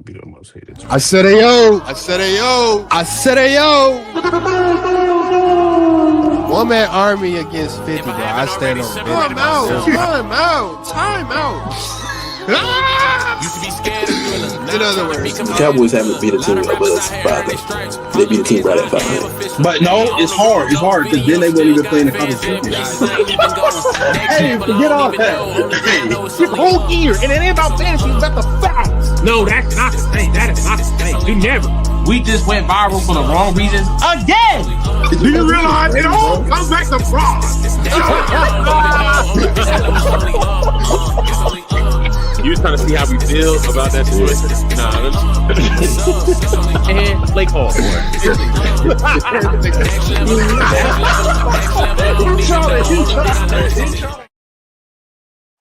be the most hated. I said AYOO. I said AYOO. I said AYOO. One man army against 50, bro. I stand on 50. Time out. Used to be scared of thrillers. In other words, The Cowboys haven't beat a team above 500. They beat a team right at 500. But no, it's hard. It's hard because then they won't even play in the college football. Hey, forget all that. This whole year, and it ain't about fantasy, it's about the facts. No, that's not the thing. That is not the thing. We never. We just went viral for the wrong reasons again. Do you realize it all comes back to fraud? You was trying to see how we feel about that situation? Nah. And Blake Hall.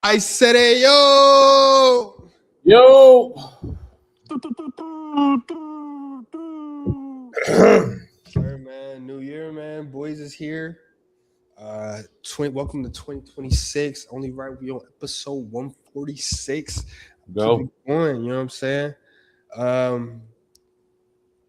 I said AYOO. Yo. Sure, man. New year, man. Boys is here. Welcome to 2026. Only right, we on episode 146. Go. On, you know what I'm saying?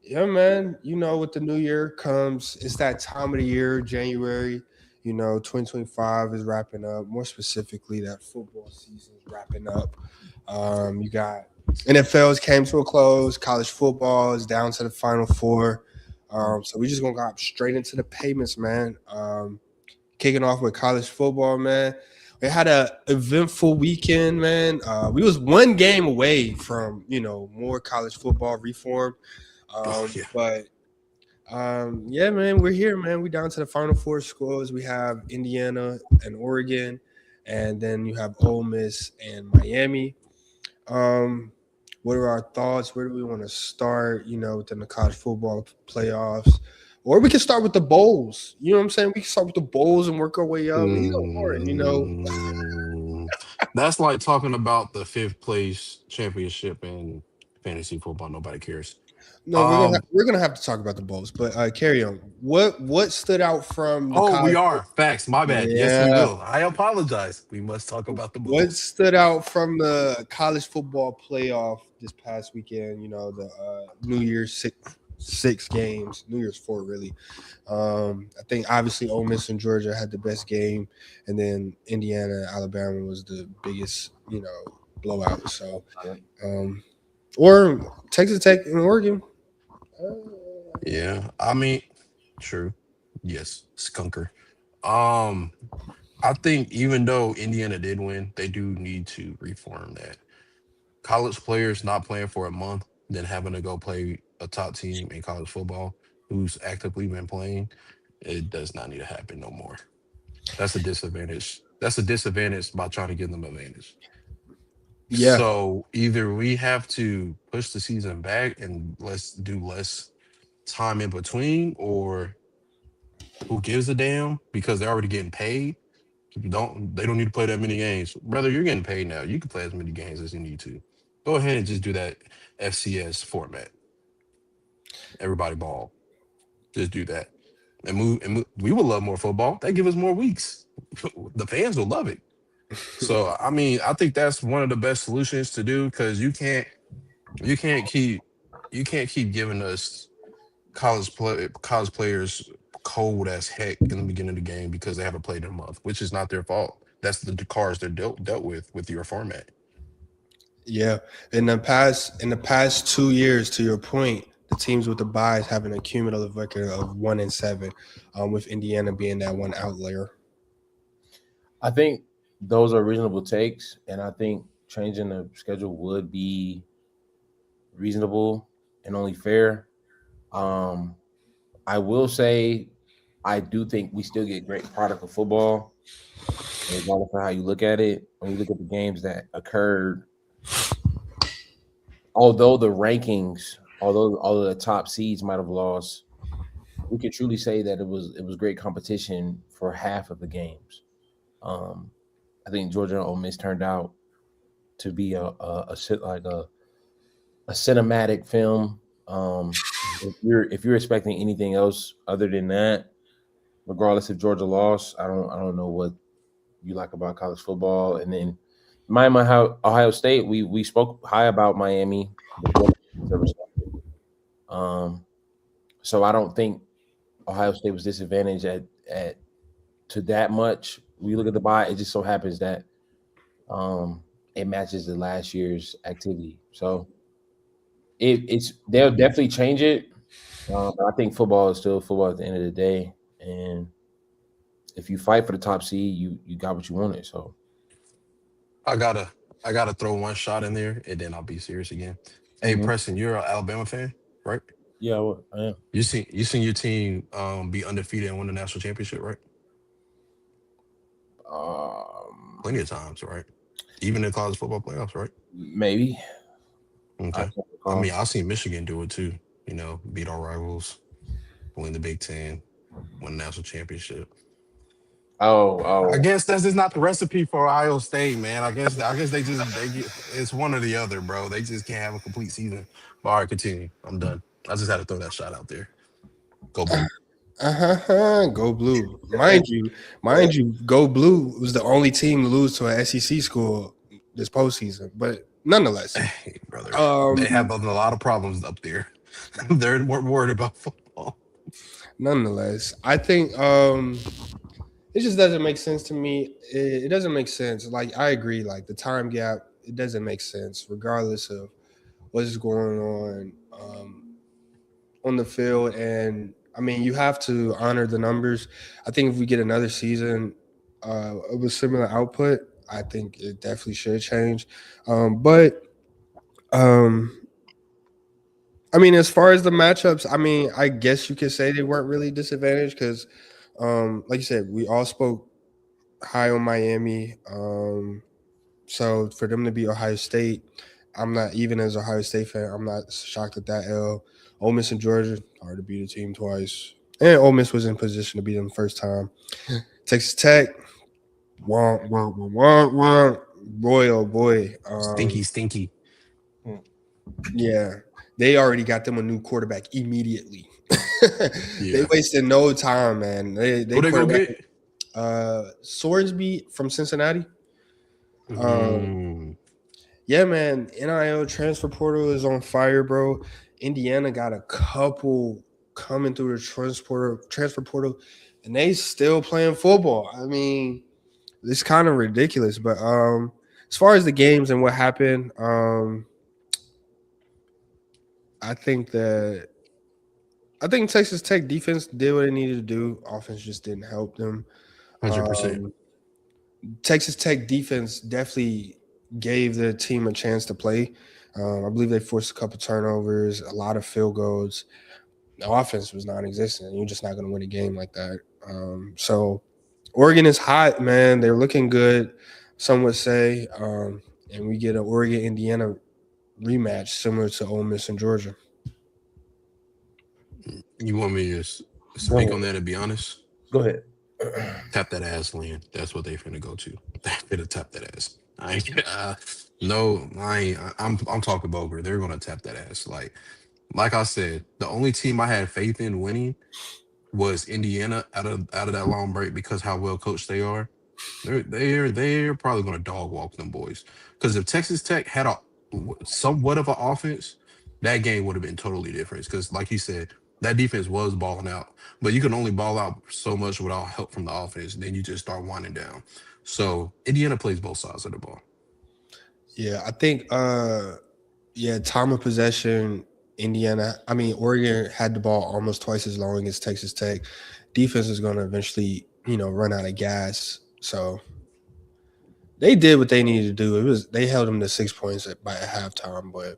Yeah, man. You know, with the new year comes, it's that time of the year, January. You know, 2025 is wrapping up. More specifically, that football season is wrapping up. You got NFL's came to a close. College football is down to the Final Four. So we just gonna go straight into the payments, man. Kicking off with college football, man. We had an eventful weekend, man. We was one game away from, more college football reform. But yeah, man, we're here, man. We down to the Final Four scores. We have Indiana and Oregon, and then you have Ole Miss and Miami. What are our thoughts? Where do we want to start, within the college football playoffs? Or we can start with the bowls. You know what I'm saying? We can start with the bowls and work our way up. That's like talking about the fifth place championship in fantasy football. Nobody cares. No, we're gonna have to talk about the bowls, but carry on. What stood out from? We are facts. My bad. Yeah. Yes, we will. I apologize. We must talk about the bowls. What stood out from the college football playoff this past weekend? The New Year's six games, New Year's 4 really. I think obviously Ole Miss and Georgia had the best game, and then Indiana and Alabama was the biggest, blowout. So, or Texas Tech and Oregon. Yeah, I mean, true. Yes, skunker. I think even though Indiana did win, they do need to reform that. College players not playing for a month, then having to go play a top team in college football who's actively been playing, it does not need to happen no more. That's a disadvantage. That's a disadvantage by trying to give them advantage. Yeah. So either we have to push the season back and let's do less time in between, or who gives a damn because they're already getting paid. They don't need to play that many games. Brother, you're getting paid now. You can play as many games as you need to. Go ahead and just do that FCS format. Everybody ball. Just do that. And move. We would love more football. That give us more weeks. The fans will love it. So I mean, I think that's one of the best solutions to do, because you can't keep giving us college players cold as heck in the beginning of the game because they haven't played in a month, which is not their fault. That's the cards they're dealt with your format. Yeah, in the past 2 years, to your point, the teams with the byes having a cumulative record of 1-7, with Indiana being that one outlier. I think those are reasonable takes, and I think changing the schedule would be reasonable and only fair. I will say I do think we still get great product of football, regardless of how you look at it. When you look at the games that occurred, although the rankings, although the top seeds might have lost, we could truly say that it was great competition for half of the games. I think Georgia and Ole Miss turned out to be a cinematic film. If you're expecting anything else other than that, regardless if Georgia lost, I don't know what you like about college football. And then Ohio State, we spoke high about Miami before to respect it. So I don't think Ohio State was disadvantaged at to that much. When you look at the bye, it just so happens that it matches the last year's activity. So it's they'll definitely change it. But I think football is still football at the end of the day, and if you fight for the top seed, you got what you wanted. So I gotta I gotta throw one shot in there and then I'll be serious again. Hey Preston, you're an Alabama fan, right? yeah, I am. You seen your team be undefeated and win the national championship, right? Plenty of times, right? Even in college football playoffs, right? Maybe. I Okay. can't I recall. mean, I've seen Michigan do it too. Beat our rivals, win the Big Ten, win the national championship. I Oh, guess that's just not the recipe for Ohio State, man. I guess they get it's one or the other, bro. They just can't have a complete season. But all right, continue. I'm done. I just had to throw that shot out there. Go blue. Go blue. Mind you, Go Blue was the only team to lose to an SEC school this postseason. But nonetheless, Hey, brother. They um, have a lot of problems up there. They're more worried about football. I think it just doesn't make sense to me. It doesn't make sense. Like I agree, like the time gap, it doesn't make sense, regardless of what's going on the field. And I mean, you have to honor the numbers. I think if we get another season of a similar output, I think it definitely should change. But I mean, as far as the matchups, I mean, I guess you could say they weren't really disadvantaged because, like you said, we all spoke high on Miami. So for them to beat Ohio State, I'm not even as a Ohio State fan. I'm not shocked at that L. Ole Miss and Georgia hard to beat a team twice, and Ole Miss was in position to beat them the first time. Texas Tech, boy, oh boy, Stinky. yeah, they already got them a new quarterback immediately. They Yeah. wasted no time, man. They Who they go quarterback get? Swordsby from Cincinnati. Um, Mm, Yeah, man. NIL transfer portal is on fire, bro. Indiana got a couple coming through the transfer portal, and they still playing football. I mean, it's kind of ridiculous. But as far as the games and what happened, I think that I think Texas Tech defense did what it needed to do. Offense just didn't help them. 100%. Um, Texas Tech defense definitely gave the team a chance to play. I believe they forced a couple turnovers, a lot of field goals. The offense was non-existent. You're just not going to win a game like that. So Oregon is hot, man. They're looking good. Some would say, and we get an Oregon Indiana rematch similar to Ole Miss and Georgia. You want me to go speak ahead. on that and be honest? Go ahead. Tap that ass, Lynn. That's what they finna go to. They finna tap that ass. I ain't. No, I ain't. I'm talking Boger. They're gonna tap that ass. Like I said, the only team I had faith in winning was Indiana out of that long break because how well coached they are. They're probably gonna dog walk them boys. Because if Texas Tech had a somewhat of an offense, that game would have been totally different. Because like you said, that defense was balling out, but you can only ball out so much without help from the offense. Then you just start winding down. So Indiana plays both sides of the ball. Yeah, I think time of possession, Oregon had the ball almost twice as long as Texas Tech. Defense is going to eventually, run out of gas. So they did what they needed to do. They held them to 6 points by halftime, but there's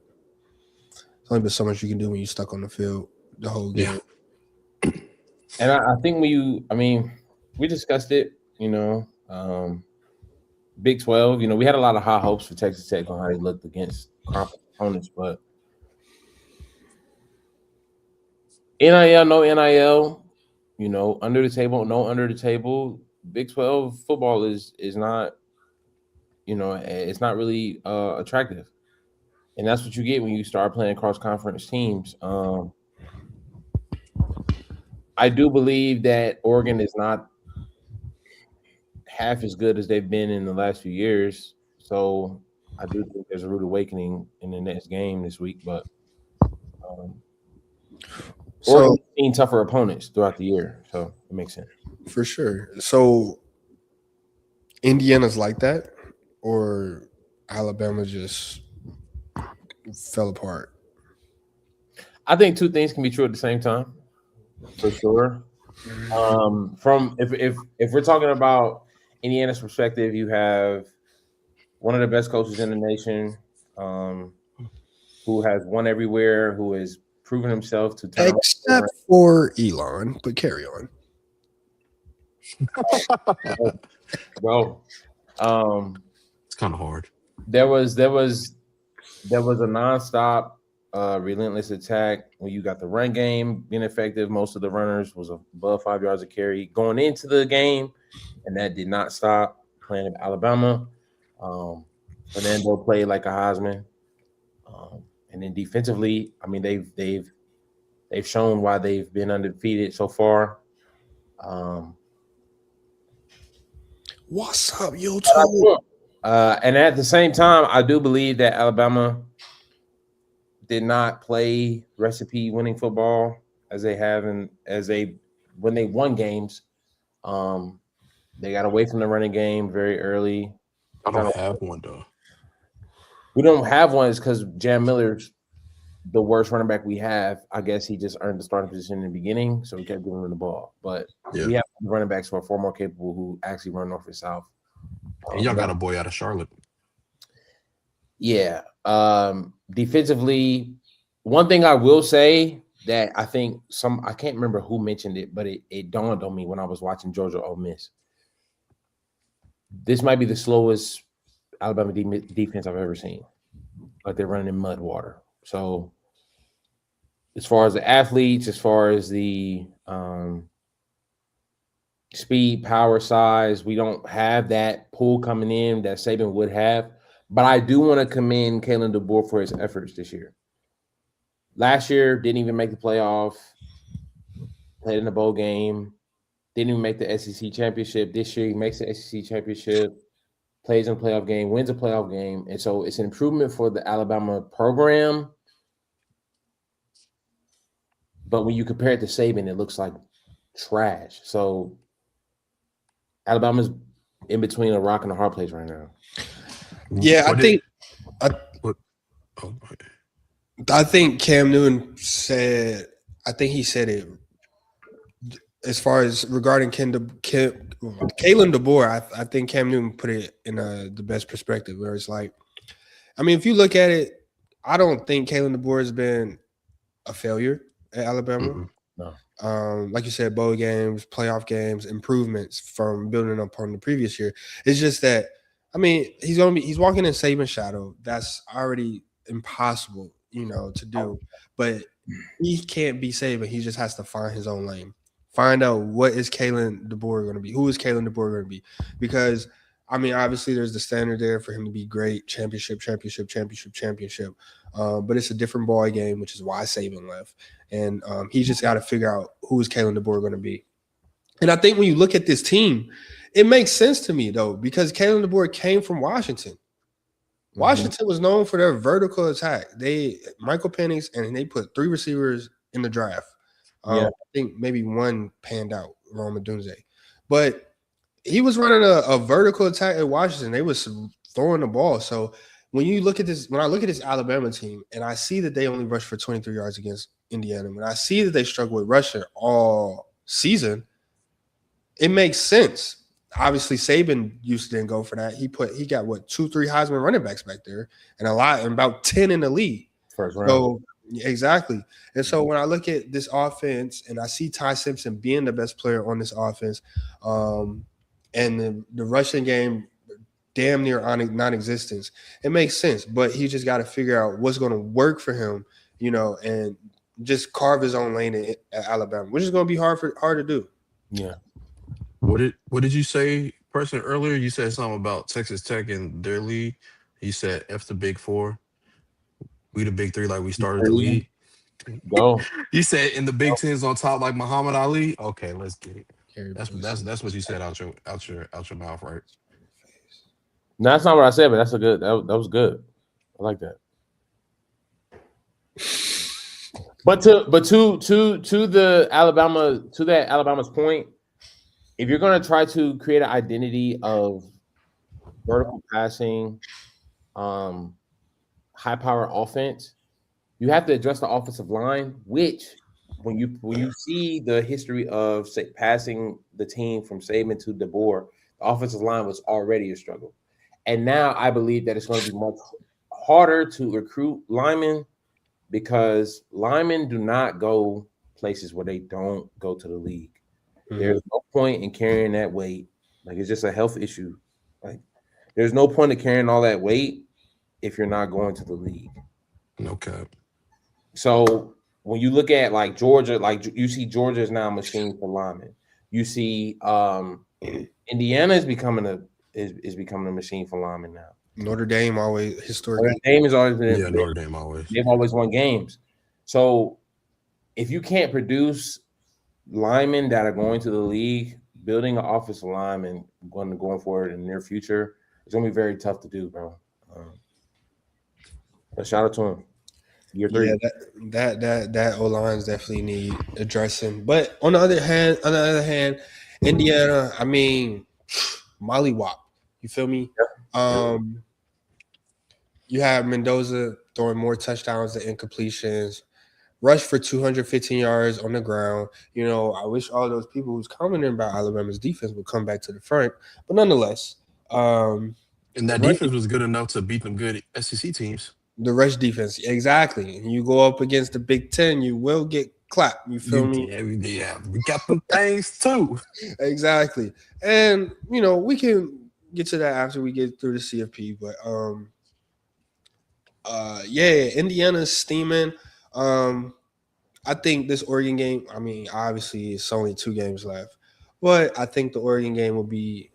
only been so much you can do when you're stuck on the field the whole Yeah. game. And I think we discussed it, Big 12, we had a lot of high hopes for Texas Tech on how they looked against conference opponents, but NIL, no NIL, under the table, no under the table. Big 12 football is not, it's not really attractive. And that's what you get when you start playing cross conference teams. I do believe that Oregon is not half as good as they've been in the last few years. So I do think there's a rude awakening in the next game this week. But Or So seen tougher opponents throughout the year, so it makes sense. for sure. So Indiana's like that, or Alabama just fell apart. I think two things can be true at the same time, for sure. From if we're talking about Indiana's perspective, you have one of the best coaches in the nation, who has won everywhere, who has proven himself to turn around. Except for Elon, but carry on. Well, It's kind of hard. there was a nonstop, relentless attack when you got the run game being effective. Most of the runners was above 5 yards of carry going into the game, and that did not stop playing at Alabama. Fernando played like a Heisman, and then defensively, I mean they've shown why they've been undefeated so far. What's up, YouTube? And at the same time, I do believe that Alabama did not play recipe winning football as they have when they won games. They got away from the running game very early. I don't have one though. We don't have one is because Jam Miller's the worst running back we have. I guess he just earned the starting position in the beginning, so we kept giving him the ball. But we have running backs who are far more capable who actually run north and south. And y'all got a boy out of Charlotte. Yeah. Defensively, one thing I will say that I think I can't remember who mentioned it, but it dawned on me when I was watching Georgia Ole Miss. This might be the slowest Alabama defense I've ever seen. Like they're running in mud water. So as far as the athletes, as far as the speed, power, size, we don't have that pull coming in that Saban would have. But I do want to commend Kalen DeBoer for his efforts this year. Last year, didn't even make the playoff, played in the bowl game, didn't even make the SEC championship. This year, he makes the SEC championship, plays in a playoff game, wins a playoff game. And so it's an improvement for the Alabama program. But when you compare it to Saban, it looks like trash. So Alabama's in between a rock and a hard place right now. Yeah, I think Cam Newton said. I think he said it as far as regarding Kalen DeBoer. I think Cam Newton put it in the best perspective, where it's like, I mean, if you look at it, I don't think Kalen DeBoer has been a failure at Alabama. Mm-hmm. No. Like you said, bowl games, playoff games, improvements from building up on the previous year. It's just that, I mean, he's walking in Saban's shadow. That's already impossible, to do. But he can't be Saban. He just has to find his own lane. Find out what is Kalen DeBoer going to be. Who is Kalen DeBoer going to be? Because, I mean, obviously there's the standard there for him to be great, championship. But it's a different ball game, which is why Saban left. And he just got to figure out who is Kalen DeBoer going to be. And I think when you look at this team, it makes sense to me, though, because Kalen DeBoer came from Washington. Mm-hmm. Washington was known for their vertical attack. Michael Penix, and they put 3 receivers in the draft. I think maybe one panned out, Rome Odunze. But he was running a vertical attack at Washington. They was throwing the ball. So when I look at this Alabama team, and I see that they only rushed for 23 yards against Indiana, when I see that they struggle with rushing all season, it makes sense. Obviously, Saban didn't go for that. He got 2-3 Heisman running backs back there, and about 10 in the league. First round. So exactly. And so when I look at this offense, and I see Ty Simpson being the best player on this offense, and the rushing game damn near non-existence, it makes sense. But he just got to figure out what's going to work for him, and just carve his own lane at Alabama, which is going to be hard to do. Yeah. What did you say, person, earlier? You said something about Texas Tech and their league. You said F the Big Four. We the Big Three, like we started the league. Go. You said in the Big Ten's on top like Muhammad Ali. Okay, let's get it. That's what you said out your mouth, right? No, that's not what I said, but that was good. I like that. But to the Alabama's point, if you're going to try to create an identity of vertical passing, high power offense, you have to address the offensive line, which when you see the history of passing the team from Saban to DeBoer, the offensive line was already a struggle. And now I believe that it's going to be much harder to recruit linemen because linemen do not go places where they don't go to the league. Mm-hmm. There's no point in carrying that weight. Like, it's just a health issue. Like, there's no point in carrying all that weight if you're not going to the league. Okay. So when you look at like Georgia, like you see Georgia is now a machine for linemen. You see Indiana is becoming a machine for linemen now. Notre Dame always historically. Notre Dame has always been. Notre Dame always. They've always won games. So if you can't produce linemen that are going to the league, building an offensive lineman going forward in the near future, it's gonna be very tough to do, bro. But shout out to him. Year 3. Yeah, that O-lines definitely need addressing. But on the other hand, Indiana, I mean, mollywop. You feel me? Yeah. You have Mendoza throwing more touchdowns than incompletions. Rush for 215 yards on the ground. You know, I wish all those people who's commenting about Alabama's defense would come back to the front. But nonetheless, and that defense was good enough to beat them good SEC teams. The rush defense, exactly. You go up against the Big Ten, you will get clapped. You feel me? Yeah, we got them things too. Exactly. And you know, we can get to that after we get through the CFP. But Indiana's steaming. I think this Oregon game, I mean, obviously it's only 2 games left, but I think the Oregon game will be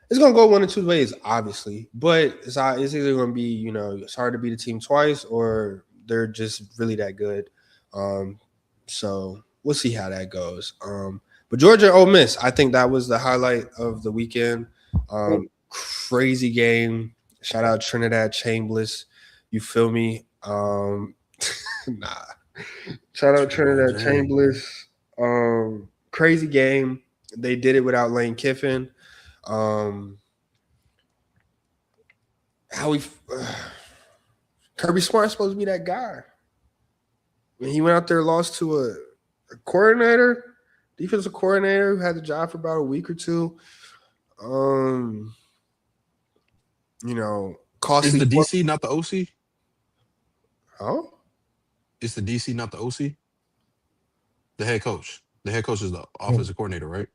it's going to go one of 2 ways, obviously, but it's either going to be, you know, it's hard to beat a team twice or they're just really that good. So we'll see how that goes. But Georgia, Ole Miss, I think that was the highlight of the weekend. Crazy game. Shout out Trinidad Chambliss. You feel me? Shout out Trinidad Chambliss. Crazy game. They did it without Lane Kiffin. Kirby Smart's supposed to be that guy. When he went out there, lost to a coordinator, defensive coordinator who had the job for about a week or 2. You know, costly. Is the DC not the OC? Oh, it's the DC, not the OC. The head coach. The head coach is the offensive coordinator, right?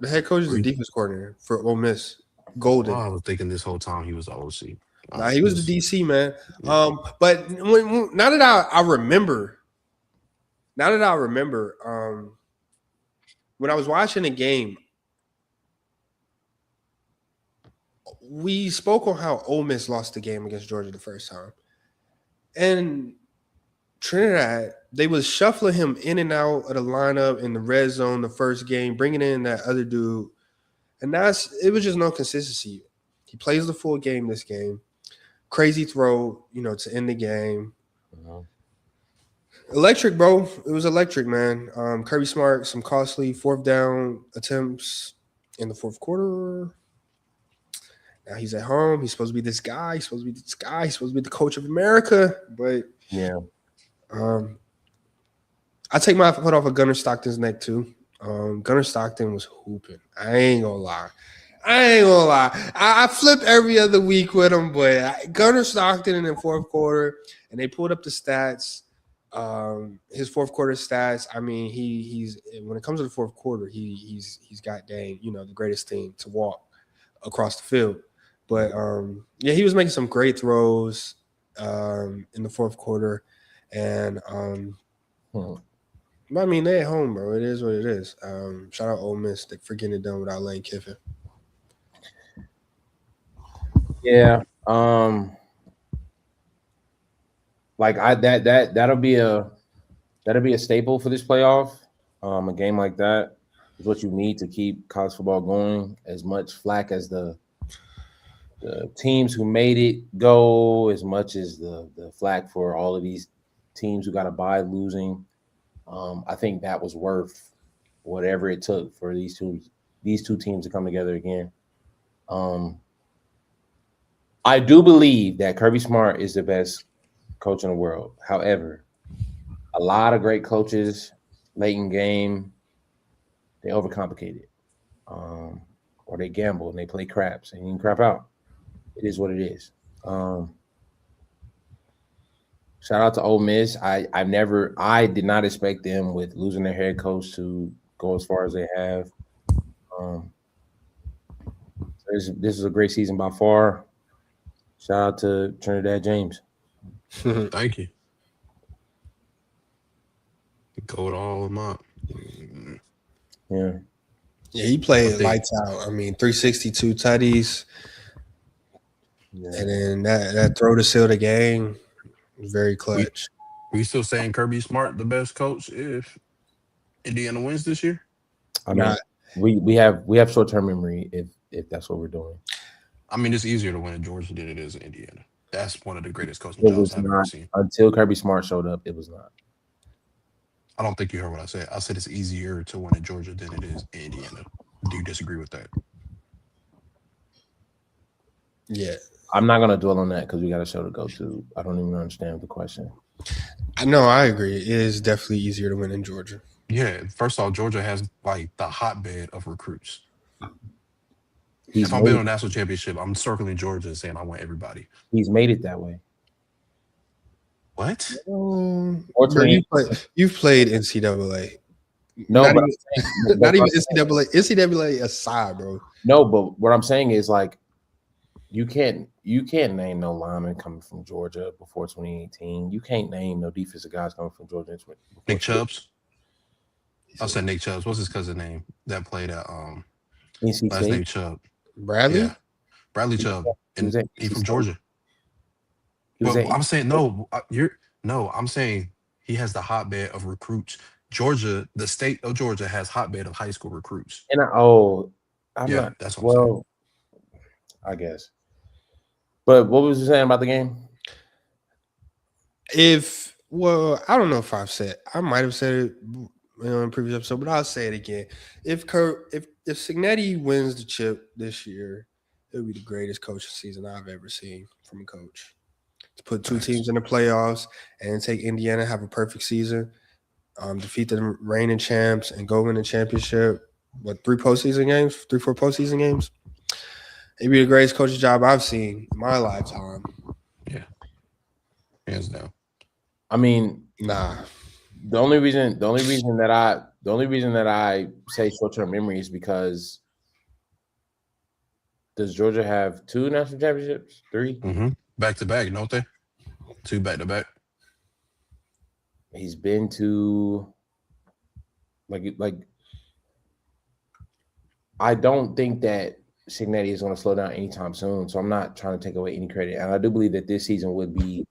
The head coach is the defense coordinator for Ole Miss. Golden. Oh, I was thinking this whole time he was the OC. Nah, he was the DC, man. But now that I remember, when I was watching the game, we spoke on how Ole Miss lost the game against Georgia the first time. And Trinidad, they was shuffling him in and out of the lineup in the red zone the first game, bringing in that other dude. And it was just no consistency. He plays the full game this game. Crazy throw, you know, to end the game. Uh-huh. Electric, bro. It was electric, man. Kirby Smart, some costly 4th down attempts in the 4th quarter. Now he's at home. He's supposed to be this guy. He's supposed to be the coach of America. But yeah. I take my foot off of Gunnar Stockton's neck too. Gunnar Stockton was hooping. I ain't gonna lie. I flip every other week with him, but Gunnar Stockton in the 4th quarter, and they pulled up the stats. His 4th quarter stats. I mean, he's when it comes to the 4th quarter, he's got the greatest team to walk across the field. But he was making some great throws in the 4th quarter, and I mean, they at home, bro. It is what it is. Shout out Ole Miss for getting it done without Lane Kiffin. Yeah. That'll be a staple for this playoff. A game like that is what you need to keep college football going. As much flack as the teams who made it go, as much as the flack for all of these teams who got a bye losing. I think that was worth whatever it took for these two teams to come together again. I do believe that Kirby Smart is the best coach in the world. However, a lot of great coaches late in game, they overcomplicate it, or they gamble and they play craps and you can crap out. It is what it is. Shout out to Ole Miss. I did not expect them with losing their head coach to go as far as they have. This is a great season by far. Shout out to Trinidad James. Thank you. Go to all of my. Yeah. Yeah, he played lights out. I mean, 362 tutties. Yeah. And then that throw to seal the game was very clutch. We still saying Kirby Smart the best coach if Indiana wins this year? I mean, we have short-term memory if that's what we're doing. I mean, it's easier to win in Georgia than it is in Indiana. That's one of the greatest coaching It jobs was I've not ever seen. until Kirby Smart showed up. It was not. I don't think you heard what I said. I said it's easier to win in Georgia than it is in Indiana. Do you disagree with that? Yeah. I'm not gonna dwell on that because we got a show to go to. I don't even understand the question. No, I agree. It is definitely easier to win in Georgia. Yeah. First off, Georgia has like the hotbed of recruits. If I'm building a national championship, I'm circling Georgia and saying I want everybody. He's made it that way. What? Bro, you've played NCAA. No, not even NCAA. NCAA aside, bro. No, but what I'm saying is like you can't name no lineman coming from Georgia before 2018. You can't name no defensive guys coming from Georgia. Nick Chubbs. I said Nick Chubbs. What's his cousin name that played at NC last name Chubb? Bradley? Yeah. Bradley Chubb. And he's from Georgia. But I'm saying I'm saying he has the hotbed of recruits. Georgia, the state of Georgia has hotbed of high school recruits. And that's what I'm saying. I guess. But what was you saying about the game? I don't know if I've said. I might have said it in a previous episode, but I'll say it again. If Cignetti wins the chip this year, it'll be the greatest coaching season I've ever seen from a coach. To put two teams in the playoffs and take Indiana, have a perfect season, defeat the reigning champs, and go win the championship. What, 4 postseason games? It'd be the greatest coaching job I've seen in my lifetime. Yeah. Hands down. I mean, nah. The only reason that I say short-term memory is because does Georgia have 2 national championships? 3? Mm-hmm. Back to back, don't they? 2 back to back. He's been to like I don't think that Cignetti is going to slow down anytime soon. So I'm not trying to take away any credit. And I do believe that this season would be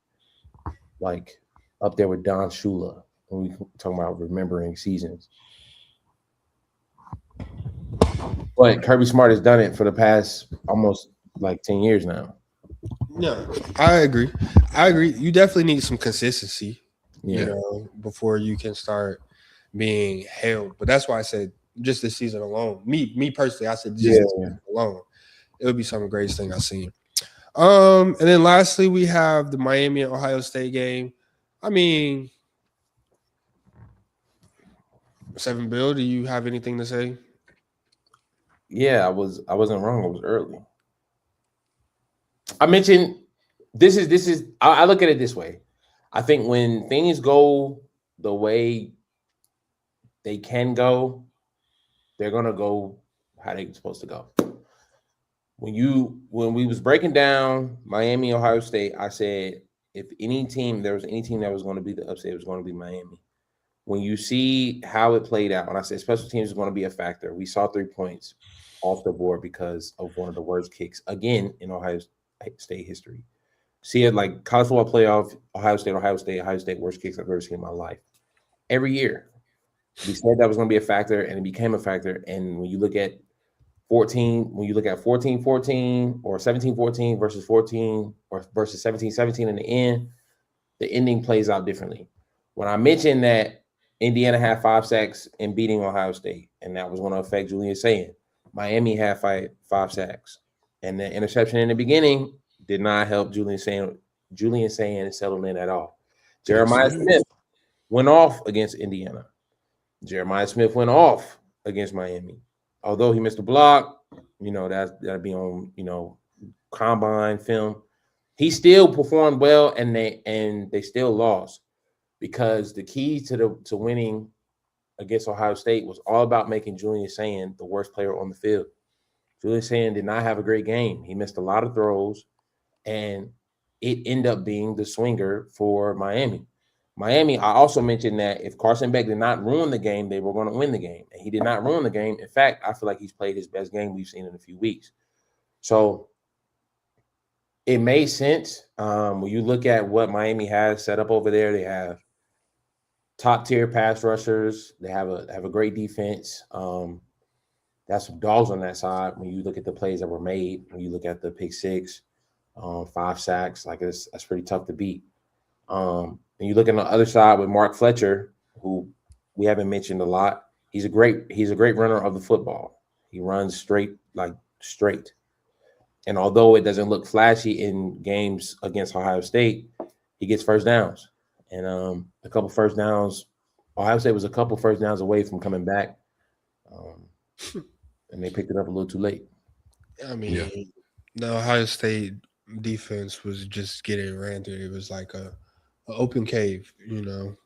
like up there with Don Shula when we talking about remembering seasons. But Kirby Smart has done it for the past almost like 10 years now. Yeah, I agree. You definitely need some consistency, before you can start being held. But that's why I said just this season alone. Me personally, I said just this season alone. It would be some of the greatest thing I've seen. And then lastly, we have the Miami and Ohio State game. I mean, 7 Bill, do you have anything to say? Yeah, I wasn't wrong. I was early. I mentioned this is I look at it this way. I think when things go the way they can go, they're gonna go how they're supposed to go. When we was breaking down Miami, Ohio State, I said if there was any team that was going to be the upset, it was going to be Miami. When you see how it played out, and I said special teams is going to be a factor, we saw 3 points off the board because of one of the worst kicks again in Ohio State history. See it like college football playoff, Ohio State, worst kicks I've ever seen in my life. Every year, we said that was going to be a factor, and it became a factor. And when you look at 14, 14-14 or 17-14 versus 14 or versus 17-17 in the end, the ending plays out differently. When I mentioned that Indiana had 5 sacks in beating Ohio State, and that was going to affect Julian Saying, Miami had five sacks, and the interception in the beginning did not help Julian Saying settle in at all. Jeremiah Smith went off against Indiana. Jeremiah Smith went off against Miami. Although he missed a block, that'd be on, combine film. He still performed well, and they still lost because the key to winning against Ohio State was all about making Julian Saying the worst player on the field. Julian Saying did not have a great game. He missed a lot of throws, and it ended up being the swinger for Miami. I also mentioned that if Carson Beck did not ruin the game, they were going to win the game. And he did not ruin the game. In fact, I feel like he's played his best game we've seen in a few weeks. So it made sense. When you look at what Miami has set up over there, they have top-tier pass rushers. They have a great defense. That's some dogs on that side. When you look at the plays that were made, when you look at the pick 6, 5 sacks, that's pretty tough to beat. And you look on the other side with Mark Fletcher, who we haven't mentioned a lot. He's a great runner of the football. He runs straight. And although it doesn't look flashy in games against Ohio State, he gets first downs. And a couple first downs. Ohio State was a couple first downs away from coming back. And they picked it up a little too late. I mean, the Ohio State defense was just getting ran through. It was like an open cave,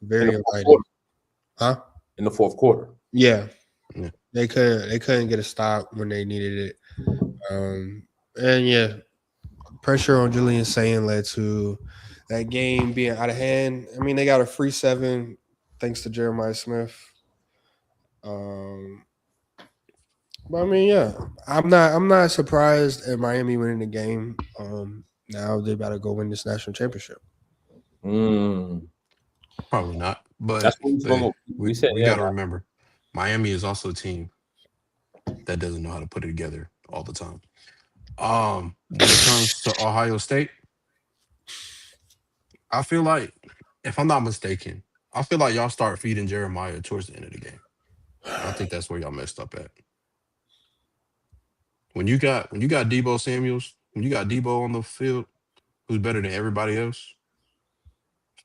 very inviting. Huh? In the fourth quarter. Yeah. They couldn't get a stop when they needed it. And pressure on Julian Saying led to that game being out of hand. I mean, they got a free 7 thanks to Jeremiah Smith. But I mean, I'm not surprised at Miami winning the game. Now they better go win this national championship. Probably not. But that's what we said. We got to remember, Miami is also a team that doesn't know how to put it together all the time. When it comes to Ohio State, I feel like, if I'm not mistaken, I feel like y'all start feeding Jeremiah towards the end of the game. I think that's where y'all messed up at. When you got Debo Samuels, when you got Debo on the field, who's better than everybody else,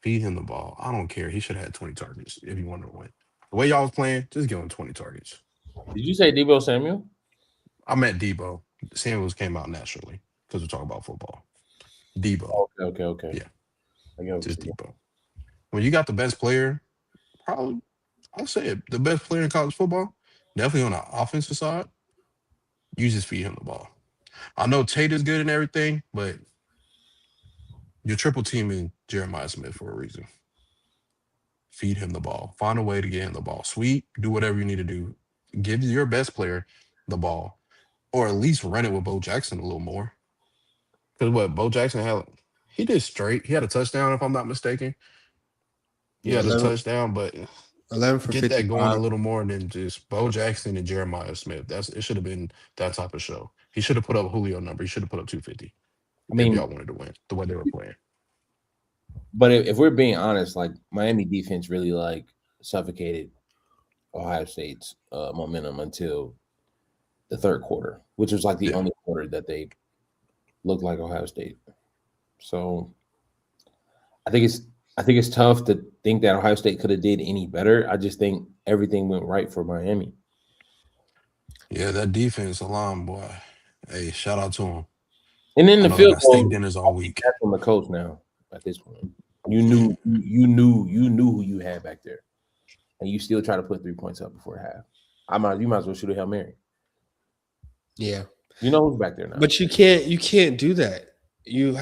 feed him the ball. I don't care. He should have had 20 targets if you wanted to win. The way y'all was playing, just give him 20 targets. Did you say Debo Samuel? I meant Debo. Samuels came out naturally because we're talking about football. Debo. Okay. Yeah. Just Debo. When you got the best player, probably, I'll say it, the best player in college football, definitely on the offensive side, you just feed him the ball. I know Tate is good and everything, but you're triple teaming Jeremiah Smith for a reason. Feed him the ball. Find a way to get him the ball. Sweep, do whatever you need to do. Give your best player the ball. Or at least run it with Bo Jackson a little more. Because Bo Jackson he did straight. He had a touchdown, if I'm not mistaken. He had a touchdown, but 11 for get 55. that going a little more than just Bo Jackson and Jeremiah Smith. It should have been that type of show. He should have put up Julio number. He should have put up 250. I mean, if y'all wanted to win the way they were playing. But if we're being honest, Miami defense really suffocated Ohio State's momentum until the third quarter, which was the only quarter that they looked like Ohio State. So I think it's tough to think that Ohio State could have did any better. I just think everything went right for Miami. Yeah, that defense line, boy. Hey, shout out to him. And then the field goal, steak dinners all week. That's from the coach now. At this point, you knew who you had back there, and you still try to put 3 points up before half. You might as well shoot a Hail Mary. Yeah, you know who's back there now. But you can't do that. You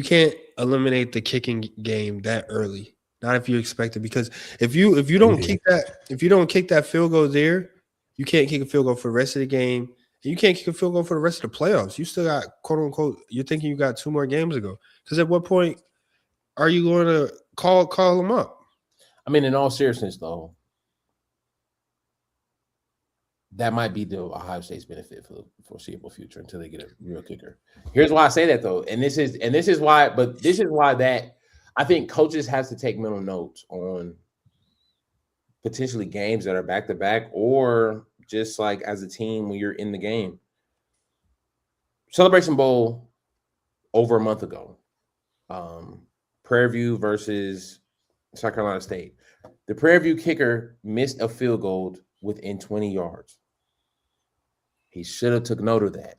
can't eliminate the kicking game that early. Not if you expect it, because if you don't kick that field goal there, you can't kick a field goal for the rest of the game. You can't kick a field goal for the rest of the playoffs. You still got, quote unquote, you're thinking you got 2 more games to go. Because at what point are you going to call them up? I mean, in all seriousness, though, that might be the Ohio State's benefit for the foreseeable future until they get a real kicker. Here's why I say that, though, and this is why that I think coaches have to take mental notes on potentially games that are back to back, or just like as a team when you're in the game. Celebration Bowl over a month ago. Prairie View versus South Carolina State. The Prairie View kicker missed a field goal within 20 yards. He should have took note of that.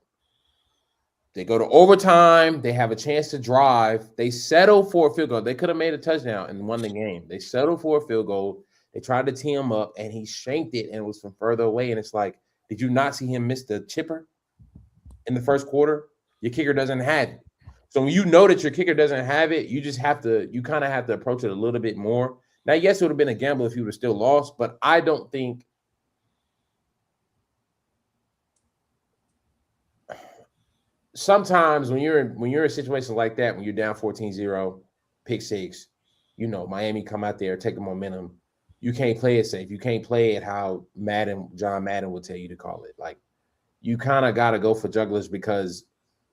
They go to overtime. They have a chance to drive. They settle for a field goal. They could have made a touchdown and won the game. They settled for a field goal. They tried to tee him up, and he shanked it, and it was from further away. And it's like, did you not see him miss the chipper in the first quarter? Your kicker doesn't have it. So when you know that your kicker doesn't have it, you kind of have to approach it a little bit more. Now, yes, it would have been a gamble if you would have still lost, but I don't think sometimes when you're in a situation like that, when you're down 14-0, pick six, Miami come out there, take the momentum. You can't play it safe. You can't play it how John Madden would tell you to call it. Like, you kind of got to go for jugglers because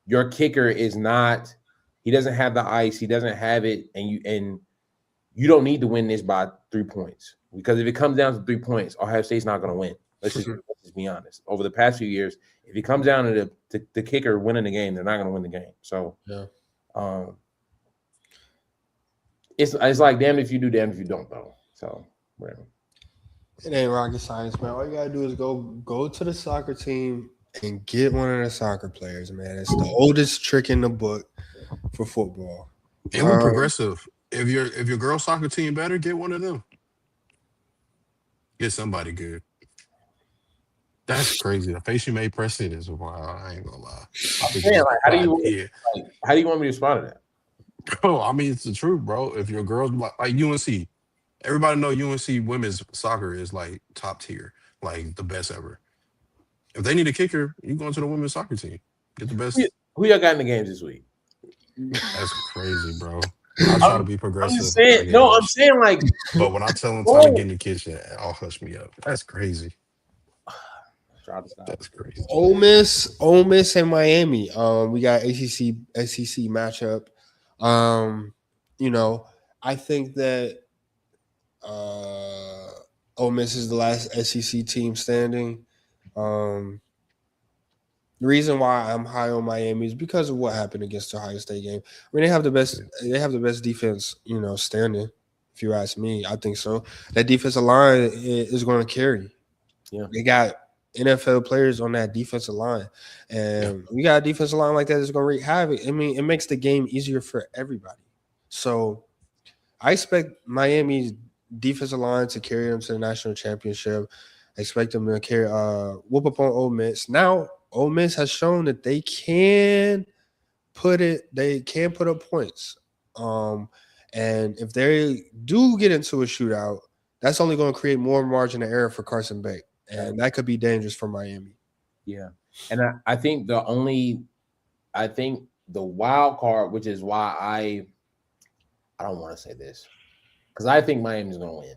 your kicker is not – he doesn't have the ice. He doesn't have it, and you don't need to win this by 3 points, because if it comes down to 3 points, Ohio State's not going to win. Let's just be honest. Over the past few years, if it comes down to the kicker winning the game, they're not going to win the game. So, it's like damn if you do, damn if you don't, though. So, whatever. It ain't rocket science, man. All you gotta do is go to the soccer team and get one of the soccer players, man. It's the oldest trick in the book for football. And we're progressive. If your girl soccer team better, get one of them. Get somebody good. That's crazy. The face you made pressing is wild. I ain't gonna lie. How do you want me to respond to that? Bro, I mean, it's the truth, bro. If your girls like UNC, everybody know UNC women's soccer is like top tier, like the best ever. If they need a kicker, you go into the women's soccer team. Get the best. Who y'all got in the games this week? That's crazy, bro. I try to be progressive. I'm saying like, but when I tell them time to get in the kitchen, I'll hush me up. That's crazy. That's crazy. Ole Miss, and Miami. We got SEC matchup. I think that Ole Miss is the last SEC team standing. The reason why I'm high on Miami is because of what happened against the Ohio State game. I mean, they have the best defense, standing. If you ask me, I think so. That defensive line is going to carry. Yeah, they got NFL players on that defensive line, and we got a defensive line like that that's going to wreak havoc. I mean, it makes the game easier for everybody. So I expect Miami's defensive line to carry them to the national championship. I expect them to carry whoop up on Ole Miss. Now, Ole Miss has shown that they can put up points. And if they do get into a shootout, that's only going to create more margin of error for Carson Beck. And that could be dangerous for Miami. Yeah. And I think the wild card, which is why I don't want to say this, because I think Miami's going to win.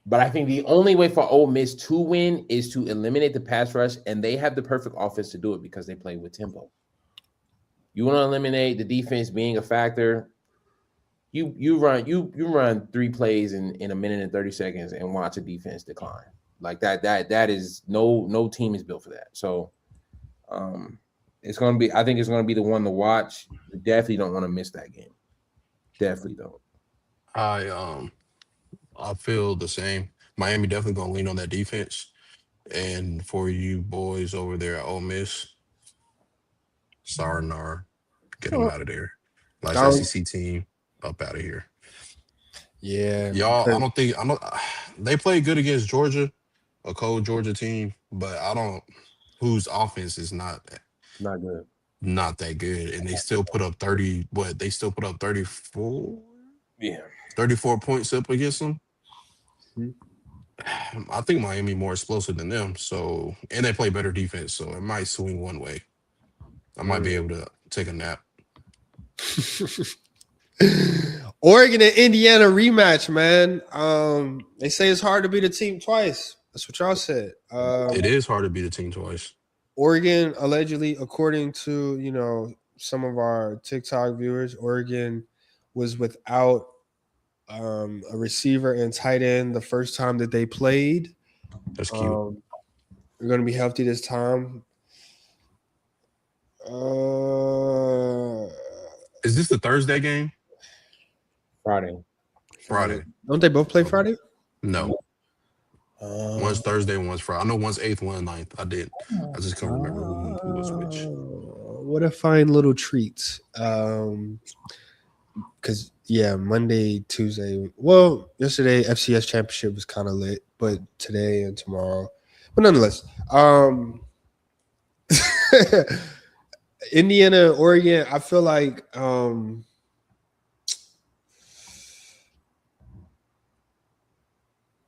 But I think the only way for Ole Miss to win is to eliminate the pass rush, and they have the perfect offense to do it because they play with tempo. You want to eliminate the defense being a factor. You run 3 plays in a minute and 30 seconds and watch a defense decline. Like that is no team is built for that. So it's gonna be, I think it's gonna be the one to watch. You definitely don't want to miss that game. Definitely don't. I feel the same. Miami definitely gonna lean on that defense. And for you boys over there at Ole Miss, sayonara, get them out of there. Like SEC team, up out of here. Yeah, y'all. They played good against Georgia, a cold Georgia team, but whose offense is not good, not that good, and they still put up 30. What they still put up 34? Yeah, 34 points up against them. Mm-hmm. I think Miami more explosive than them, so, and they play better defense, so it might swing one way. I might be able to take a nap. Oregon and Indiana rematch, man. They say it's hard to beat a team twice. That's what y'all said. It is hard to beat a team twice. Oregon allegedly, according to some of our TikTok viewers, Oregon was without a receiver and tight end the first time that they played. That's cute. We're going to be healthy this time. Is this the Thursday game? Friday. Friday. Don't they both play Friday? No. One's Thursday, one's Friday. I know one's 8th, one's 9th. I just can't remember who was which. What a fine little treat. Because, Monday, Tuesday. Well, yesterday, FCS Championship was kind of lit, but today and tomorrow. But nonetheless, Indiana, Oregon, I feel like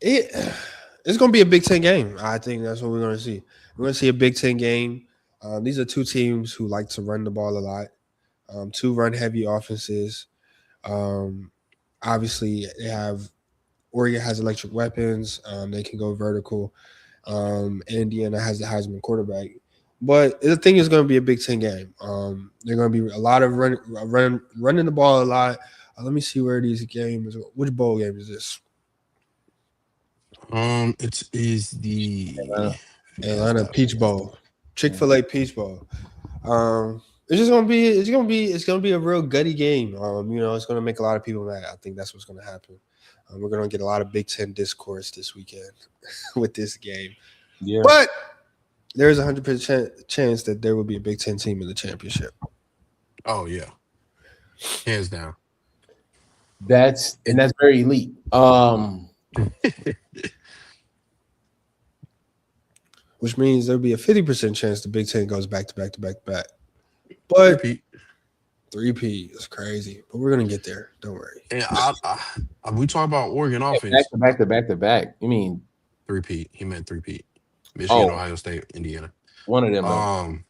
it's going to be a Big Ten game. I think that's what we're going to see. We're going to see a Big Ten game. These are two teams who like to run the ball a lot, two run-heavy offenses. Obviously, Oregon has electric weapons. They can go vertical. Indiana has the Heisman quarterback. But the thing is going to be a Big Ten game. They're going to be a lot of running the ball a lot. Let me see where these games. Which bowl game is this? It is the Atlanta Peach Bowl, Chick-fil-A Peach Bowl. It's gonna be a real gutty game. It's gonna make a lot of people mad. I think that's what's gonna happen. We're gonna get a lot of Big Ten discourse this weekend with this game. Yeah. But there's 100% chance that there will be a Big Ten team in the championship. Oh yeah, hands down. That's very elite. Which means there'll be a 50% chance the Big Ten goes back to back to back to back. But three-peat is crazy. But we're gonna get there. Don't worry. And we talk about Oregon offense. Back to back. You mean three-peat? He meant three-peat. Michigan, Ohio State, Indiana. One of them. All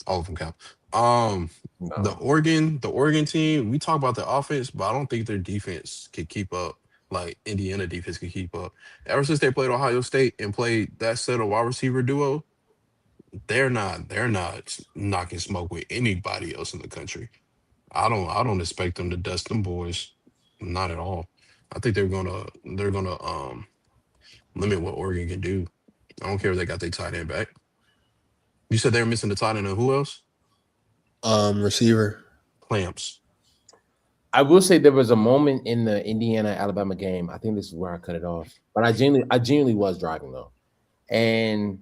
of them count. No. The Oregon team. We talk about the offense, but I don't think their defense could keep up. Like Indiana defense could keep up. Ever since they played Ohio State and played that set of wide receiver duo, they're not knocking smoke with anybody else in the country. I don't expect them to dust them boys. Not at all. I think they're gonna limit what Oregon can do. I don't care if they got their tight end back. You said they were missing the tight end and who else? Receiver. Clamps. I will say there was a moment in the Indiana-Alabama game. I think this is where I cut it off. But I genuinely was driving though. And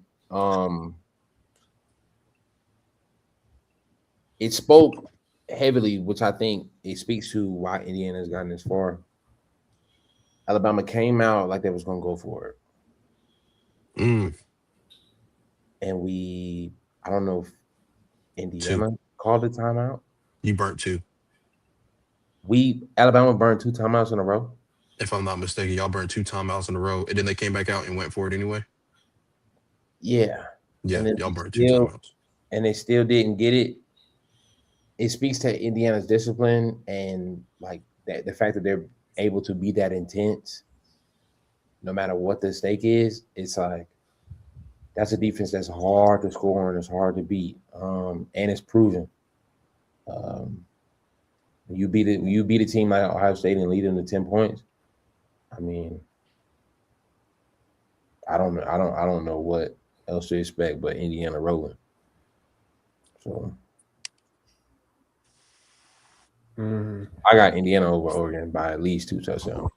it spoke heavily, which I think it speaks to why Indiana's gotten this far. Alabama came out like they was gonna go for it. And I don't know if Indiana called the timeout. You burnt two. Alabama burned 2 timeouts in a row. If I'm not mistaken, y'all burned 2 timeouts in a row, and then they came back out and went for it anyway. Yeah. Yeah, y'all burned 2 timeouts. And they still didn't get it. It speaks to Indiana's discipline and like that the fact that they're able to be that intense no matter what the stake is. It's like that's a defense that's hard to score and it's hard to beat. And it's proven. You beat a team like Ohio State and lead them to 10 points. I mean, I don't know what else to expect but Indiana rolling. So I got Indiana over Oregon by at least 2 touchdowns.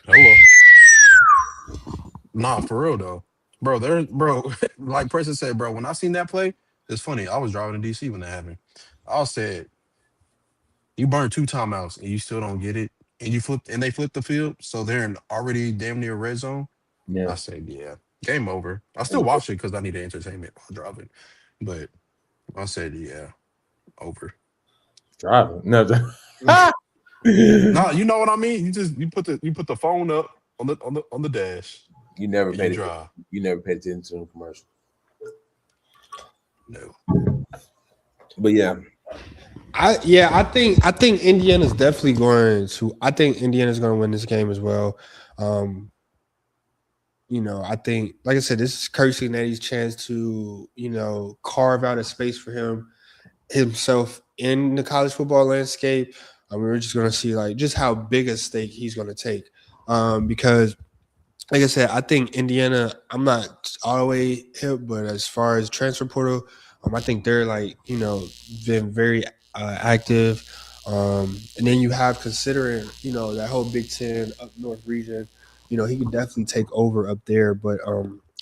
Hello. Nah, for real though. Bro, like Preston said, bro, when I seen that play, it's funny. I was driving to DC when that happened. I said, you burned 2 timeouts and you still don't get it. And they flipped the field, so they're in already damn near red zone. Yeah. I said, yeah, game over. I still watch it because I need entertainment while driving. But I said, yeah, over. Driving. No. No, you know what I mean? You put the phone up on the dash. You never paid drive. You never paid attention to the commercial. No. But yeah. I think Indiana's definitely going to. I think Indiana's going to win this game as well. I think, like I said, this is Kirk Cignetti's chance to, carve out a space for himself in the college football landscape. We're just going to see like just how big a stake he's going to take, because like I said, I think Indiana. I'm not all the way hip, but as far as transfer portal, I think they're like been very active. And then you have considering that whole Big Ten up north region. He could definitely take over up there. But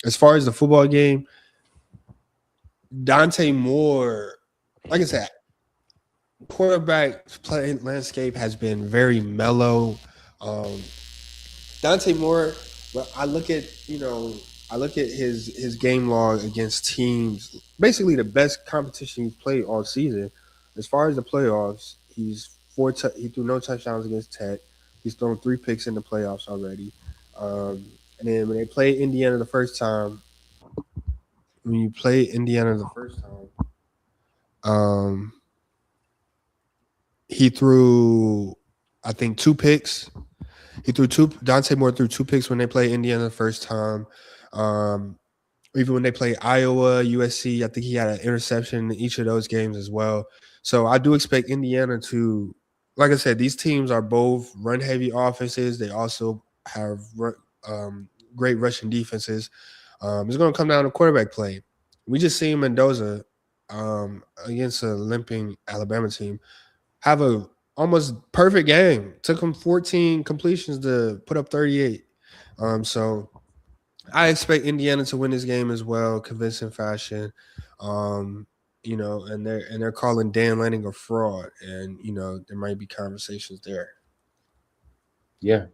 as far as the football game, Dante Moore, like I said, quarterback play landscape has been very mellow. Dante Moore, but I look at his game log against teams, basically the best competition he's played all season. As far as the playoffs, he threw no touchdowns against Tech. He's thrown 3 picks in the playoffs already. And then when they played Indiana the first time, he threw, I think, 2 picks. Dante Moore threw 2 picks when they played Indiana the first time. Even when they played Iowa, USC, I think he had an interception in each of those games as well. So I do expect Indiana to, like I said, these teams are both run-heavy offenses. They also have great rushing defenses. It's going to come down to quarterback play. We just seen Mendoza against a limping Alabama team have a almost perfect game. Took him 14 completions to put up 38. So I expect Indiana to win this game as well, convincing fashion. And they're calling Dan Lanning a fraud, and there might be conversations there. Yeah.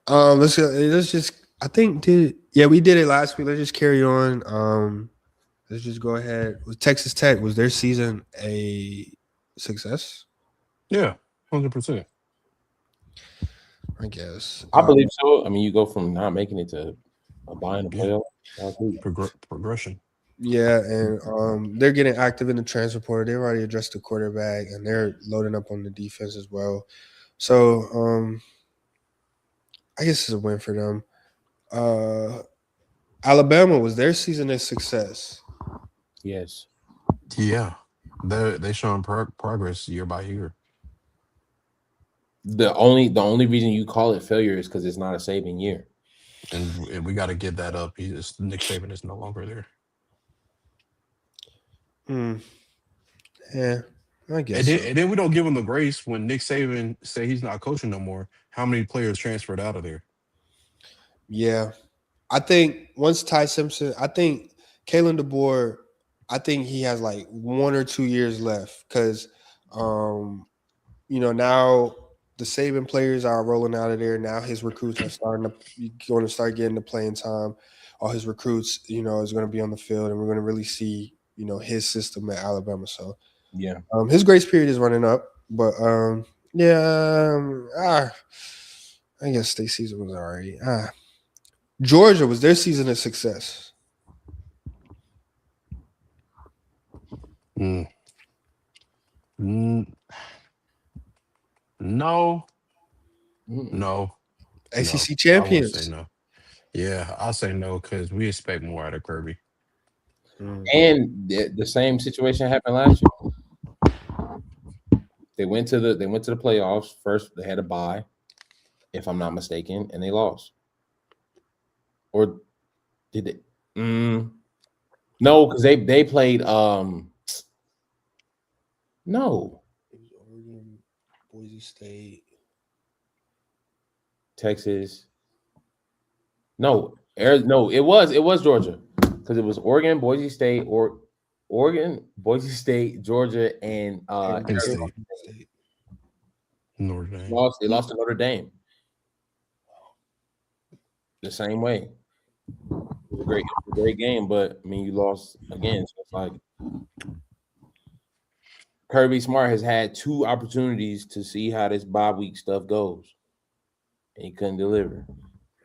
Let's just. I think we did it last week. Let's just carry on. Let's just go ahead. With Texas Tech, was their season a success? Yeah, 100%. I guess. I believe so. I mean, you go from not making it to a buying a playoff. Progression. Yeah, and they're getting active in the transfer portal. They've already addressed the quarterback, and they're loading up on the defense as well. So I guess it's a win for them. Alabama, was their season a success? Yes. Yeah, they showing progress year by year. The only reason you call it failure is because it's not a Saban year, and we got to get that up. Nick Saban is no longer there. Yeah, I guess. And then we don't give him the grace when Nick Saban say he's not coaching no more. How many players transferred out of there? Yeah, I think once Ty Simpson, I think Kalen DeBoer, I think he has like 1 or 2 years left because, now the Saban players are rolling out of there. Now his recruits are going to start getting the playing time. All his recruits, is going to be on the field, and we're going to really see, his system at Alabama. So, yeah, his grace period is running up, but I guess their season was all right. Georgia, was their season a success? No. ACC champions. I would say no. Yeah, I'll say no because we expect more out of Kirby. And the same situation happened last year. They went to the playoffs first. They had a bye, if I'm not mistaken, and they lost. Or did they? No, because they played. No. It was Oregon, Boise State, Texas. No, it was Georgia because it was Oregon, Boise State, Boise State, Georgia, and State. Notre Dame. They lost to Notre Dame. The same way. It was a great game, but I mean, you lost again. So it's like Kirby Smart has had 2 opportunities to see how this bye week stuff goes, and he couldn't deliver.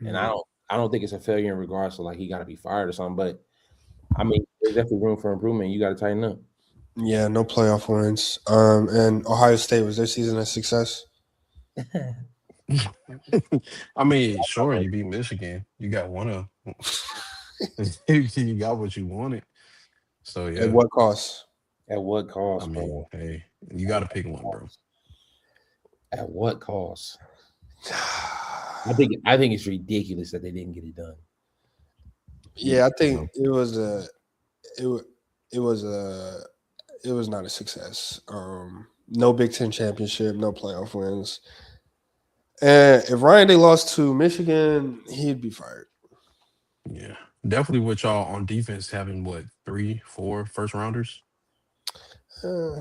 And I don't think it's a failure in regards to like he got to be fired or something. But I mean, there's definitely room for improvement. You got to tighten up. Yeah, no playoff wins. And Ohio State, was their season a success? I mean, sure, you beat Michigan. You got one of them. You got what you wanted. So yeah. At what cost? At what I cost, mean, bro? hey, you got to pick one, bro. At what cost? I think it's ridiculous that they didn't get it done. Yeah, I think No. it was it wa- it was a it was not a success. No Big Ten championship, no playoff wins. And if Ryan Day lost to Michigan, he'd be fired. Yeah, definitely with y'all on defense having what 3, 4 first rounders. Uh,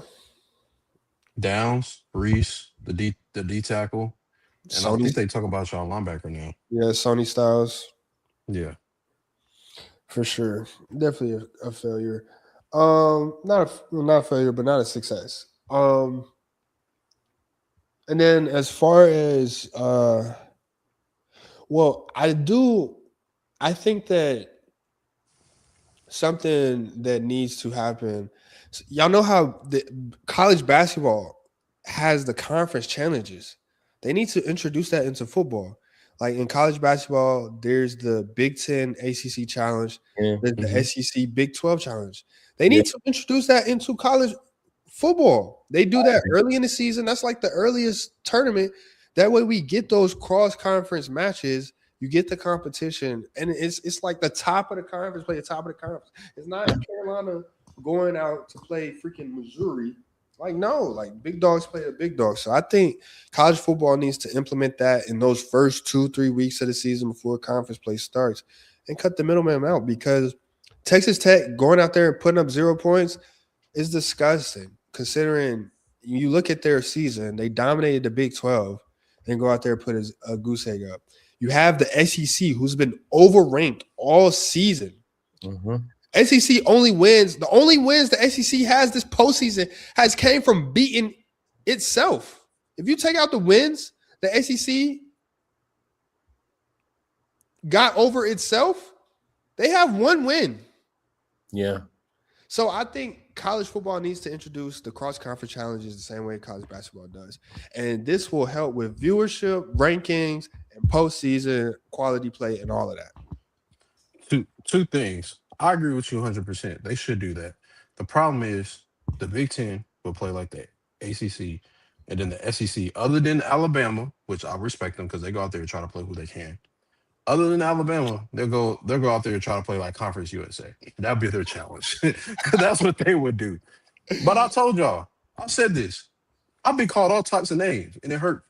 Downs, Reese, the D tackle, and I Sony, think they talk about y'all linebacker now. yeah, Sony Styles Yeah, for sure. Definitely a failure. Not a failure, but not a success. And then as far as well, I think that something that needs to happen. Y'all know how the college basketball has the conference challenges. They need to introduce that into football. Like in college basketball, there's the Big Ten ACC challenge, Yeah. there's the Mhm. SEC Big 12 challenge. They Yeah. need to introduce that into college football. They do that early in the season. That's like the earliest tournament. That way we get those cross conference matches. You get the competition, and it's like the top of the conference play the top of the conference. It's not Carolina going out to play freaking Missouri. Like no, like big dogs play the big dogs. So I think college football needs to implement that in those first 2-3 weeks of the season before conference play starts, and cut the middleman out because Texas Tech going out there and putting up 0 points is disgusting. Considering you look at their season, they dominated the Big 12 and go out there and put a goose egg up. You have the SEC, who's been overranked all season. Mm-hmm. SEC only wins. The only wins the SEC has this postseason has came from beating itself. If you take out the wins, the SEC got over itself. They have one win. Yeah. So I think college football needs to introduce the cross-conference challenges the same way college basketball does. And this will help with viewership, rankings, and postseason quality play and all of that. two things. I agree with you 100%. They should do that. The problem is the Big Ten will play like that, ACC, and then the SEC. Other than Alabama, which I respect them because they go out there and try to play who they can. Other than Alabama, they'll go out there and try to play like Conference USA. That'll be their challenge because that's what they would do. But I told y'all, I said this. I've been called all types of names, and it hurt.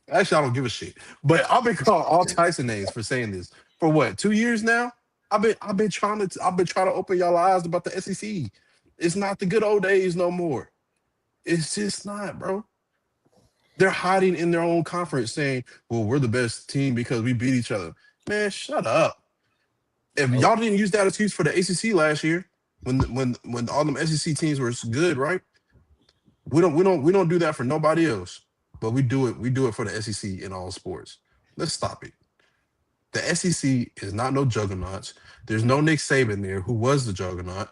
Actually, I don't give a shit. But I've been called all types of names for saying this for what 2 years now. I've been trying to open y'all eyes about the SEC. It's not the good old days no more. It's just not, bro. They're hiding in their own conference, saying, "Well, we're the best team because we beat each other." Man, shut up. If y'all didn't use that excuse for the ACC last year, when all them SEC teams were good, right? We don't do that for nobody else, but we do it. We do it for the SEC in all sports. Let's stop it. The SEC is not no juggernauts. There's no Nick Saban there, who was the juggernaut.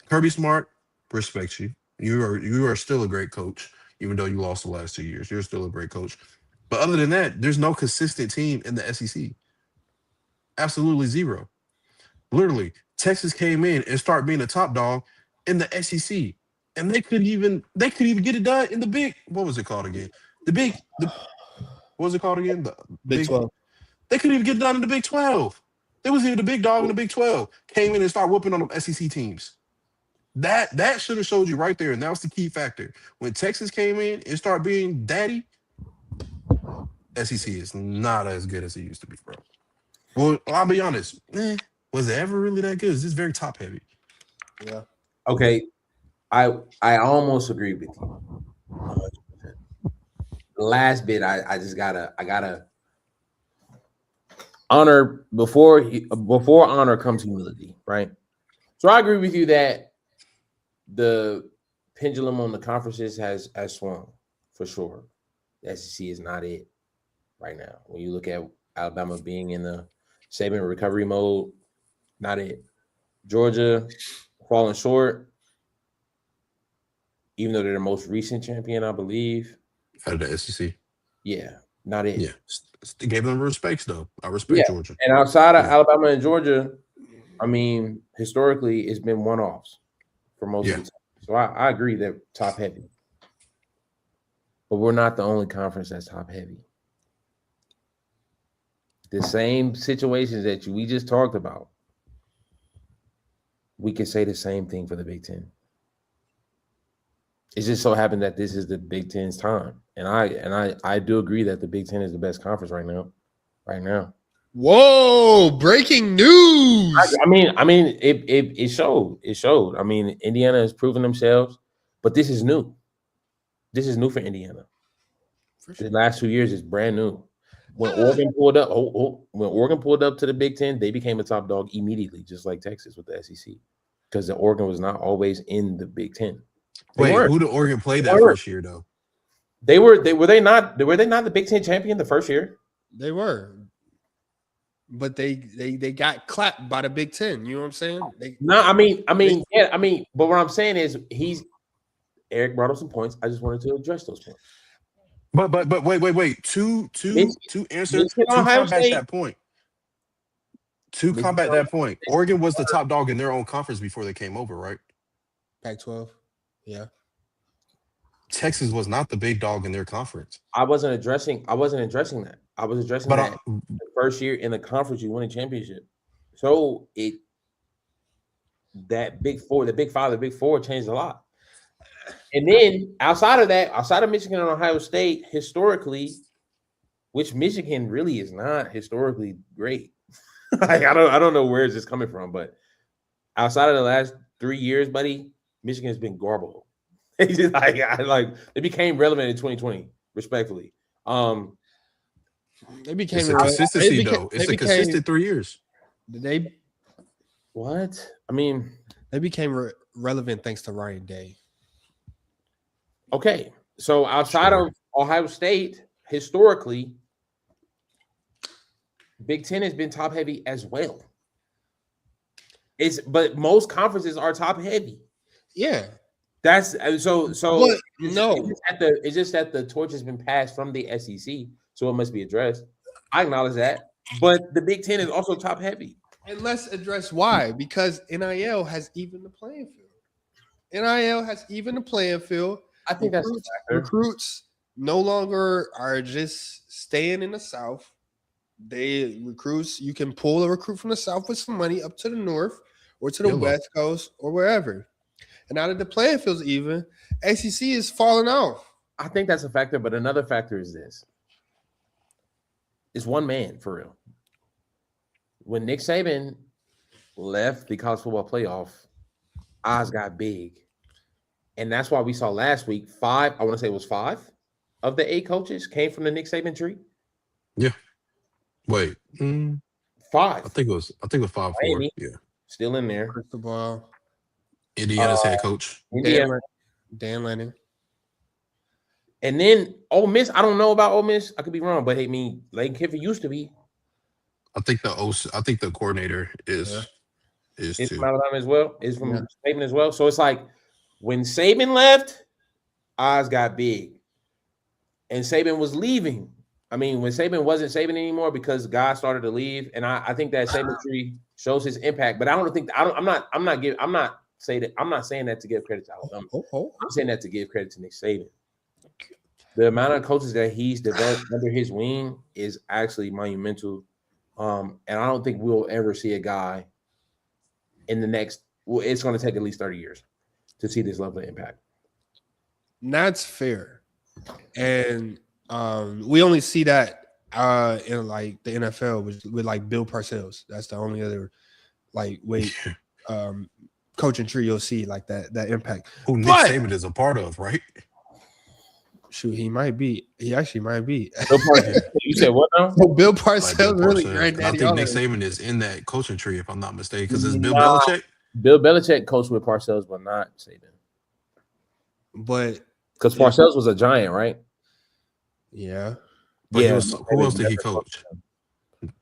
Kirby Smart, respect you. You are still a great coach, even though you lost the last 2 years. You're still a great coach. But other than that, there's no consistent team in the SEC. Absolutely zero. Literally, Texas came in and started being a top dog in the SEC, and they could even get it done in the big. What was it called again? What was it called again? The Big big. 12. They couldn't even get it done in the Big 12. They was even the big dog in the Big 12. Came in and started whooping on them SEC teams. That should have showed you right there, and that was the key factor. When Texas came in and started being daddy, SEC is not as good as it used to be, bro. Well, I'll be honest. Was it ever really that good? It's just very top heavy. Yeah. Okay. I almost agree with you. 100%. The last bit, I gotta honor before honor comes humility, right? So I agree with you that the pendulum on the conferences has swung for sure. The SEC is not it right now. When you look at Alabama being in the Saban recovery mode, not it. Georgia falling short, even though they're the most recent champion, I believe. Out of the SEC. Yeah, not it. Yeah. Gave them respects, though. I respect Georgia. And outside of Alabama and Georgia, I mean, historically, it's been one-offs. for most of the time. So I agree that top heavy. But we're not the only conference that's top heavy. The same situations that we just talked about, we can say the same thing for the Big Ten. It just so happened that this is the Big Ten's time. And I do agree that the Big Ten is the best conference right now. Right now. Whoa, breaking news. I mean, it showed. It showed. I mean, Indiana has proven themselves, but this is new. This is new for Indiana. The last 2 years is brand new. When Oregon pulled up, to the Big Ten, they became a top dog immediately, just like Texas with the SEC, because the Oregon was not always in the Big Ten. Who did Oregon play that first year though? Were they not the Big Ten champion the first year? They were, but they got clapped by the Big Ten. You know what I'm saying? But what I'm saying is Eric brought up some points. I just wanted to address those points. But wait. To combat that point. To combat that point, Oregon was the top dog in their own conference before they came over, right? Pac-12. Yeah. Texas was not the big dog in their conference. I wasn't addressing that. I was addressing that the first year in the conference you won a championship. So the Big Four changed a lot. And then outside of Michigan and Ohio State, historically, which Michigan really is not historically great. Like, I don't know where is this coming from, but outside of the last 3 years, buddy, Michigan has been garbled. They became relevant in 2020, respectfully. They became it's a consistency though. It's a consistent 3 years. They became relevant thanks to Ryan Day. Okay, so outside of Ohio State, historically, Big Ten has been top heavy as well. But most conferences are top heavy. Yeah, that's so. But no, it's just that the torch has been passed from the SEC, so it must be addressed. I acknowledge that, but the Big Ten is also top heavy. And let's address why. Because NIL has evened the playing field. NIL has evened the playing field. I think recruits no longer are just staying in the South. You can pull a recruit from the South with some money up to the North or to the West Coast or wherever. And now that the playing field's even, ACC is falling off. I think that's a factor, but another factor is this. It's one man, for real. When Nick Saban left the college football playoff, odds got big. And that's why we saw last week 5 of the 8 coaches came from the Nick Saban tree. Yeah. Wait. 5. I think it was 5-4. Yeah. Still in there. Crystal ball. Indiana's head coach. Dan Lanning. And then Ole Miss, I don't know about Ole Miss. I could be wrong, but Lane Kiffin used to be. I think the coordinator is It's too. from Alabama as well. Is from Saban as well. So it's like when Saban left, odds got big. And Saban was leaving. I mean, when Saban wasn't Saban anymore because guys started to leave, and I think that Saban tree shows his impact. But I'm not saying that to give credit to Alabama. I'm saying that to give credit to Nick Saban. The amount of coaches that he's developed under his wing is actually monumental. And I don't think we'll ever see a guy in the next. Well, it's going to take at least 30 years to see this level of impact. That's fair, and we only see that in like the NFL with like Bill Parcells. That's the only other coaching tree you'll see like that impact. Who Nick Saban is a part of, right? Shoot, he might be. He actually might be. You said what now? Bill Parcells really granddaddy. I think Nick Saban is in that coaching tree, if I'm not mistaken, because it's Bill Belichick. Bill Belichick coached with Parcells, but not Saban. But because Parcells was a giant, right? Yeah. But who else did he coach?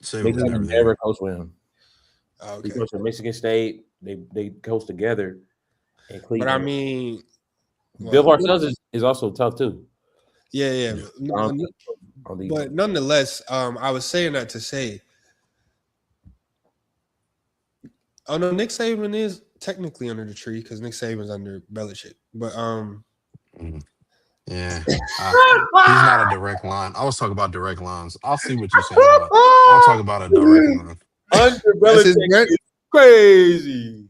Saban never coached with him. Okay. He coached at Michigan State. They coached together in Cleveland. But I mean, Bill Parcells is also tough too. Yeah. But nonetheless, I was saying that to say, Nick Saban is technically under the tree because Nick Saban's under Belichick. But Yeah. He's not a direct line. I was talking about direct lines. I'll see what you're saying about. I'll talk about a direct line. Under that's his Belichick is crazy.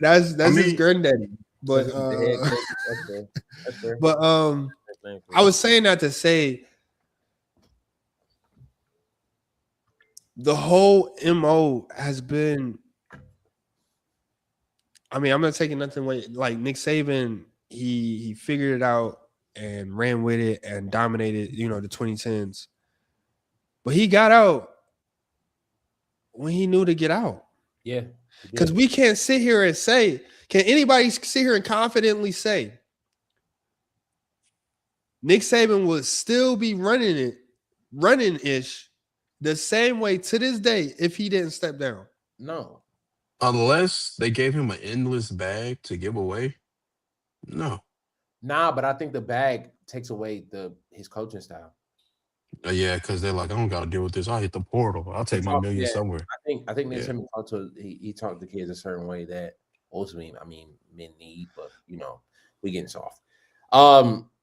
that's I his mean, granddaddy. But The head coach. That's fair. That's fair. but I was saying that to say the whole MO has been. I mean, I'm not taking nothing away. Like Nick Saban, he figured it out and ran with it and dominated, the 2010s. But he got out when he knew to get out. Yeah. Because we can't sit here and say, can anybody sit here and confidently say Nick Saban would still be running-ish the same way to this day if he didn't step down? No. unless they gave him an endless bag to give away. No. Nah, but I think the bag takes away his coaching style. Yeah, because they're like, I don't got to deal with this. I'll hit the portal. I'll take my million somewhere. I think Nick Saban he talked to kids a certain way that ultimately, I mean, men need, but we getting soft.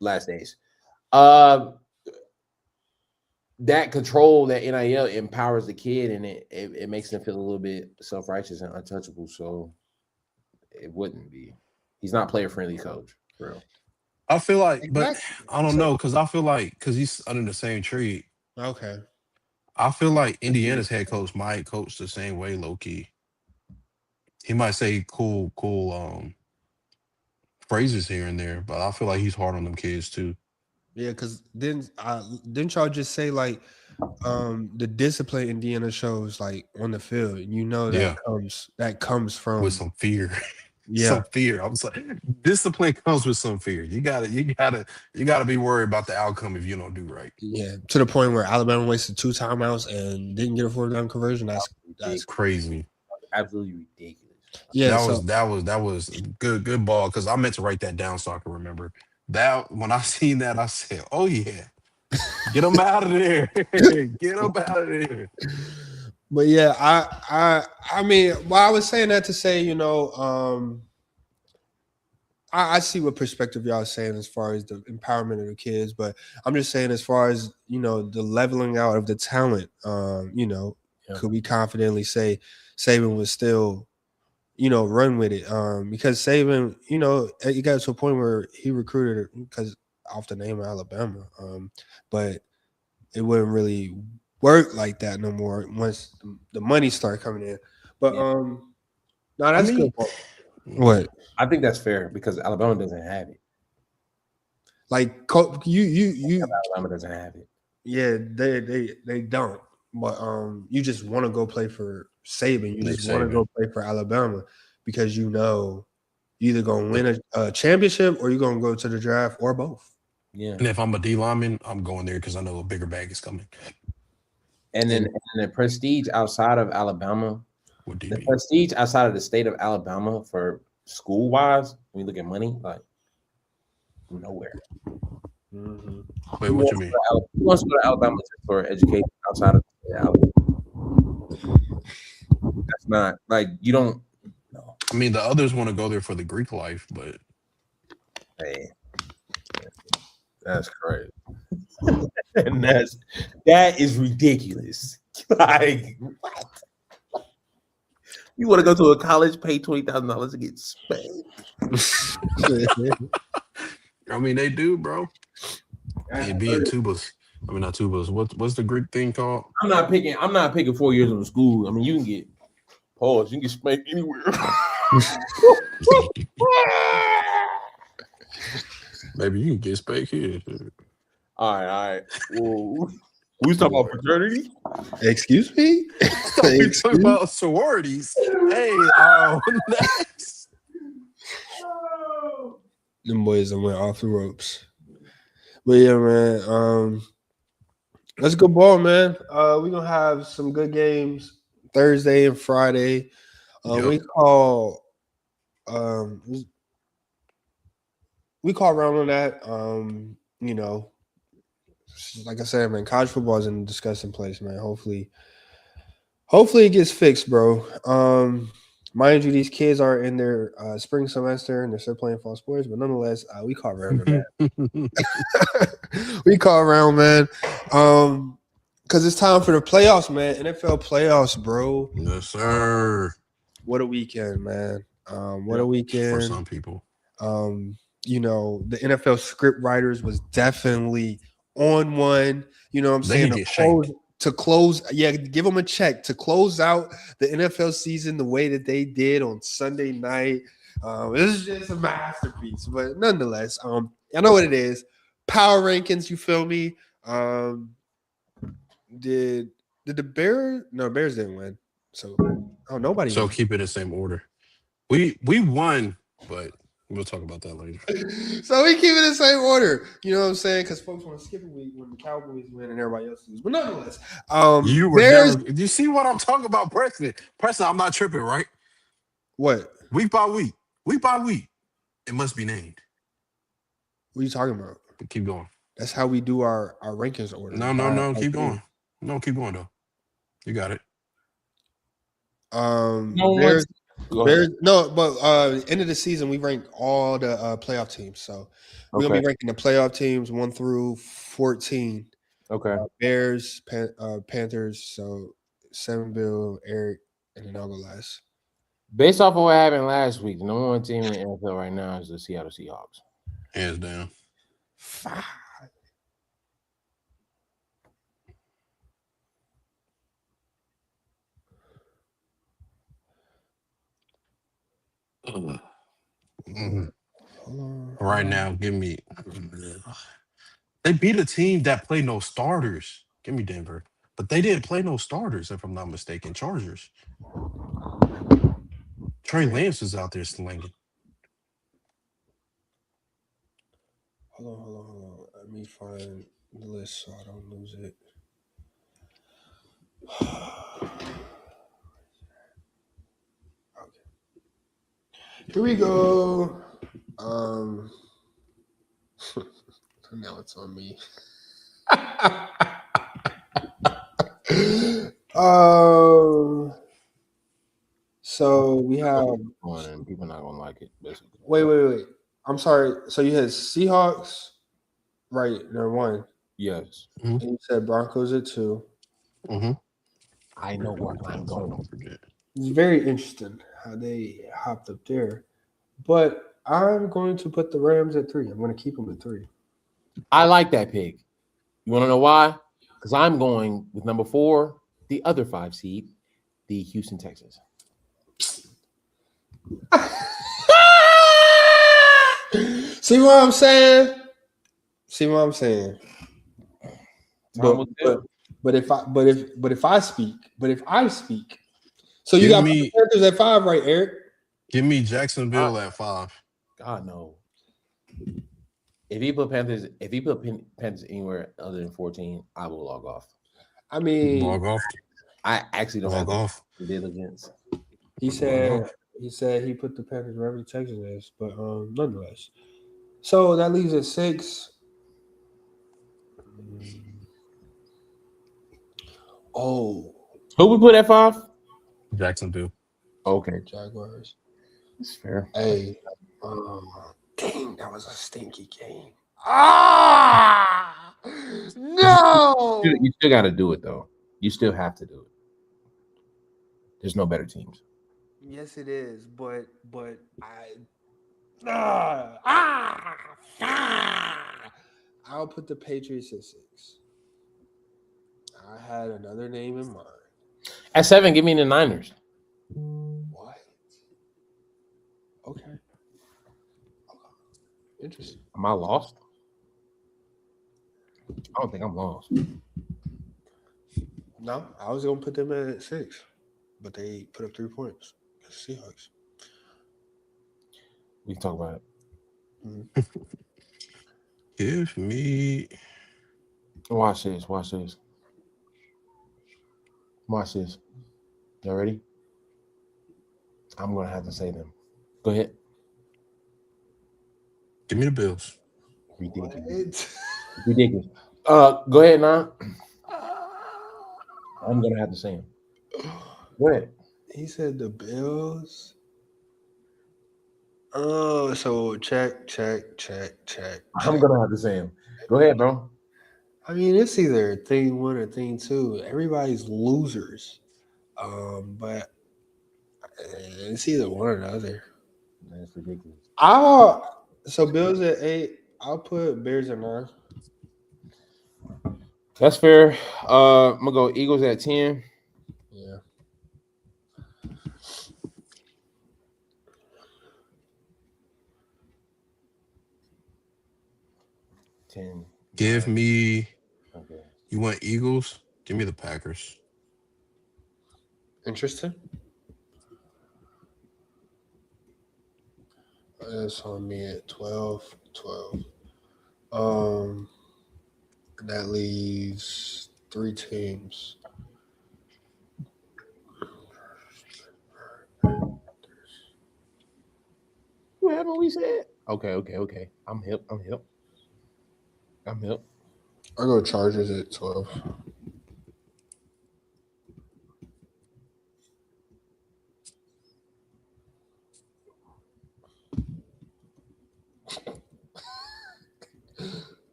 Last days. That control, that NIL empowers the kid, and it makes them feel a little bit self-righteous and untouchable. So it wouldn't be. He's not player-friendly coach, for real. I feel like, but I don't know, because I feel like because he's under the same tree. Okay. I feel like Indiana's head coach might coach the same way, low key. He might say cool phrases here and there, but I feel like he's hard on them kids too. Yeah, because didn't y'all just say like the discipline Indiana shows like on the field, that comes from with some fear. Yeah, some fear. I was like, discipline comes with some fear. You gotta be worried about the outcome if you don't do right. Yeah, to the point where Alabama wasted 2 timeouts and didn't get a 4-down conversion. That's crazy. Absolutely ridiculous. Yeah, that was good ball, because I meant to write that down so I can remember. That when I seen that, I said, "Oh yeah, get them out of there, get them out of there." But yeah, I mean, well, I was saying that to say, I see what perspective y'all saying as far as the empowerment of the kids, but I'm just saying as far as the leveling out of the talent, could we confidently say Saban was still, run with it? Because Saban, it got to a point where he recruited because off the name of Alabama, but it wouldn't really work like that no more once the money started coming in. But no, that's good. What? I think that's fair because Alabama doesn't have it. Like Alabama doesn't have it. Yeah, they don't. But you just want to go play for Saban. You just want to go play for Alabama because you're either gonna win a championship or you're gonna go to the draft or both. Yeah. And if I'm a D lineman, I'm going there because I know a bigger bag is coming. And then the prestige outside of Alabama, the prestige outside of the state of Alabama for school wise, when you look at money, like nowhere. Mm-hmm. Wait, what you mean? Who wants to go to Alabama for education outside of Alabama? That's not like you don't. No. I mean, the others want to go there for the Greek life, but hey, that's crazy. And that is ridiculous. Like what? You want to go to a college, pay $20,000 to get spanked? I mean, they do, bro. And being tubas. I mean, not tubas. What's the Greek thing called? I'm not picking 4 years in school. I mean, you can get pause. You can get spanked anywhere. Maybe you can get spanked here. All right. Well, we talking about fraternity? Excuse me? We talking about sororities. Hey, next. Them boys that went off the ropes. But yeah, man. Let's go ball, man. We're gonna have some good games Thursday and Friday. We call around on that. Like I said, man, college football is in a disgusting place, man. Hopefully it gets fixed, bro. Mind you, these kids are in their spring semester and they're still playing fall sports, but nonetheless, we call around to that. We call around, man. Because it's time for the playoffs, man. NFL playoffs, bro. Yes, sir. What a weekend, man. What a For weekend. some people. The NFL script writers was definitely on one. You know what I'm They saying? could get shanked. To close, yeah, give them a check to close out the NFL season the way that they did on Sunday night. It's just a masterpiece, but nonetheless, I know what it is. Power rankings, you feel me? Did the Bears? No, Bears didn't win. So, nobody. So keep it in the same order. We won, but we'll talk about that later. So we keep it in the same order. You know what I'm saying? Because folks want to skip a week when the Cowboys win and everybody else loses. But nonetheless, You were Bears. never. You see what I'm talking about, Preston? Preston, I'm not tripping, right? What? Week by week, it must be named. What are you talking about? But keep going. That's how we do our rankings order. No. Keep going. No, keep going though. You got it. Bears. No, but end of the season we rank all the playoff teams. So we're gonna be ranking the playoff teams 1 through 14. Okay. Bears, Panthers. So 7, Bill, Eric, and then I'll go last. Based off of what happened last week, the number one team in the NFL right now is the Seattle Seahawks. Hands down. 5. Right now, give me. They beat a team that play no starters. Give me Denver, but they didn't play no starters, if I'm not mistaken. Chargers. Trey Lance is out there slinging. Hold on. Let me find the list so I don't lose it. Okay. Here we go. Now it's on me. So we have. And people not gonna like it. Basically. Wait. I'm sorry. So you had Seahawks, right? They're 1. Yes. And you said Broncos at 2. Mm-hmm. I know where I'm going. Don't forget. It's very interesting how they hopped up there, but I'm going to put the Rams at 3. I'm going to keep them at 3. I like that pick. You want to know why? Because I'm going with number 4, the other 5 seed, the Houston Texans. See what I'm saying? But if I speak, so you got the Panthers at 5, right, Eric? Give me Jacksonville at 5. God no. If he put Panthers anywhere other than 14, I will log off. I mean, log off. I actually don't log have off. diligence. He said he put the Panthers wherever the Texans is, but nonetheless. So that leaves at 6. Oh, who we put at 5? Jacksonville. Okay, Jaguars. That's fair. Hey, dang, that was a stinky game. No. You still got to do it though. You still have to do it. There's no better teams. Yes, it is, but I'll put the Patriots at 6. I had another name in mind. At 7, give me the Niners. What? Okay. Interesting. Am I lost? I don't think I'm lost. No, I was gonna put them at 6, but they put up 3 points. Seahawks. We can talk about it. Mm-hmm. Give me. Watch this. You ready? I'm gonna have to say them. Go ahead. Give me the Bills. Ridiculous. Go ahead now. I'm gonna have to say them. Go ahead. He said the Bills. Oh, so check. I'm gonna have to say him. Go ahead, bro. I mean, it's either thing one or thing two. Everybody's losers. But it's either one or the other. That's ridiculous. So Bills at 8. I'll put Bears at 9. That's fair. I'm gonna go Eagles at 10. Yeah. Give 9. me. Okay. You want Eagles? Give me the Packers. Interesting. That's on me at 12. That leaves 3 teams. What happened? We said. Okay. I'm hip. I'll go Chargers at 12.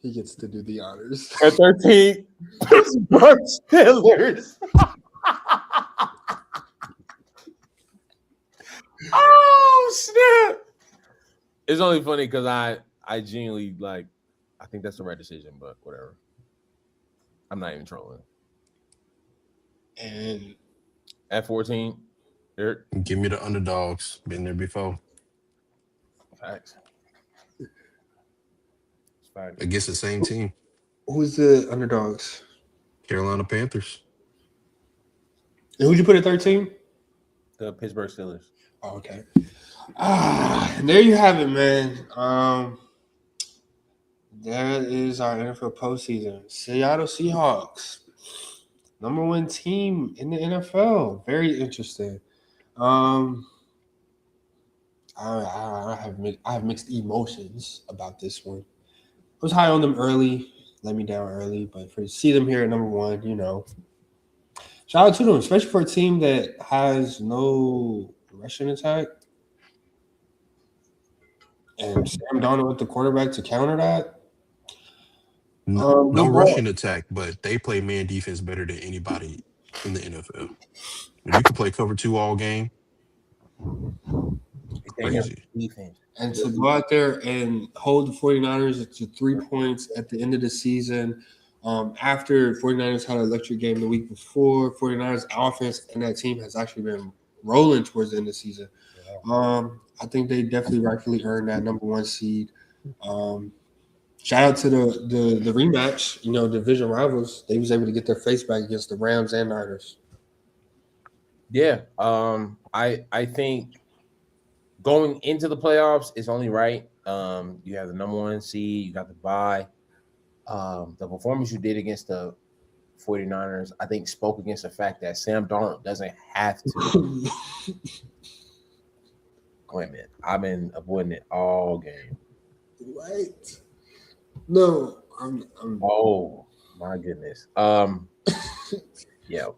He gets to do the honors. At 13, Pittsburgh Steelers. Oh snap! It's only funny because I genuinely like. I think that's the right decision, but whatever. I'm not even trolling. And At 14, Eric. Give me the underdogs. Been there before. Facts. Facts. Against the same team. who's the underdogs? Carolina Panthers. And who'd you put at 13? The Pittsburgh Steelers. Oh, okay. And there you have it, man. That is our NFL postseason. Seattle Seahawks, number 1 team in the NFL. Very interesting. I have mixed emotions about this one. I was high on them early, let me down early, but to see them here at number 1, shout out to them, especially for a team that has no rushing attack. And Sam Darnold with the quarterback to counter that. No good rushing ball. attack, but they play man defense better than anybody in the NFL. When you can play cover 2 all game, crazy. Defense. And to go out there and hold the 49ers to 3 points at the end of the season, after 49ers had an electric game the week before, 49ers offense and that team has actually been rolling towards the end of the season. I think they definitely rightfully earned that number 1 seed. Shout out to the rematch, division rivals. They was able to get their face back against the Rams and Niners. Yeah. I think going into the playoffs is only right. You have the number 1 seed, you got the bye. The performance you did against the 49ers, I think, spoke against the fact that Sam Darnold doesn't have to. Wait a minute. I've been avoiding it all game. Right. No, I'm Oh my goodness. Yeah.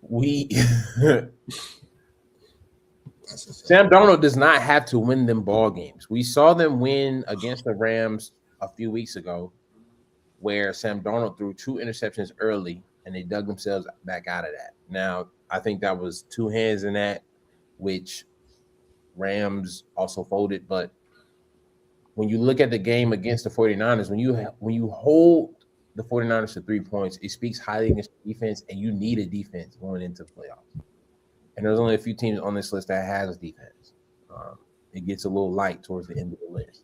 We Sam Darnold does not have to win them ball games. We saw them win against the Rams a few weeks ago, where Sam Darnold threw 2 interceptions early and they dug themselves back out of that. Now, I think that was 2 hands in that, which Rams also folded. But when you look at the game against the 49ers, when you hold the 49ers to 3 points, it speaks highly against the defense, and you need a defense going into the playoffs. And there's only a few teams on this list that has a defense. It gets a little light towards the end of the list.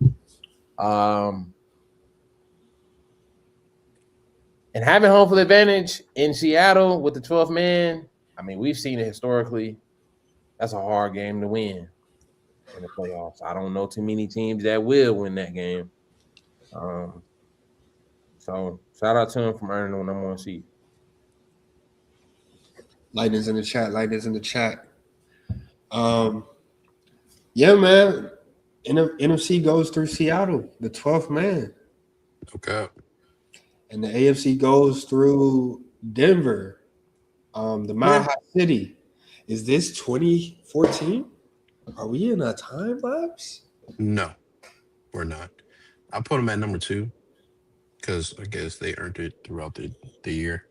And having home field advantage in Seattle with the 12th man, I mean, we've seen it historically. That's a hard game to win in the playoffs. I don't know too many teams that will win that game. So shout out to him from earning the number 1 seed. Lightning's in the chat. Yeah, man. NFC goes through Seattle, the 12th man. Okay. And the AFC goes through Denver, The Mile High City. Is this 2014? Are we in a time lapse? No, we're not. I put them at number 2 because I guess they earned it throughout the year.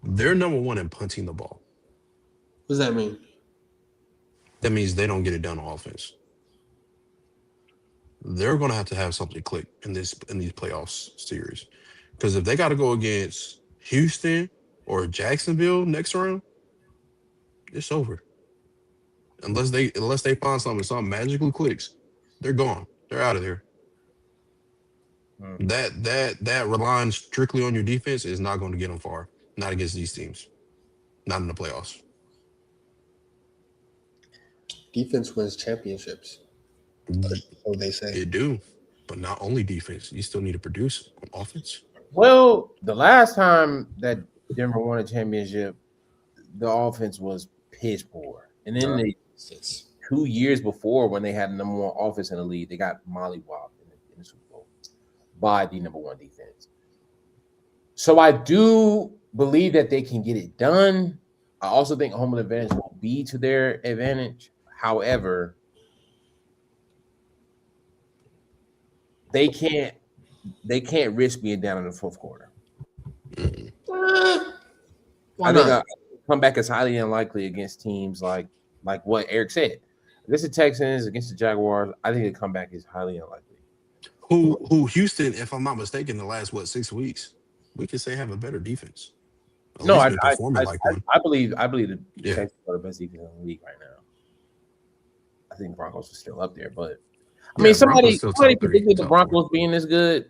They're number 1 in punting the ball. What does that mean? That means they don't get it done on offense. They're going to have something click in these playoffs series, because if they got to go against Houston or Jacksonville next round, it's over. Unless they find something magically clicks, they're gone. They're out of there. That relying strictly on your defense is not going to get them far. Not against these teams. Not in the playoffs. Defense wins championships. So they say. It do, but not only defense. You still need to produce on offense. Well, the last time that Denver won a championship, the offense was piss poor. And then the 2 years before, when they had the number 1 offense in the league, they got mollywopped in the Super Bowl by the number 1 defense. So I do believe that they can get it done. I also think home advantage will be to their advantage. However, they can't risk being down in the fourth quarter. I think a comeback is highly unlikely against teams like what Eric said. Against the Texans, against the Jaguars, I think the comeback is highly unlikely. Who Houston, if I'm not mistaken, the last 6 weeks, we could say have a better defense. I believe the Texans are the best defense in the league right now. I think Broncos are still up there, but I mean, somebody predicted the Broncos being this good,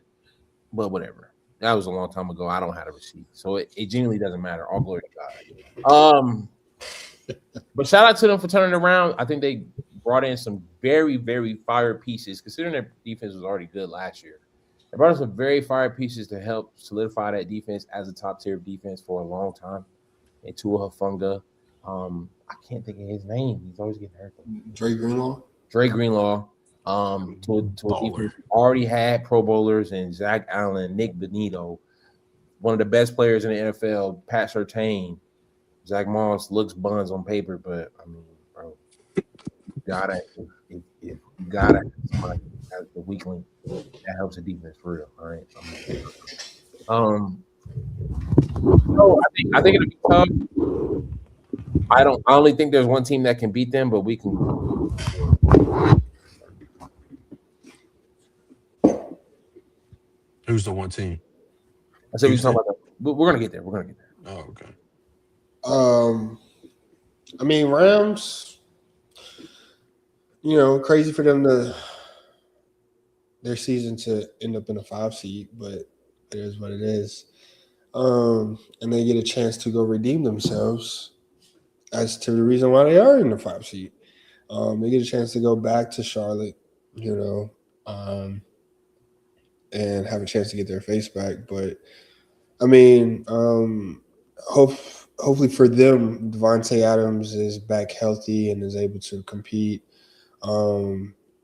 but whatever. That was a long time ago. I don't have a receipt, so it genuinely doesn't matter. All glory to God. But shout out to them for turning it around. I think they brought in some very, very fire pieces, considering their defense was already good last year. They brought in some very fire pieces to help solidify that defense as a top tier defense for a long time. And Tua Hufanga, I can't think of his name. He's always getting hurt. Dre Greenlaw. To already had Pro Bowlers and Zach Allen, Nick Benito, one of the best players in the NFL, Pat Surtain. Zach Moss looks buns on paper, but I mean, bro, you gotta somebody as the weak link that helps the defense for real. All right. So I think it'll be tough. I only think there's one team that can beat them, but we can. Who's the one team? I said we talking about that. We're gonna get there. Oh, okay. I mean, Rams, crazy for them their season to end up in a 5 seed, but it is what it is. And they get a chance to go redeem themselves as to the reason why they are in the 5 seed. They get a chance to go back to Charlotte, and have a chance to get their face back. But I mean, hopefully for them, Devontae Adams is back healthy and is able to compete.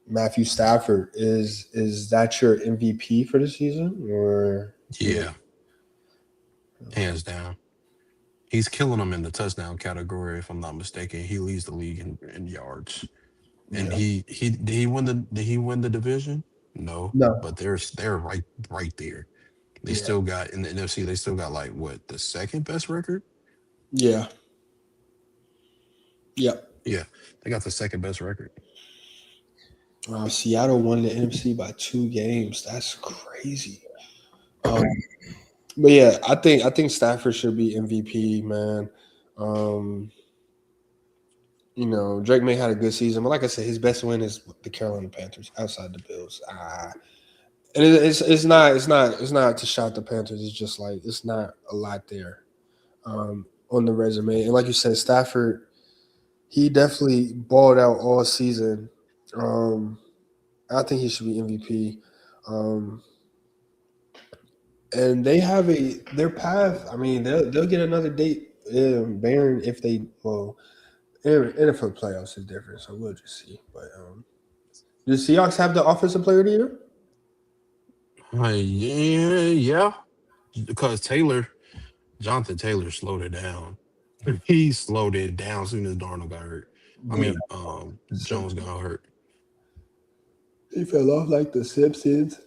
Matthew Stafford, is that your MVP for the season? Or yeah, hands down. He's killing them in the touchdown category, if I'm not mistaken. He leads the league in yards. And did he win the division? No. But they're right there. They still got in the NFC. They still got the second best record. Yeah. Yeah, they got the second best record. Seattle won the NFC by 2 games. That's crazy. But yeah, I think Stafford should be MVP, man. Drake May had a good season, but like I said, his best win is the Carolina Panthers outside the Bills. And it's not to shout the Panthers. It's just it's not a lot there on the resume. And like you said, Stafford, he definitely balled out all season. I think he should be MVP. And they have their path. I mean, they'll get another date. Baron, if they NFL playoffs is different, so we'll just see. But do the Seahawks have the offensive player of the year? Yeah, because Jonathan Taylor slowed it down. He slowed it down as soon as Darnold got hurt. I Yeah. mean, Jones got hurt. He fell off like the Simpsons.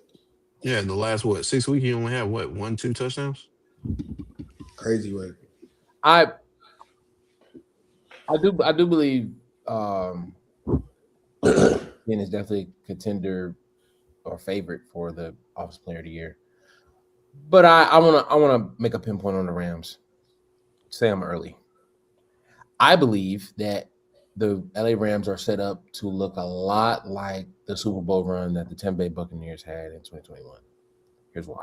Yeah, the last 6 weeks he only had 1, 2 touchdowns. Crazy work. I do believe Ian is definitely a contender or favorite for the Offensive Player of the Year. But I wanna make a pinpoint on the Rams. Say I'm early. I believe that the LA Rams are set up to look a lot like the Super Bowl run that the Tampa Bay Buccaneers had in 2021. Here's why.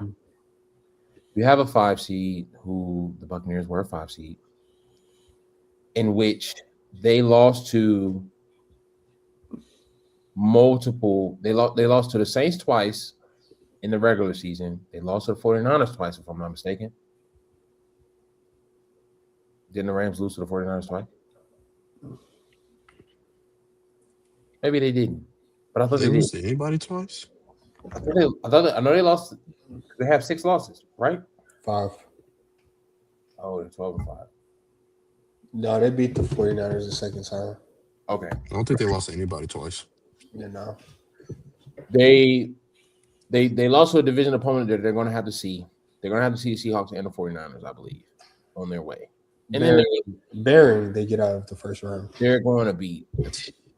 You have a 5 seed who the Buccaneers were a 5 seed, in which they lost to multiple. They lost to the Saints twice in the regular season. They lost to the 49ers twice, if I'm not mistaken. Didn't the Rams lose to the 49ers twice? Maybe they didn't, but I thought They they did. lose to anybody twice? I know they lost. They have 6 losses, right? 5. Oh, they're 12-5. No, they beat the 49ers the second time. Okay. I don't think they lost to anybody twice. You know. They lost to a division opponent that they're going to have to see. They're going to have to see the Seahawks and the 49ers, I believe, on their way. And Bearing, they get out of the first round. They're going to beat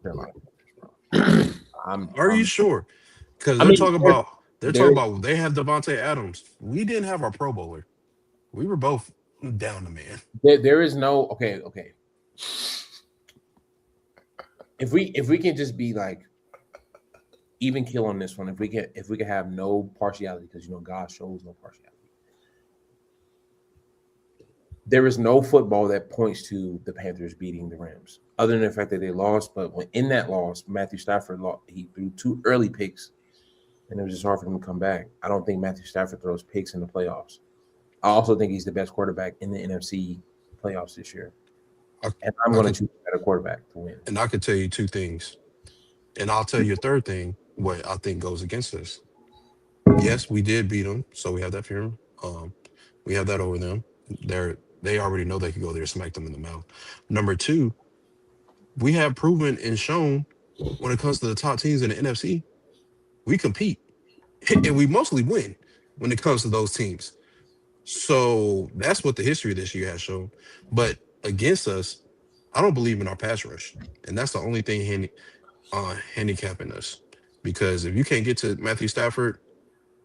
Carolina. Are you sure? Because they're talking about they have Devontae Adams. We didn't have our Pro Bowler. We were both down the man. There is no okay. If we can just be like even kill on this one, if we can have no partiality, because God shows no partiality. There is no football that points to the Panthers beating the Rams, other than the fact that they lost. But in that loss, Matthew Stafford he threw 2 early picks, and it was just hard for him to come back. I don't think Matthew Stafford throws picks in the playoffs. I also think he's the best quarterback in the NFC playoffs this year. And I'm going to choose a better quarterback to win. And I could tell you 2 things. And I'll tell you a third thing, what I think goes against us. Yes, we did beat them, so we have that fear. We have that over them. They already know they could go there and smack them in the mouth. Number 2, we have proven and shown when it comes to the top teams in the NFC, we compete. And we mostly win when it comes to those teams. So that's what the history of this year has shown. But against us, I don't believe in our pass rush. And that's the only thing handicapping us. Because if you can't get to Matthew Stafford,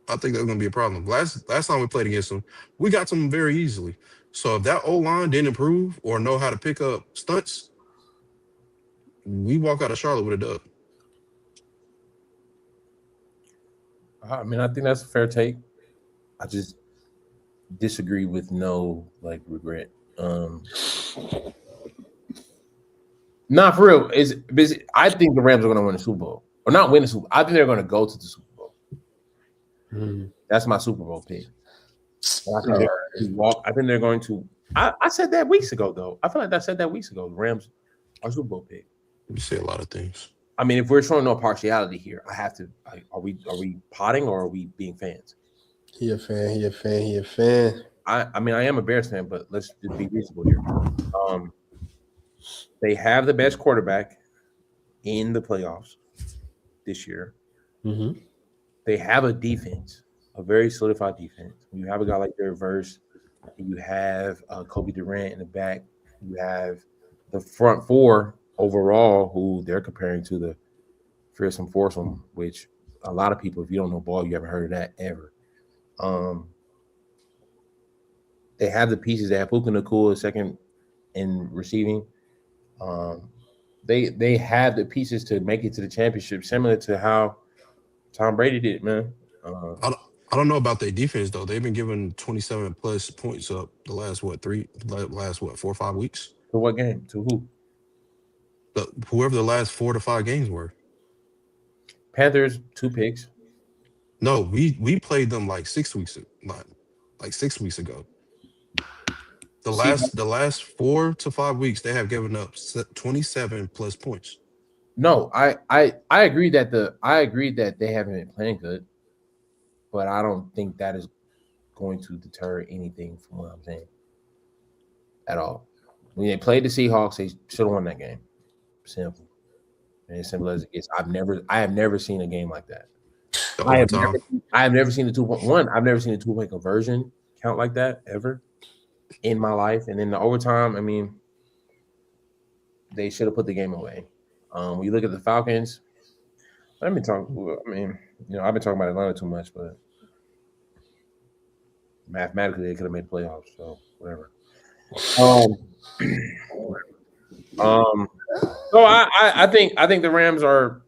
I think that's going to be a problem. Last time we played against them, we got to them very easily. So if that O-line didn't improve or know how to pick up stunts, we walk out of Charlotte with a dub. I mean, I think that's a fair take. I just disagree with no regret. Not for real. I think the Rams are going to win the Super Bowl, or not win the Super Bowl. I think they're going to go to the Super Bowl. That's my Super Bowl pick. I think they're going to. I said that weeks ago, though. I feel like I said that weeks ago. The Rams are Super Bowl pick. You say a lot of things. I mean, if we're showing no partiality here, I have to. Are we potting or are we being fans? He a fan. I mean, I am a Bears fan, but let's just be reasonable here. They have the best quarterback in the playoffs this year. Mm-hmm. They have a defense, a very solidified defense. You have a guy like Derek Verse. You have Kobe Durant in the back. You have the front 4 overall, who they're comparing to the fearsome foursome, which a lot of people, if you don't know ball, you haven't heard of that ever. They have the pieces. They have Puka Nacua second in receiving. They have the pieces to make it to the championship, similar to how Tom Brady did, man. I don't know about their defense though. They've been giving 27 plus points up the last 4 or 5 weeks. To what game? To who? Whoever the last 4 to 5 games were. Panthers 2 picks. No, we played them like 6 weeks, like 6 weeks ago. The last 4 to 5 weeks, they have given up 27 plus points. No, I agree that they haven't been playing good, but I don't think that is going to deter anything from what I'm saying at all. When they played the Seahawks, they should have won that game. Simple. And as simple as it gets. I have never seen a game like that. The overtime. I have never seen a 2-point. I've never seen a 2-point conversion count like that ever in my life. And then the overtime, I mean, they should have put the game away. When you look at the Falcons, I've been talking about Atlanta too much, but mathematically they could have made playoffs, so whatever. So I think the Rams are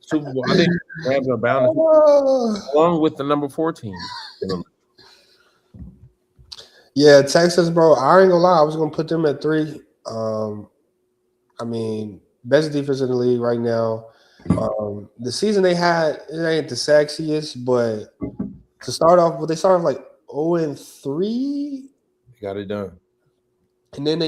Super Bowl. I think the Rams are bound to, along with the number 14. Yeah, Texas, bro. I ain't gonna lie. I was gonna put them at 3. I mean, best defense in the league right now. The season they had, it ain't the sexiest, but to start off, they started off like 0-3. They got it done. And then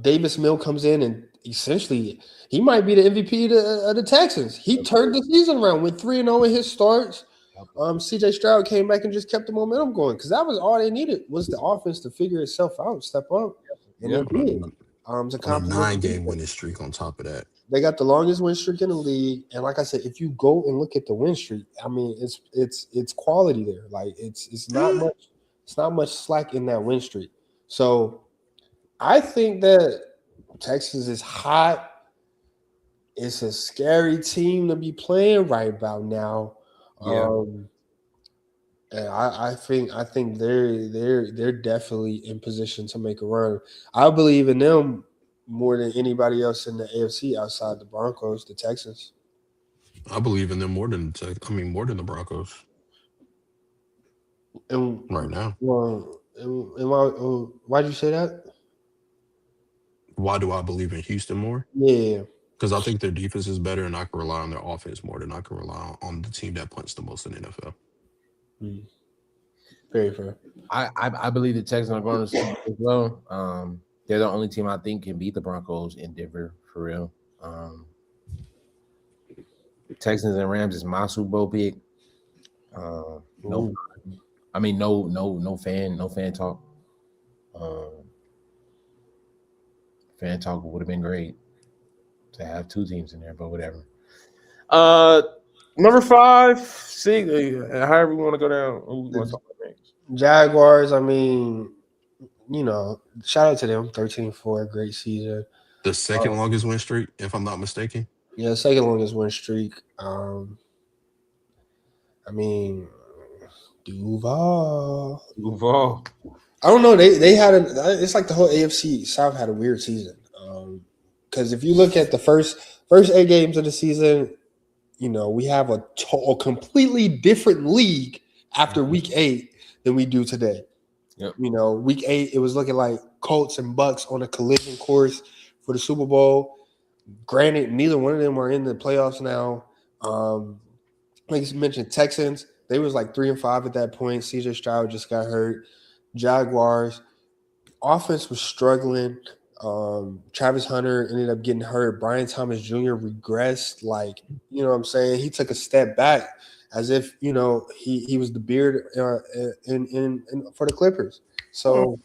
Davis Mill comes in and essentially he might be the MVP of the Texans. He turned the season around, went 3-0 in his starts. CJ Stroud came back and just kept the momentum going because that was all they needed was the offense to figure itself out, step up, and they did. A 9-game winning streak on top of that. They got the longest win streak in the league, and like I said, if you go and look at the win streak, I mean, it's quality there. Like it's not much slack in that win streak. So I think that Texas is hot. It's a scary team to be playing right about now. Yeah. And I think they're definitely in position to make a run. I believe in them more than anybody else in the AFC outside the Broncos, the Texans. I believe in them more than the Broncos. And right now. Well, why'd you say that? Why do I believe in Houston more? Yeah. Because I think their defense is better and I can rely on their offense more than I can rely on the team that punts the most in the NFL. Very fair. I believe the Texans are going to Super Bowl as well. They're the only team I think can beat the Broncos in Denver for real. Texans and Rams is my Super Bowl pick. No fan talk. Fan talk would have been great to have 2 teams in there, but whatever. Number 5, 6, however we want to go down. Jaguars, I mean, shout out to them. 13-4, great season. The second longest win streak, if I'm not mistaken. Yeah, second longest win streak. I mean, Duval. I don't know. They had it's like the whole AFC South had a weird season. Because if you look at the first 8 games of the season, we have a completely different league after week 8 than we do today. Yep. Week 8, it was looking like Colts and Bucks on a collision course for the Super Bowl. Granted, neither one of them are in the playoffs now. Like you mentioned, Texans, they was like 3-5 at that point. CJ Stroud just got hurt. Jaguars, offense was struggling. Travis Hunter ended up getting hurt. Brian Thomas Jr. regressed. Like, you know what I'm saying? He took a step back as if, he was the beard in for the Clippers. So,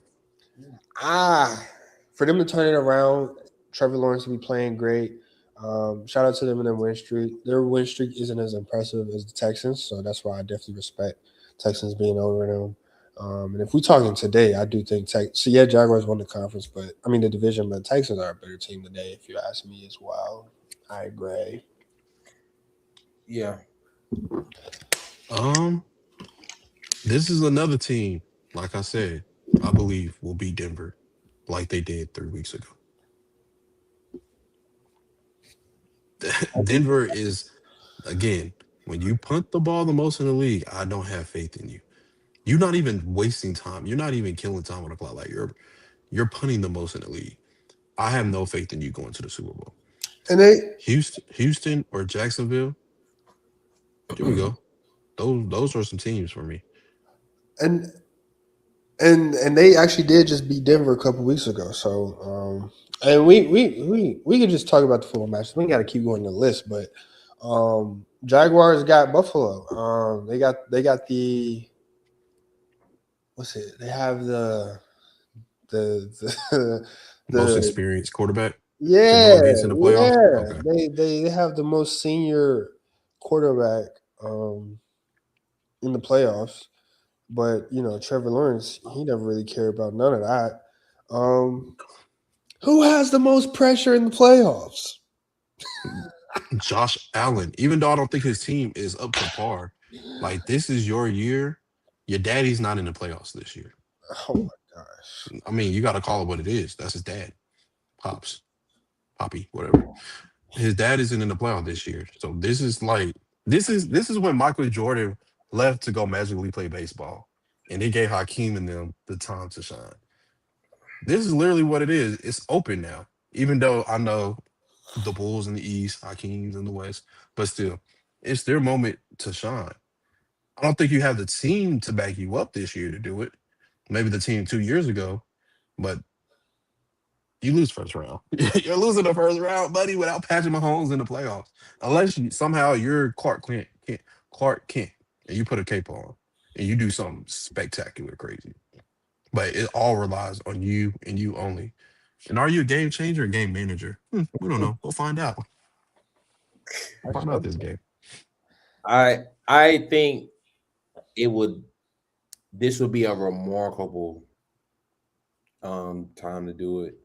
for them to turn it around, Trevor Lawrence will be playing great. Shout out to them in their win streak. Their win streak isn't as impressive as the Texans, so that's why I definitely respect Texans being over them. And if we're talking today, I do think Jaguars won the division, but Texans are a better team today, if you ask me as well. I agree. Yeah. This is another team, like I said, I believe will beat Denver like they did 3 weeks ago. Denver is, again, when you punt the ball the most in the league, I don't have faith in you. You're not even wasting time. You're not even killing time on the clock. Like you're punting the most in the league. I have no faith in you going to the Super Bowl. And Houston or Jacksonville. Here we go. Those are some teams for me. And they actually did just beat Denver a couple weeks ago. So and we could just talk about the football matches. We got to keep going to the list, but Jaguars got Buffalo. They got the what's it? They have the the Most the experienced quarterback to go yeah, against in the playoffs. yeah. Okay. They have the most senior quarterback in the playoffs. But Trevor Lawrence, he never really cared about none of that. Who has the most pressure in the playoffs? Josh Allen, even though I don't think his team is up to par, like this is your year. Your daddy's not in the playoffs this year. Oh my gosh. I mean, you got to call it what it is. That's his dad, pops, poppy, whatever. His dad isn't in the playoffs this year, so this is like this is when Michael Jordan left to go magically play baseball, and they gave Hakeem and them the time to shine. This is literally what it is. It's open now, even though I know the Bulls in the East, Hakeem's in the West, but still, it's their moment to shine. I don't think you have the team to back you up this year to do it. Maybe the team 2 years ago, but you lose first round. You're losing the first round, buddy, without Patrick Mahomes in the playoffs. Unless somehow you're Clark Kent, and you put a cape on and you do something spectacular, crazy. But it all relies on you and you only. And are you a game changer or game manager? We don't know. We'll find out. We'll find out this game. I think this would be a remarkable time to do it.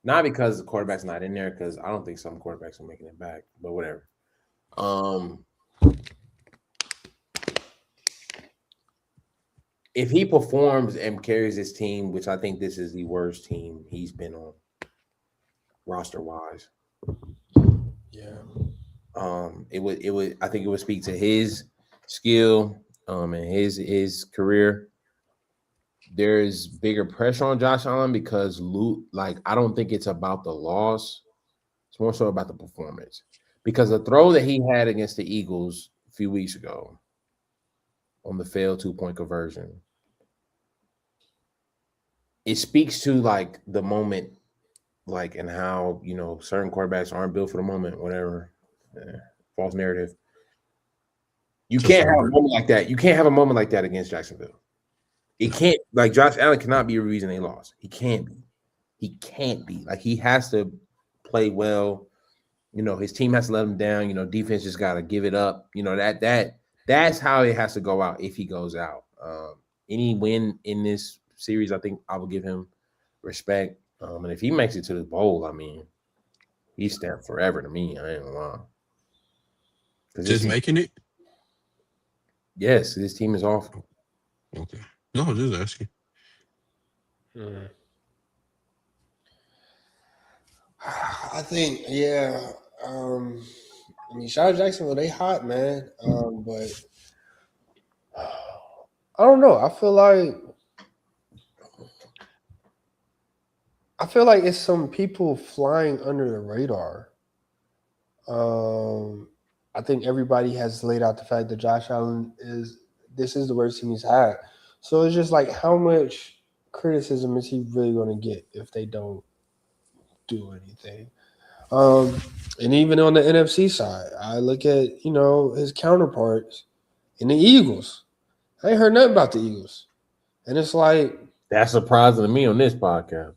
Not because the quarterback's not in there, because I don't think some quarterbacks are making it back, but whatever. If he performs and carries his team, which I think this is the worst team he's been on roster wise. Yeah. I think it would speak to his skill and his career. There is bigger pressure on Josh Allen because I don't think it's about the loss. It's more so about the performance. Because the throw that he had against the Eagles a few weeks ago on the failed 2-point conversion, it speaks to like the moment, like, and how certain quarterbacks aren't built for the moment, whatever. False narrative. You can't have a moment like that. You can't have a moment like that against Jacksonville. It can't, like, Josh Allen cannot be a reason they lost. He can't be. He can't be. Like, he has to play well. His team has to let him down. Defense just got to give it up. That's how it has to go out if he goes out. Any win in this series, I think I will give him respect. And if he makes it to the bowl, I mean, he's stamped forever to me. I ain't gonna lie. Just making it? Yes, this team is awful. Okay. No, just asking. I think, yeah. I mean, shout out Jacksonville, they hot, man. But I don't know. I feel like it's some people flying under the radar. I think everybody has laid out the fact that Josh Allen this is the worst team he's had. So it's just like, how much criticism is he really going to get if they don't do anything? And even on the NFC side, I look at his counterparts in the Eagles. I ain't heard nothing about the Eagles, and it's like that's surprising to me on this podcast.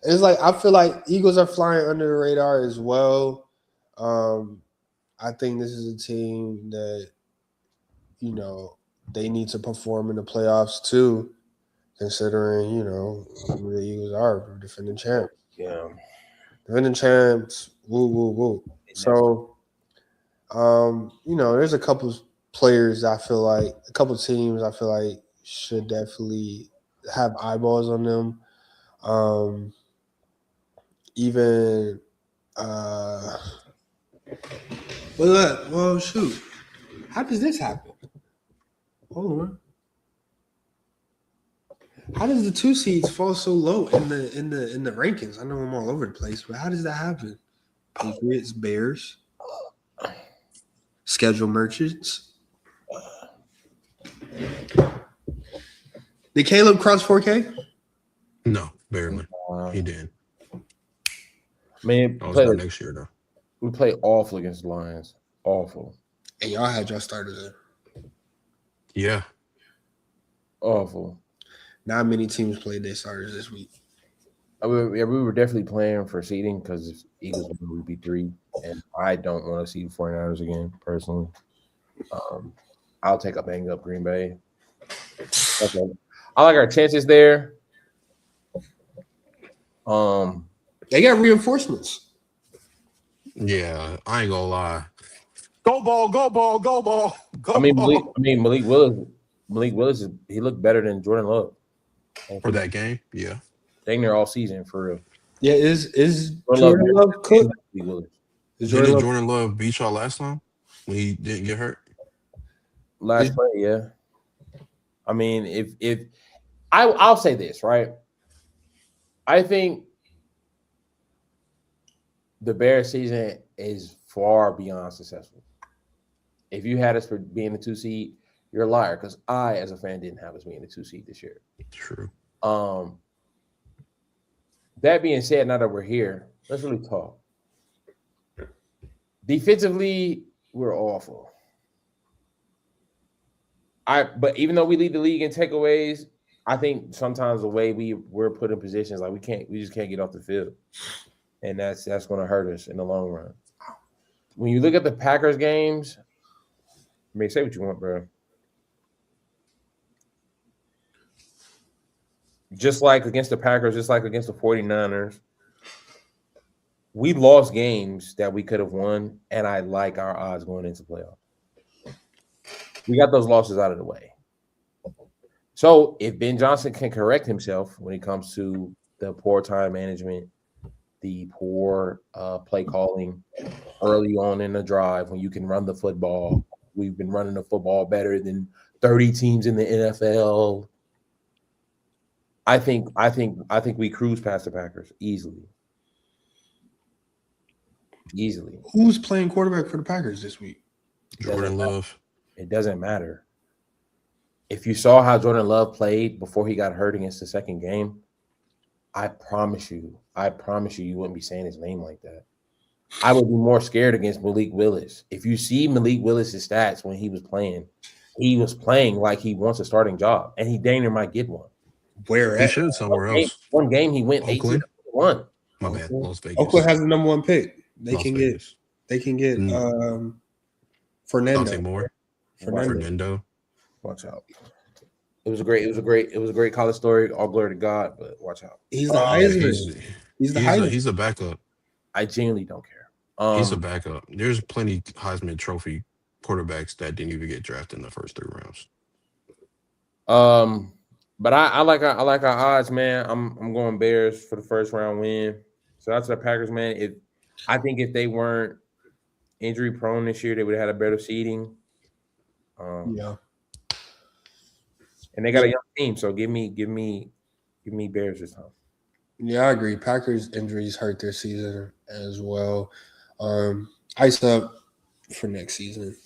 It's like I feel like Eagles are flying under the radar as well. I think this is a team that they need to perform in the playoffs too, considering who the Eagles are, defending champs. Yeah, defending champs. Woo woo woo. So, there's a couple players I feel like, a couple teams I feel like should definitely have eyeballs on them. Even well, shoot. How does this happen? Hold on. How does the 2 seeds fall so low in the rankings? I know I'm all over the place, but how does that happen? Patriots, Bears, schedule merchants. Did Caleb cross 4K? No, barely. He did. Man, next year though. We play awful against the Lions. Awful. And y'all had y'all starters in. Yeah. Awful. Not many teams played their starters this week. We were definitely playing for seeding because if Eagles would be 3, and I don't want to see the 49ers again personally. I'll take a bang up Green Bay. Okay. I like our chances there. They got reinforcements. Yeah, I ain't gonna lie. Go ball, go ball, go ball, go ball. Malik Willis he looked better than Jordan Love For that game, yeah. Dang near all season for real. Yeah, is Jordan Love cooked? Didn't Jordan Love beat y'all last time when he didn't get hurt? Last play, yeah. I mean, if I'll say this, right? I think the Bears season is far beyond successful. If you had us for being the 2 seed, you're a liar because I, as a fan, didn't have us being the 2 seed this year. True. That being said, now that we're here, let's really talk. Defensively, we're awful. But even though we lead the league in takeaways, I think sometimes the way we're put in positions like we just can't get off the field, and that's going to hurt us in the long run. When you look at the Packers games, I mean, say what you want, bro. Just like against the Packers, just like against the 49ers, we lost games that we could have won, and I like our odds going into playoffs. We got those losses out of the way. So if Ben Johnson can correct himself when it comes to the poor time management, the poor play calling early on in the drive when you can run the football, we've been running the football better than 30 teams in the NFL. I think we cruise past the Packers easily. Easily. Who's playing quarterback for the Packers this week? Jordan Love. It doesn't matter. If you saw how Jordan Love played before he got hurt against the second game, I promise you, you wouldn't be saying his name like that. I would be more scared against Malik Willis. If you see Malik Willis' stats when he was playing like he wants a starting job, and he dang near might get one. Where he at? should somewhere else. One game he went Oakland? 18-1. My bad, Las Vegas. Oakland has the number 1 pick. They Las can Vegas. get Fernando. Dante Moore. Fernando. Watch out. It was a great college story. All glory to God, but watch out. He's the Heisman. He's a backup. I genuinely don't care. He's a backup. There's plenty Heisman Trophy quarterbacks that didn't even get drafted in the first 3 rounds. But I like our odds, man. I'm going Bears for the first round win. So that's the Packers, man. I think if they weren't injury prone this year, they would have had a better seeding. Yeah. And they got a young team, so give me Bears this time. Yeah, I agree. Packers injuries hurt their season as well. Ice up for next season.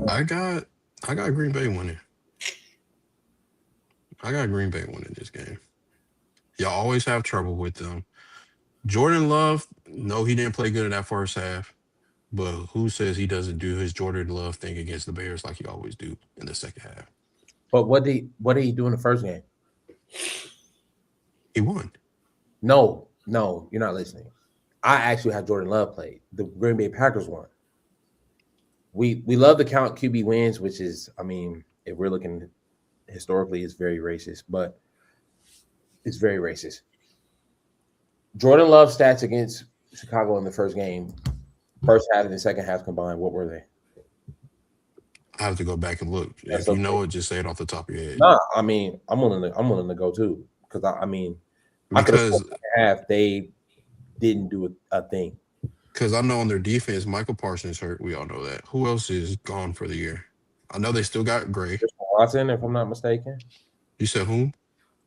I got Green Bay winning. I got Green Bay winning this game. Y'all always have trouble with them. Jordan Love, no, he didn't play good in that first half. But who says he doesn't do his Jordan Love thing against the Bears like he always do in the second half? But what did he do in the first game? He won. No, you're not listening. I actually had Jordan Love played. The Green Bay Packers won. We love to count QB wins, which is, I mean, if we're looking historically, it's very racist, but it's very racist. Jordan Love stats against Chicago in the first game, first half and the second half combined, what were they? I have to go back and look. That's if you know it, just say it off the top of your head. Nah, I mean, I'm willing to go too because because half they didn't do a thing. Because I know on their defense, Michael Parsons hurt. We all know that. Who else is gone for the year? I know they still got Gray. Christian Watson, if I'm not mistaken. You said whom?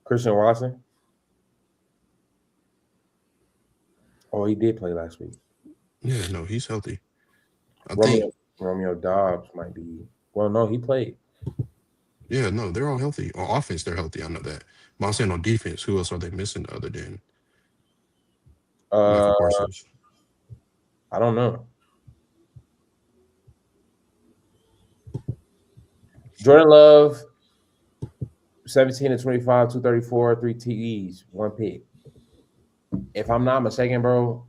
Christian Watson. Oh, he did play last week. Yeah, no, he's healthy. I Romeo, think Romeo Dobbs might be. Well, no, he played. Yeah, no, they're all healthy. On offense, they're healthy. I know that. But I'm saying on defense, who else are they missing other than Michael Parsons? I don't know. Jordan Love 17 to 25, 234, 3 TDs, 1 pick. If I'm not mistaken, bro,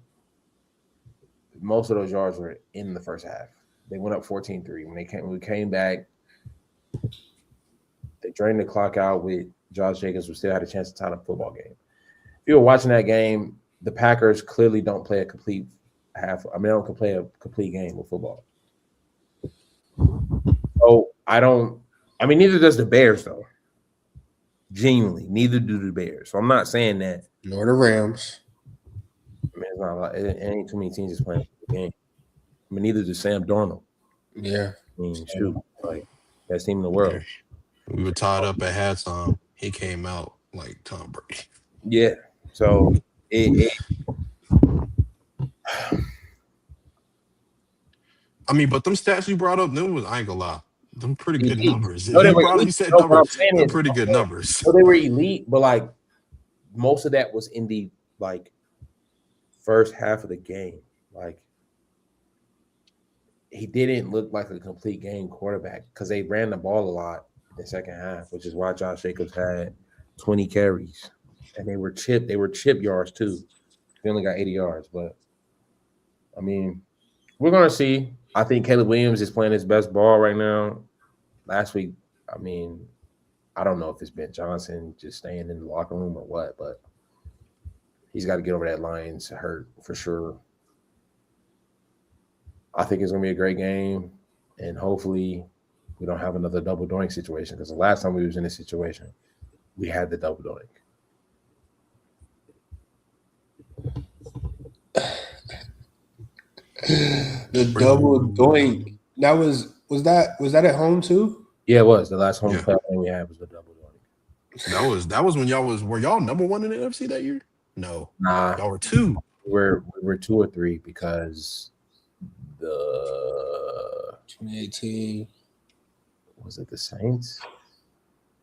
most of those yards were in the first half. They went up 14-3. When we came back, they drained the clock out with Josh Jacobs, who still had a chance to tie the football game. If you were watching that game, the Packers clearly don't play a complete half. I mean, they don't play a complete game of football. So neither does the Bears, though. Genuinely, neither do the Bears. So I'm not saying that. Nor the Rams. I mean, it's not a lot. It ain't too many teams that's playing the game. I mean, neither does Sam Darnold. Yeah. I mean, shoot, like best team in the world. We were tied up at halftime. He came out like Tom Brady. Yeah. So I mean, but them stats you brought up, them was, I ain't gonna lie, them pretty good numbers. No, You said numbers, they're pretty good numbers. So they were elite, but like most of that was in the like first half of the game. Like he didn't look like a complete game quarterback because they ran the ball a lot in the second half, which is why Josh Jacobs had 20 carries. And they were chip yards too. They only got 80 yards, but I mean, we're gonna see. I think Caleb Williams is playing his best ball right now. Last week, I mean, I don't know if it's Ben Johnson just staying in the locker room or what, but he's got to get over that Lions hurt for sure. I think it's gonna be a great game, and hopefully we don't have another double doink situation because the last time we was in this situation, we had the double doink. The double doink. That was that at home too? Yeah, it was. The last home playoff game we had was the double doink. That was when were y'all number one in the NFC that year? No. Nah. Y'all were 2. We were 2 or 3 because the 2018. Was it the Saints?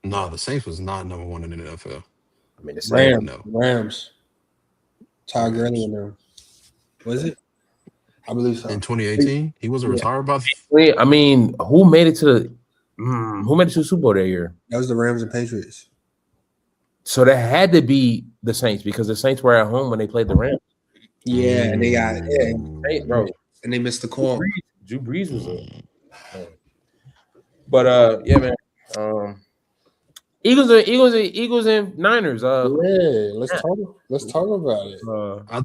No, the Saints was not number 1 in the NFL. I mean the Saints. Rams. Todd Gurley and them. Was it? I believe so. In 2018, he wasn't retired by. I mean, who made it to the Super Bowl that year? That was the Rams and Patriots. So that had to be the Saints because the Saints were at home when they played the Rams. Yeah, and they got bro, and they missed the call. Drew Brees was a. But yeah, man. Eagles and Niners. Let's talk about it. I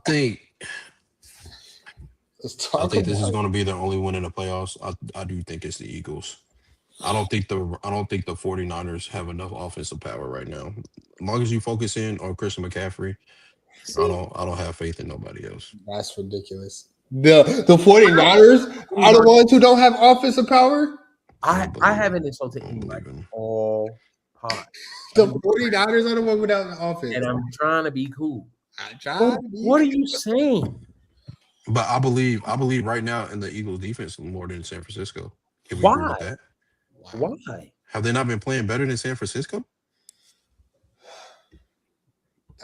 think this is it. going to be the only win in the playoffs. I do think it's the Eagles. I don't think the 49ers have enough offensive power right now. As long as you focus in on Christian McCaffrey, I don't have faith in nobody else. That's ridiculous. The 49ers are the ones who don't have offensive power? I haven't insulted anybody all pod. The 49ers are the one without the offense. And I'm trying to be cool. What are you saying? But I believe right now in the Eagles defense more than San Francisco. Can we Why? agree with that? Why? Have they not been playing better than San Francisco?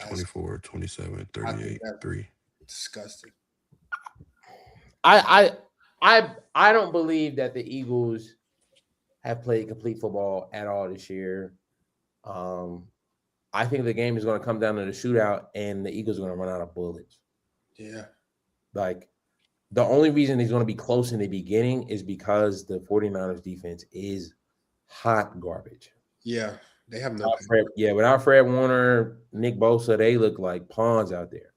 24, 27, 38, 3. Disgusting. I don't believe that the Eagles have played complete football at all this year. I think the game is going to come down to the shootout, and the Eagles are going to run out of bullets. Yeah. Like, the only reason he's going to be close in the beginning is because the 49ers defense is hot garbage. Yeah, they have no. Without Fred Warner, Nick Bosa, they look like pawns out there.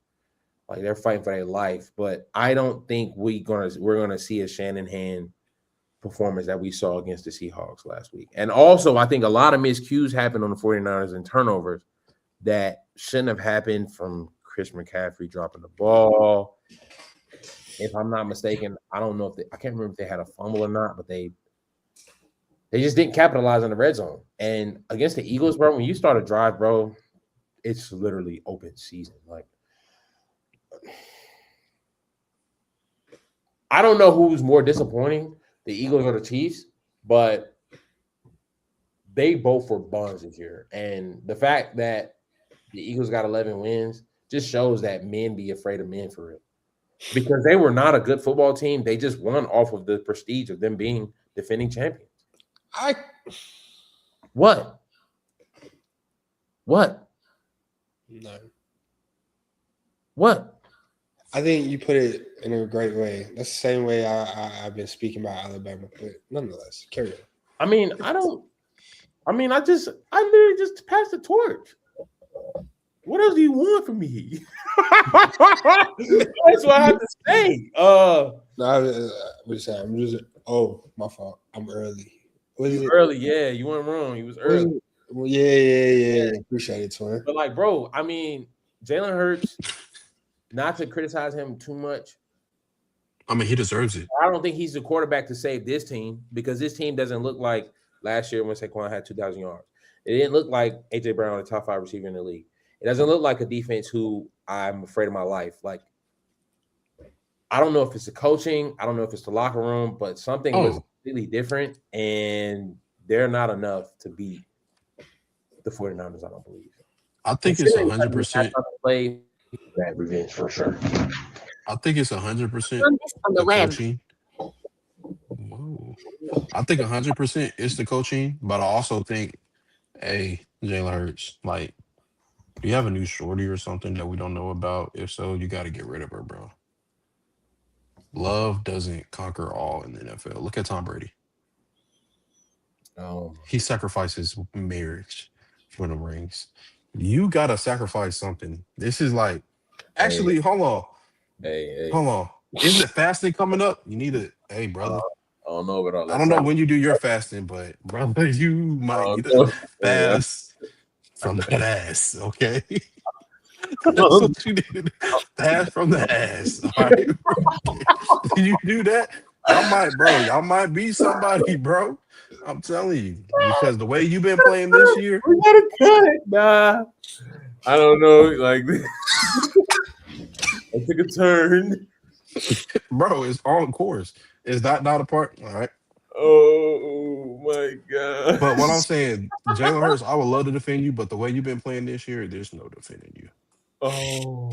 Like they're fighting for their life. But I don't think we're gonna see a Shanahan performance that we saw against the Seahawks last week. And also, I think a lot of miscues happened on the 49ers and turnovers that shouldn't have happened from Chris McCaffrey dropping the ball. If I'm not mistaken, I don't know I can't remember if they had a fumble or not, but they just didn't capitalize on the red zone. And against the Eagles, bro, when you start a drive, bro, it's literally open season. Like, I don't know who's more disappointing, the Eagles or the Chiefs, but they both were buns this year. And the fact that the Eagles got 11 wins just shows that men be afraid of men for real. Because they were not a good football team. They just won off of the prestige of them being defending champions. I What? What? No. What? I think you put it in a great way. That's the same way I've been speaking about Alabama, but nonetheless, carry on. I mean, I literally just passed the torch. What else do you want from me? That's what I have to say. No, what you say? I'm just. Oh, my fault. I'm early. What is it? Early, yeah, you weren't wrong. He was What is early. it? Well, yeah. Appreciate it, twin. But like, bro, I mean, Jalen Hurts, not to criticize him too much. I mean, he deserves it. I don't think he's the quarterback to save this team because this team doesn't look like last year when Saquon had 2,000 yards. It didn't look like AJ Brown, the top 5 receiver in the league. It doesn't look like a defense who I'm afraid of my life. Like, I don't know if it's the coaching, I don't know if it's the locker room, but something was completely different, and they're not enough to beat the 49ers, I don't believe. I think it's 100%. Play that revenge for sure. I think it's 100% the coaching. Whoa. I think 100% it's the coaching, but I also think, hey, Jalen Hurts, like, do you have a new shorty or something that we don't know about? If so, you got to get rid of her, bro. Love doesn't conquer all in the NFL. Look at Tom Brady. He sacrifices marriage for the rings. You got to sacrifice something. This is like, actually, hold on. Hold on. Isn't it fasting coming up? You need to, hey, brother. I don't know about all that. I don't know when you do your fasting, but brother, you might need to fast from the ass, okay? That's what you need. Fast from the ass. All right, bro. You do that, y'all might be somebody, bro. I'm telling you. Because the way you've been playing this year. We gotta cut it. Nah. I don't know. Like I took a turn. Bro, it's on course. Is that not a part? All right. Oh my god. But what I'm saying, Jalen Hurts, I would love to defend you, but the way you've been playing this year, there's no defending you. Oh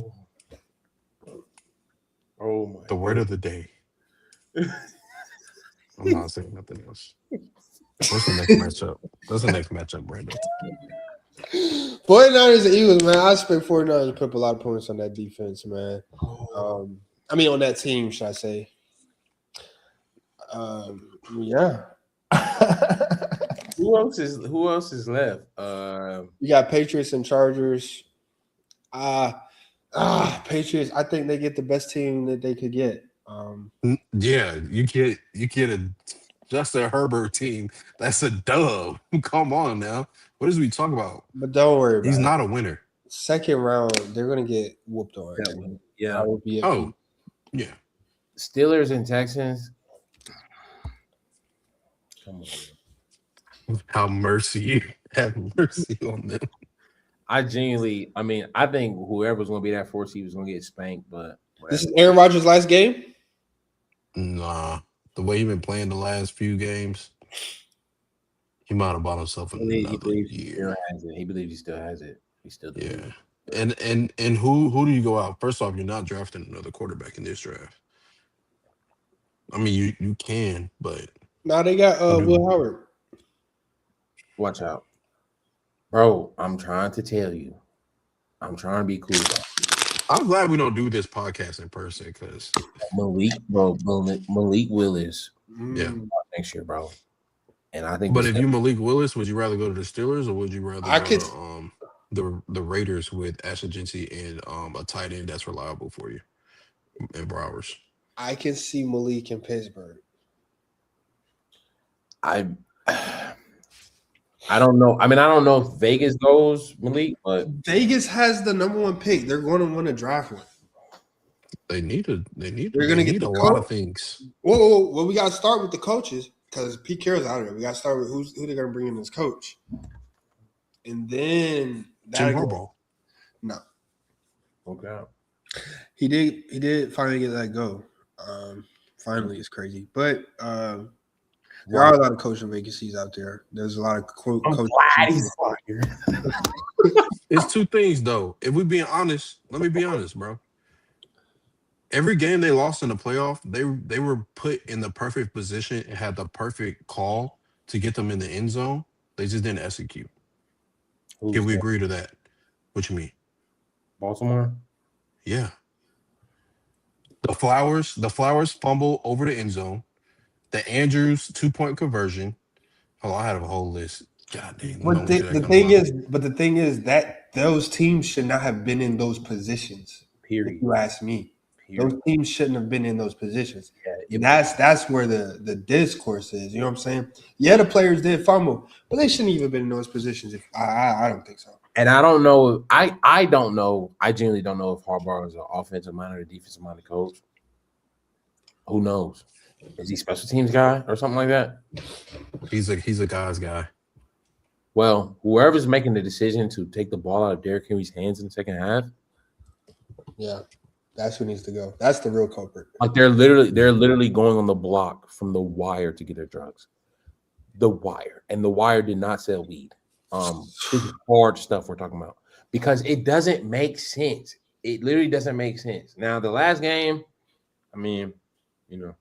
my The word of the day. I'm not saying nothing else. What's the next matchup? What's the next matchup, Brandon? 49ers and Eagles, man. I expect 49ers to put up a lot of points on that defense, man. I mean, on that team, should I say. Yeah. Who else is left? You got Patriots and Chargers. Patriots. I think they get the best team that they could get. Yeah, you get a Justin Herbert team. That's a dub. Come on now. What is we talk about? But don't worry about it. He's not a winner. Second round, they're gonna get whooped on. Yeah. Yeah. Steelers and Texans. Come on. Have mercy on them. I think whoever's going to be that 4 seed is going to get spanked, but whatever. This is Aaron Rodgers' last game? Nah. The way he's been playing the last few games, he might have bought himself another year. He believes he still has it. He still does. Yeah. And who do you go out? First off, you're not drafting another quarterback in this draft. I mean, you can, but now they got Will Howard. Watch out. Bro, I'm trying to tell you. I'm trying to be cool. I'm glad we don't do this podcast in person because Malik Willis. Yeah. Next year, bro. And I think but if you Malik Willis, would you rather go to the Steelers or would you rather go to the Raiders with Ashton Jeanty and a tight end that's reliable for you and Browers? I can see Malik in Pittsburgh. I don't know. I mean, I don't know if Vegas goes, Malik, but Vegas has the number 1 pick. They're going to want to draft one. They need a lot of things. Whoa. Well, we got to start with the coaches because Pete Carroll's out of there. We got to start with who they're going to bring in as coach. And then Jim Harbaugh. No. Okay. He did finally get let go. Finally, it's crazy. But there are a lot of coaching vacancies out there. There's a lot of coaching. It's 2 things though. If we're being honest, let me be honest, bro. Every game they lost in the playoff, they were put in the perfect position and had the perfect call to get them in the end zone. They just didn't execute. Can we agree to that? What you mean? Baltimore? Yeah. The Flowers fumble over the end zone. The Andrews 2-point conversion. Oh, I have a whole list. God dang, no But one should that the come to thing mind. is, that those teams should not have been in those positions. If Period. you ask me, those Period. teams shouldn't have been in those positions. Yeah, And that's where the discourse is. You know what I'm saying? Yeah, the players did fumble, but they shouldn't even been in those positions. If I don't think so. And I don't know. I don't know. I genuinely don't know if Harbaugh is an offensive minded or defensive minded coach. Who knows? Is he special teams guy or something like that? He's a guy's guy. Well, whoever's making the decision to take the ball out of Derrick Henry's hands in the second half, Yeah, that's who needs to go. That's the real culprit. like they're literally going on the block from the wire to get their drugs. The wire, and the wire did not sell weed. This is hard stuff we're talking about because it doesn't make sense. It literally doesn't make sense. Now, the last game, I mean, you know,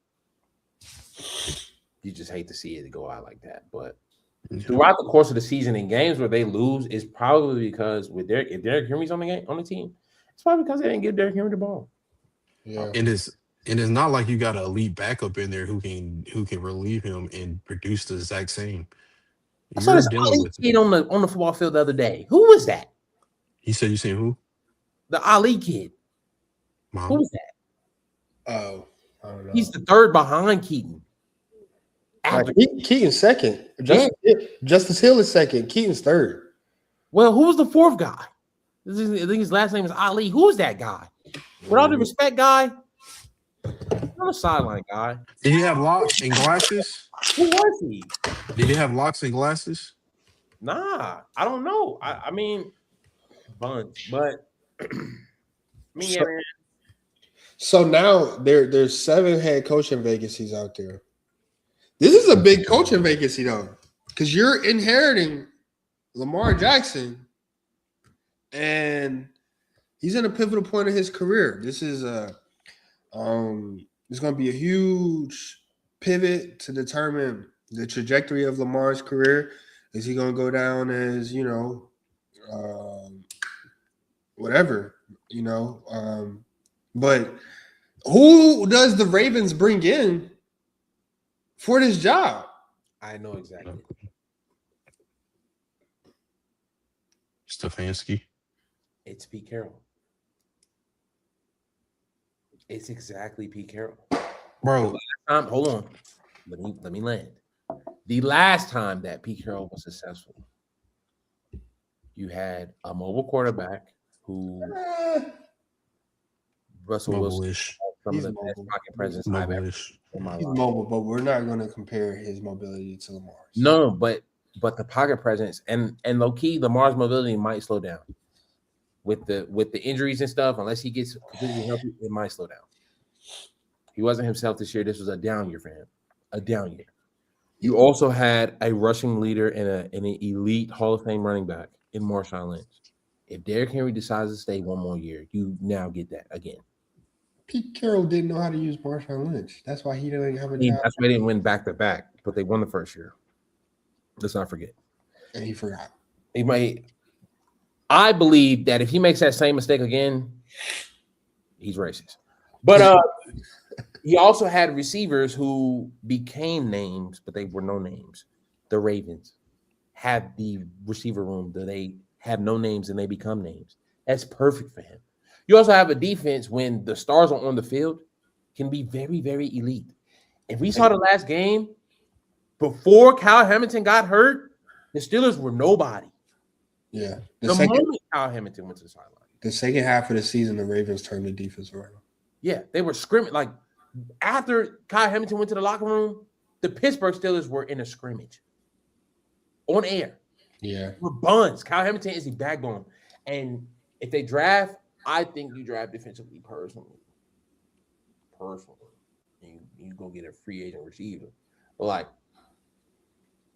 you just hate to see it go out like that. But throughout the course of the season, in games where they lose, is probably because if Derrick Henry's on the team, it's probably because they didn't give Derrick Henry the ball. Yeah, And it's not like you got an elite backup in there who can relieve him and produce the exact same. I saw You're this dealing Ali with kid on the football field the other day. Who was that? He said you seen who? The Ali kid. Mom. Who was that? Oh, I don't know. He's the third behind Keaton. After, Keaton's second. Justice Hill is second. Keaton's third. well, who was the fourth guy? I think his last name is Ali. Who is that guy? With all due respect, guy, I'm a sideline guy. Did he have locks and glasses? Who was he? Did he have locks and glasses? Nah, I don't know. I mean, bunch, but yeah, man. So now there's 7 head coaching vacancies out there. This is a big coaching vacancy though, because you're inheriting Lamar Jackson, and he's in a pivotal point of his career. This is it's going to be a huge pivot to determine the trajectory of Lamar's career. Is he going to go down as whatever, but who does the Ravens bring in for this job? I know exactly. Stefanski. It's Pete Carroll. It's exactly Pete Carroll. Bro, Hold on. Let me land. The last time that Pete Carroll was successful, you had a mobile quarterback who Russell Wilson had some of the best pocket presence I've ever seen in my life. He's mobile, but we're not going to compare his mobility to Lamar's. No, but the pocket presence and low key, Lamar's mobility might slow down with the injuries and stuff. Unless he gets completely healthy, it might slow down. He wasn't himself this year. This was a down year for him. A down year. You also had a rushing leader and an elite Hall of Fame running back in Marshawn Lynch. If Derrick Henry decides to stay one more year, you now get that again. Pete Carroll didn't know how to use Marshawn Lynch. That's why he didn't have a job. That's why they didn't win back-to-back, but they won the first year. Let's not forget. And he forgot. He might. I believe that if he makes that same mistake again, he's racist. But he also had receivers who became names, but they were no names. The Ravens have the receiver room that they have no names and they become names. That's perfect for him. You also have a defense when the stars are on the field can be very, very elite. If we saw the last game, before Kyle Hamilton got hurt, the Steelers were nobody. Yeah. The moment Kyle Hamilton went to the sideline. The second half of the season, the Ravens turned the defense around. Yeah, they were scrimmage. Like, after Kyle Hamilton went to the locker room, the Pittsburgh Steelers were in a scrimmage. On air. Yeah. We're buns. Kyle Hamilton is the backbone. And if they draft, I think you draft defensively personally. You go get a free agent receiver. But, like,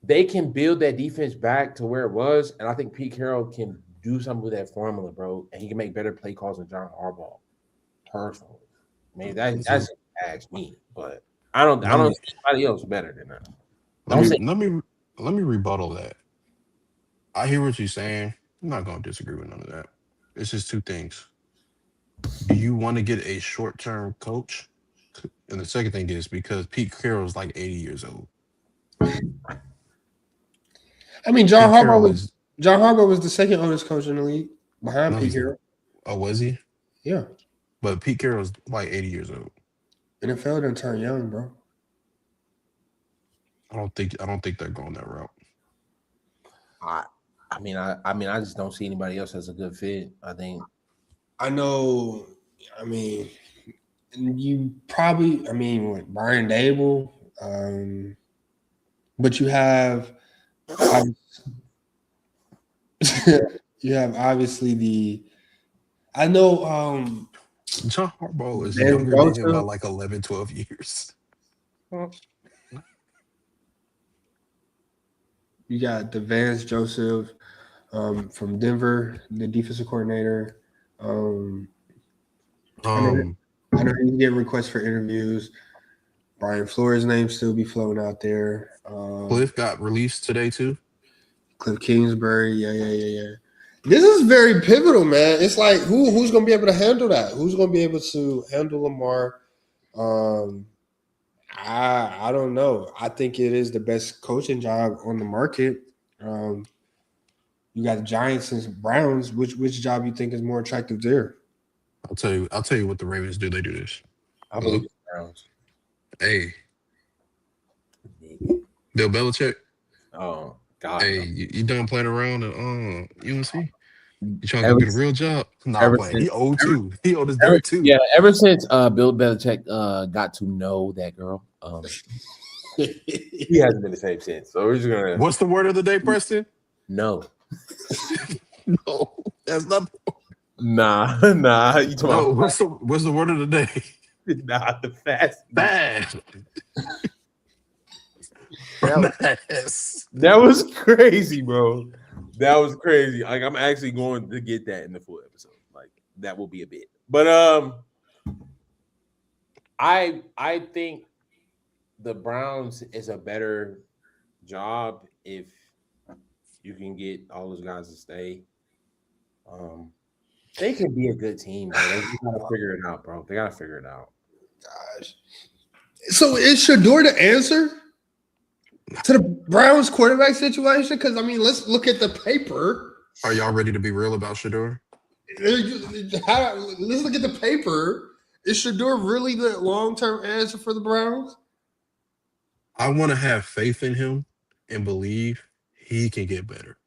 they can build that defense back to where it was, and I think Pete Carroll can do something with that formula, bro, and he can make better play calls than John Harbaugh. Personally, maybe that's ask me, but I don't see anybody else better than that. Let me rebuttal that. I hear what you're saying, I'm not gonna disagree with none of that. It's just two things. Do you want to get a short-term coach? And the second thing is because Pete Carroll's like 80 years old. I mean, Pete Carroll is John Harbaugh was the second oldest coach in the league behind no, Pete he's not. Carroll. Oh, was he? Yeah, But Pete Carroll's like 80 years old. NFL didn't turn young, bro. I don't think they're going that route. I just don't see anybody else as a good fit. I think I know. I mean, you probably. I mean, with Brian Dable, but you have. You have obviously the. I know. John Harbaugh is Vance younger than him by Joseph. like 11, 12 years. You got the Vance Joseph from Denver, the defensive coordinator. I know he's getting requests for interviews. Brian Flores' name still be floating out there. Cliff got released today too. Cliff Kingsbury, yeah. This is very pivotal, man. It's like who's going to be able to handle that? Who's going to be able to handle Lamar? I don't know. I think it is the best coaching job on the market. You got the Giants and Browns. Which job you think is more attractive there? I'll tell you what the Ravens do. They do this. I believe the Browns. Hey, Bill Belichick. Oh God. Hey, you done playing around at UNC? You trying to Ever go get a real job? Nah, ever playing. since- He old too. He old as dirt too. Yeah, ever since Bill Belichick got to know that girl, he hasn't been the same since. So we're just gonna What's the word of the day, Preston? no. No, that's not. Nah. You talking No, about what's the word of the day? nah, the fast. Bad. Yes. That was crazy, bro. That was crazy. Like I'm actually going to get that in the full episode. Like that will be a bit. But I think the Browns is a better job if you can get all those guys to stay. They can be a good team, bro. They just gotta figure it out, bro. They gotta figure it out. Gosh. So is Shador the answer to the Browns quarterback situation? Because, I mean, let's look at the paper. Are y'all ready to be real about Shador? Let's look at the paper. Is Shador really the long-term answer for the Browns? I want to have faith in him and believe he can get better,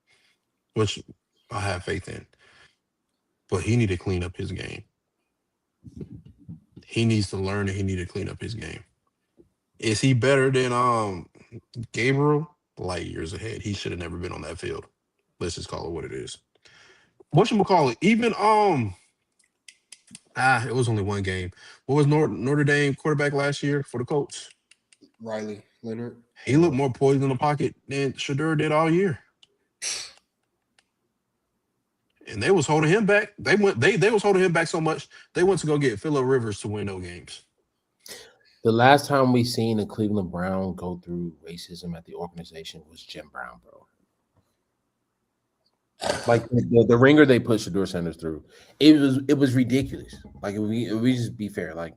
which I have faith in. But he need to clean up his game. He needs to learn and he need to clean up his game. Is he better than Gabriel? Light years ahead. He should have never been on that field. Let's just call it what it is. Whatchamacallit? Even it was only one game. What was Notre Dame quarterback last year for the Colts? Riley Leonard. He looked more poised in the pocket than Shador did all year. And they was holding him back. They was holding him back so much they went to go get Phillip Rivers to win no games. The last time we seen a Cleveland Brown go through racism at the organization was Jim Brown, bro. Like the ringer they put Shador Sanders through, it was ridiculous. Like if we just be fair, like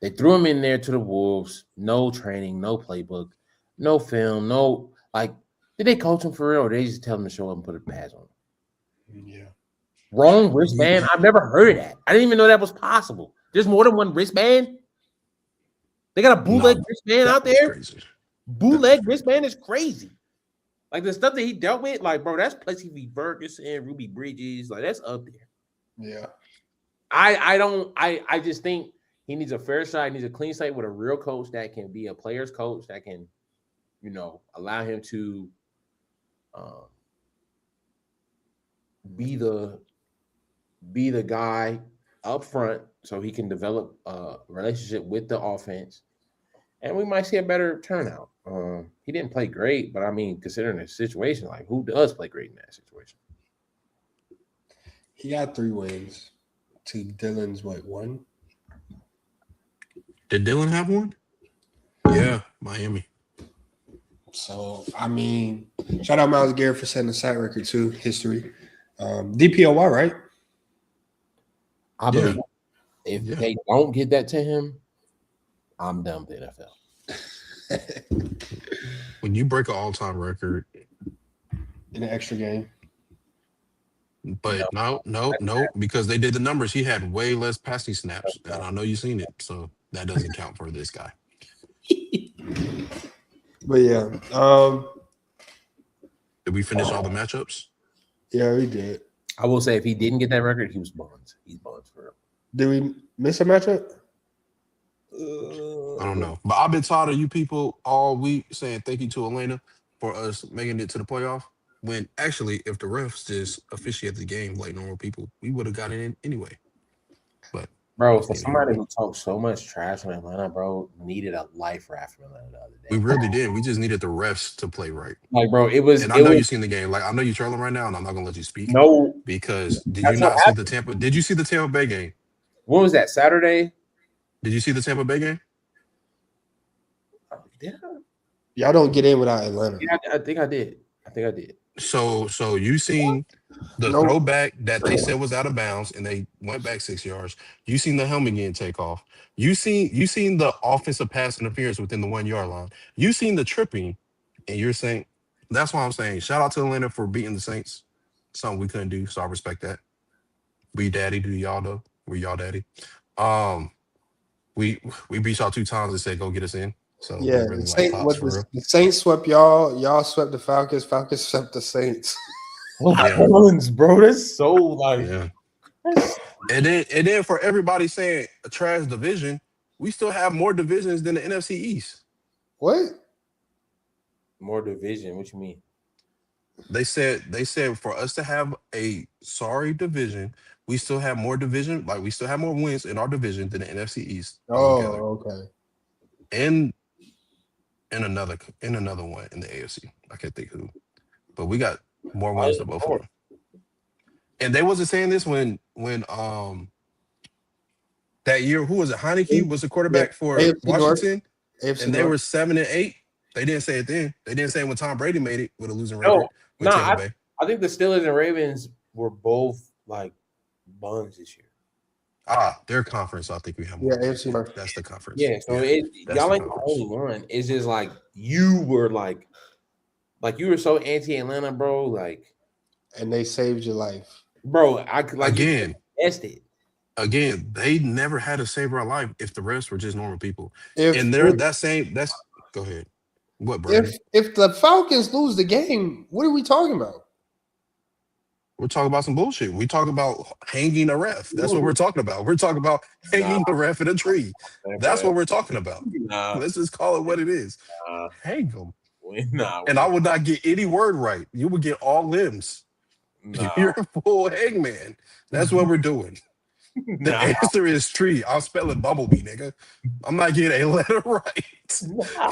they threw him in there to the Wolves, no training, no playbook, no film, no like. Did they coach him for real, or did they just tell him to show up and put a pads on? Yeah. Wrong wristband. I've never heard of that. I didn't even know that was possible. There's more than one wristband. They got a bootleg wristband out there. Crazy. Bootleg wristband is crazy. Like the stuff that he dealt with, like bro, that's Plessy v. Ferguson, Ruby Bridges, like that's up there. Yeah. I just think he needs a fair shot. He needs a clean slate with a real coach that can be a player's coach that can, allow him to be the guy up front so he can develop a relationship with the offense. And we might see a better turnout. He didn't play great, but I mean, considering the situation, like who does play great in that situation? He got 3 wins to Dylan's, one? Did Dylan have one? Yeah, Miami. So, I mean, shout out Myles Garrett for setting the side record too, history. DPOY, right? I believe if they don't get that to him, I'm done with the NFL. When you break an all-time record in an extra game. But no, because they did the numbers. He had way less passing snaps, and I know you've seen it, so that doesn't count for this guy. But yeah, did we finish all the matchups? Yeah, we did. I will say if he didn't get that record, he was buns. He's buns for real. Did we miss a matchup? I don't know, but I've been tired of you people all week saying thank you to Elena for us making it to the playoff. When actually, if the refs just officiate the game like normal people, we would have gotten in anyway. But bro, for somebody who talks so much trash on Atlanta, bro, needed a life raft from Atlanta the other day. We really did. We just needed the refs to play right. Like, bro, it was. And I know you've seen the game. Like, I know you're trolling right now, and I'm not gonna let you speak. No, because did you not see the Tampa? Did you see the Tampa Bay game? When was that? Saturday? Did you see the Tampa Bay game? Yeah. Y'all don't get in without Atlanta. Yeah, I think I did. So you seen the throwback that they said was out of bounds, and they went back 6 yards. You seen the helmet getting take off. You seen the offensive pass interference within the 1 yard line. You seen the tripping, and you're saying that's why I'm saying shout out to Atlanta for beating the Saints. Something we couldn't do, so I respect that. We daddy, do y'all though? We y'all daddy. We beat y'all 2 times and said go get us in. So yeah, really the Saints swept y'all. Y'all swept the Falcons. Falcons swept the Saints. Bro, that's so like. Yeah. And then for everybody saying a trash division, we still have more divisions than the NFC East. What? More division? What you mean? They said for us to have a sorry division, we still have more division. Like we still have more wins in our division than the NFC East. Oh, okay. And another one in the AFC. I can't think who, but we got more wins than both of them. And they wasn't saying this when that year, who was it? Heineke was the quarterback for Washington, and they were 7-8. They didn't say it then. They didn't say it when Tom Brady made it with a losing record. I think the Steelers and Ravens were both like buns this year. Their conference. I think we have more. Yeah, AFC North. That's the conference. Yeah, so y'all ain't the only one. It's just like you were like you were so anti-Atlanta, bro. Like, and they saved your life, bro. Again, they never had to save our life if the rest were just normal people. Go ahead. What, bro? If the Falcons lose the game, what are we talking about? We're talking about some bullshit. We talk about hanging a ref. That's what we're talking about. We're talking about hanging a ref in a tree. That's what we're talking about. Let's just call it what it is. Hang them. And I would not get any word right. You would get all limbs. You're a full hangman. That's what we're doing. The answer is tree. I'll spell it bumblebee, nigga. I'm not getting a letter right.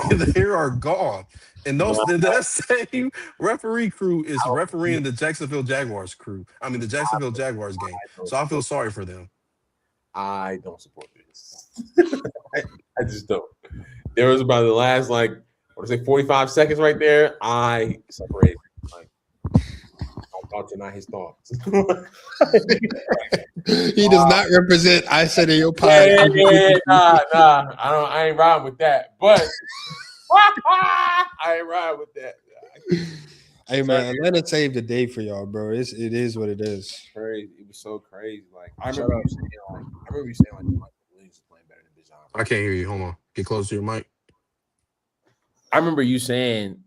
They are gone. And that same referee crew is refereeing the Jacksonville Jaguars crew. I mean, the Jacksonville Jaguars game. So I feel sorry for them. I don't support this. I just don't. There was about the last 45 seconds right there. I separated. Thoughts are not his thoughts. He does not represent I said in your podcast. Nah. I ain't riding with that. But I ain't riding with that. Hey man, Atlanta saved the day for y'all, bro. It is what it is. Crazy. It was so crazy. Like I remember you saying Mike Williams is playing better than Bijan. I can't hear you. Hold on. Get close to your mic. I remember you saying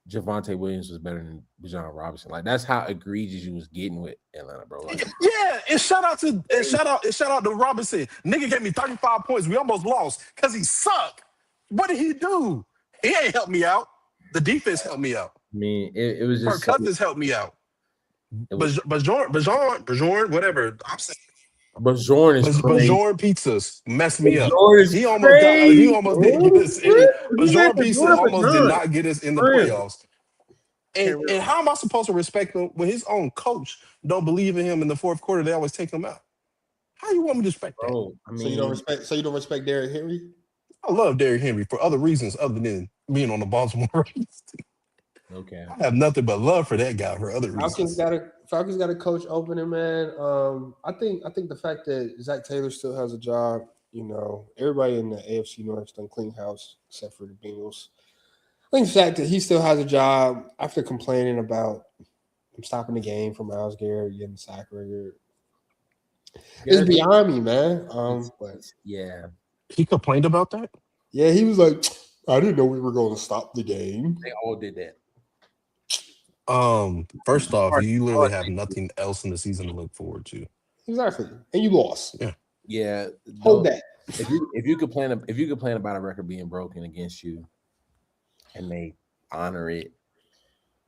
Javonte Williams was better than Bijan Robinson. Like that's how egregious you was getting with Atlanta, bro. Like, yeah, and shout out to Robinson. Nigga gave me 35 points. We almost lost because he sucked. What did he do? He ain't helped me out. The defense helped me out. I mean, it was just Kirk Cousins helped me out. Bajon, whatever. I'm saying Bajon is crazy. Bajon pizzas messed me up. He almost didn't get us in. Bajon pizza almost did not get us in the playoffs. And how am I supposed to respect him when his own coach don't believe in him in the fourth quarter? They always take him out. How you want me to respect that? Bro, I mean, so you don't respect Derrick Henry? I love Derrick Henry for other reasons other than being on the Baltimore Ravens team. Okay. I have nothing but love for that guy for other Falcons reasons. got a coach opening, man. I think the fact that Zach Taylor still has a job, everybody in the AFC North done clean house except for the Bengals. I think the fact that he still has a job after complaining about him stopping the game for Myles Garrett getting sack record is beyond me, man. But Yeah, He complained about that. yeah, he was like, I didn't know we were going to stop the game. they all did that. First off, Hard- you literally hard have thing. nothing else in the season to look forward to. Exactly, and you lost. Yeah. Yeah, Hold that. If you complain about a record being broken against you, and they honor it,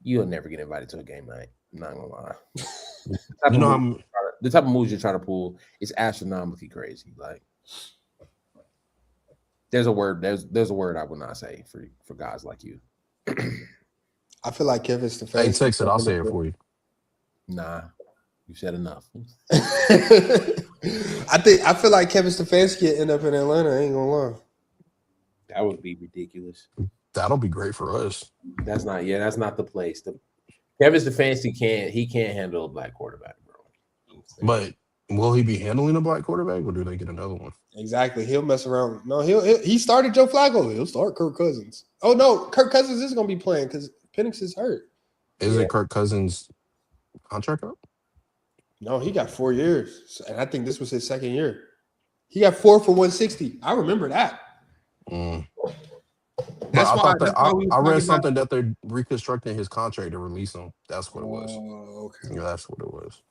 you'll never get invited to a game night. I'm not gonna lie. You know how The type of moves you try to pull is astronomically crazy. Like there's a word I would not say for guys like you. I feel like Kevin Stefanski. Hey, text it. I'll say it for you. Nah, you said enough. I feel like Kevin Stefanski end up in Atlanta. I ain't gonna lie. That would be ridiculous. That'll be great for us. That's not the place. Kevin Stefanski can't handle a black quarterback, bro. But will he be handling a black quarterback, or do they get another one? Exactly. He'll mess around. No, he started Joe Flacco. He'll start Kirk Cousins. Oh no, Kirk Cousins is gonna be playing because Penix is hurt. Isn't Kirk Cousins' contract up? No, he got 4 years, and I think this was his second year. He got 4 for 160. I remember that. That's why I read something that they're reconstructing his contract to release him. That's what it was. Oh, okay. Yeah, that's what it was.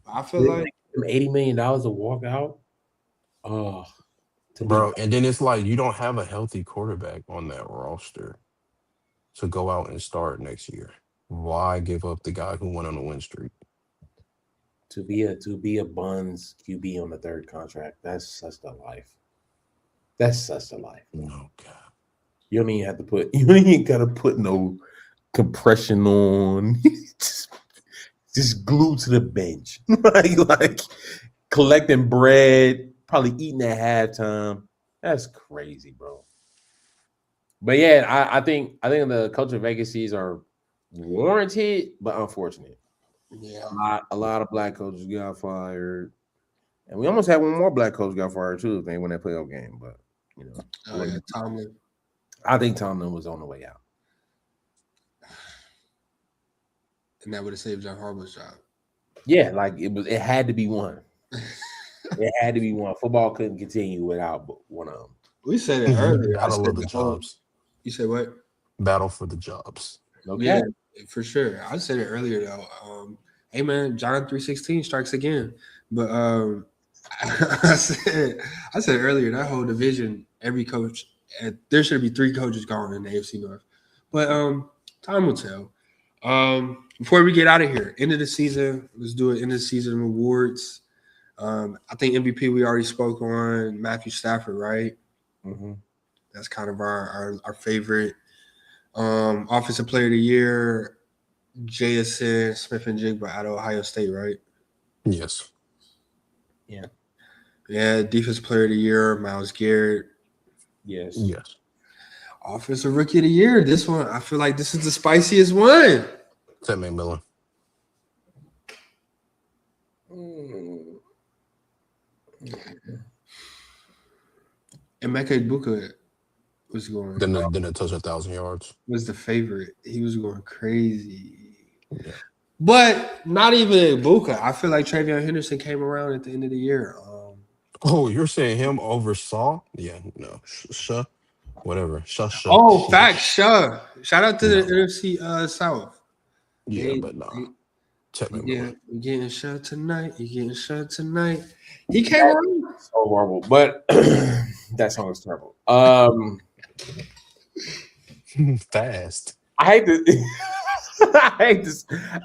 I feel like $80 million to walk out. Oh, bro, and then it's like you don't have a healthy quarterback on that roster to go out and start next year. Why give up the guy who went on a win streak? To be a Buns QB on the third contract, that's such the life. That's such the life. Oh God. You don't even have to put. You ain't gotta put no compression on. just glued to the bench, like collecting bread, probably eating at halftime. That's crazy, bro. But yeah, I think the culture vacancies are warranted, but unfortunate. Yeah, a lot of black coaches got fired, and we almost had one more black coach got fired too. If they win that playoff game, but Tomlin. I think Tomlin was on the way out, and that would have saved John Harbaugh's job. Yeah, like it had to be one. It had to be one. Football couldn't continue without one of them. We said it earlier. Battle of the jobs. You said what? Battle for the jobs. Okay. Yeah, for sure. I said it earlier though. Hey man, John 3:16 strikes again. But I said earlier that whole division, every coach, there should be 3 coaches gone in the AFC North. But time will tell. Before we get out of here, end of the season, let's do it. End of the season awards. I think MVP we already spoke on Matthew Stafford, right? Mm-hmm. That's kind of our favorite. Offensive Player of the Year, JSN Smith-Njigba out of Ohio State, right? Yes. Yeah. Yeah. Defensive Player of the Year, Myles Garrett. Yes. Yes. Offensive Rookie of the Year. This one, I feel like this is the spiciest one. Ted McMillan. And Emeka Egbuka was going. Then it touched 1,000 yards. Was the favorite. He was going crazy. Yeah. But not even Egbuka. I feel like Travion Henderson came around at the end of the year. Oh, you're saying him over Saw? Yeah, no. Whatever. Oh, facts. Shout out to the NFC South. Yeah, but nah. Yeah, you're getting shut tonight. You're getting shut tonight. He came around. So horrible, but that song is terrible. Fast. I hate to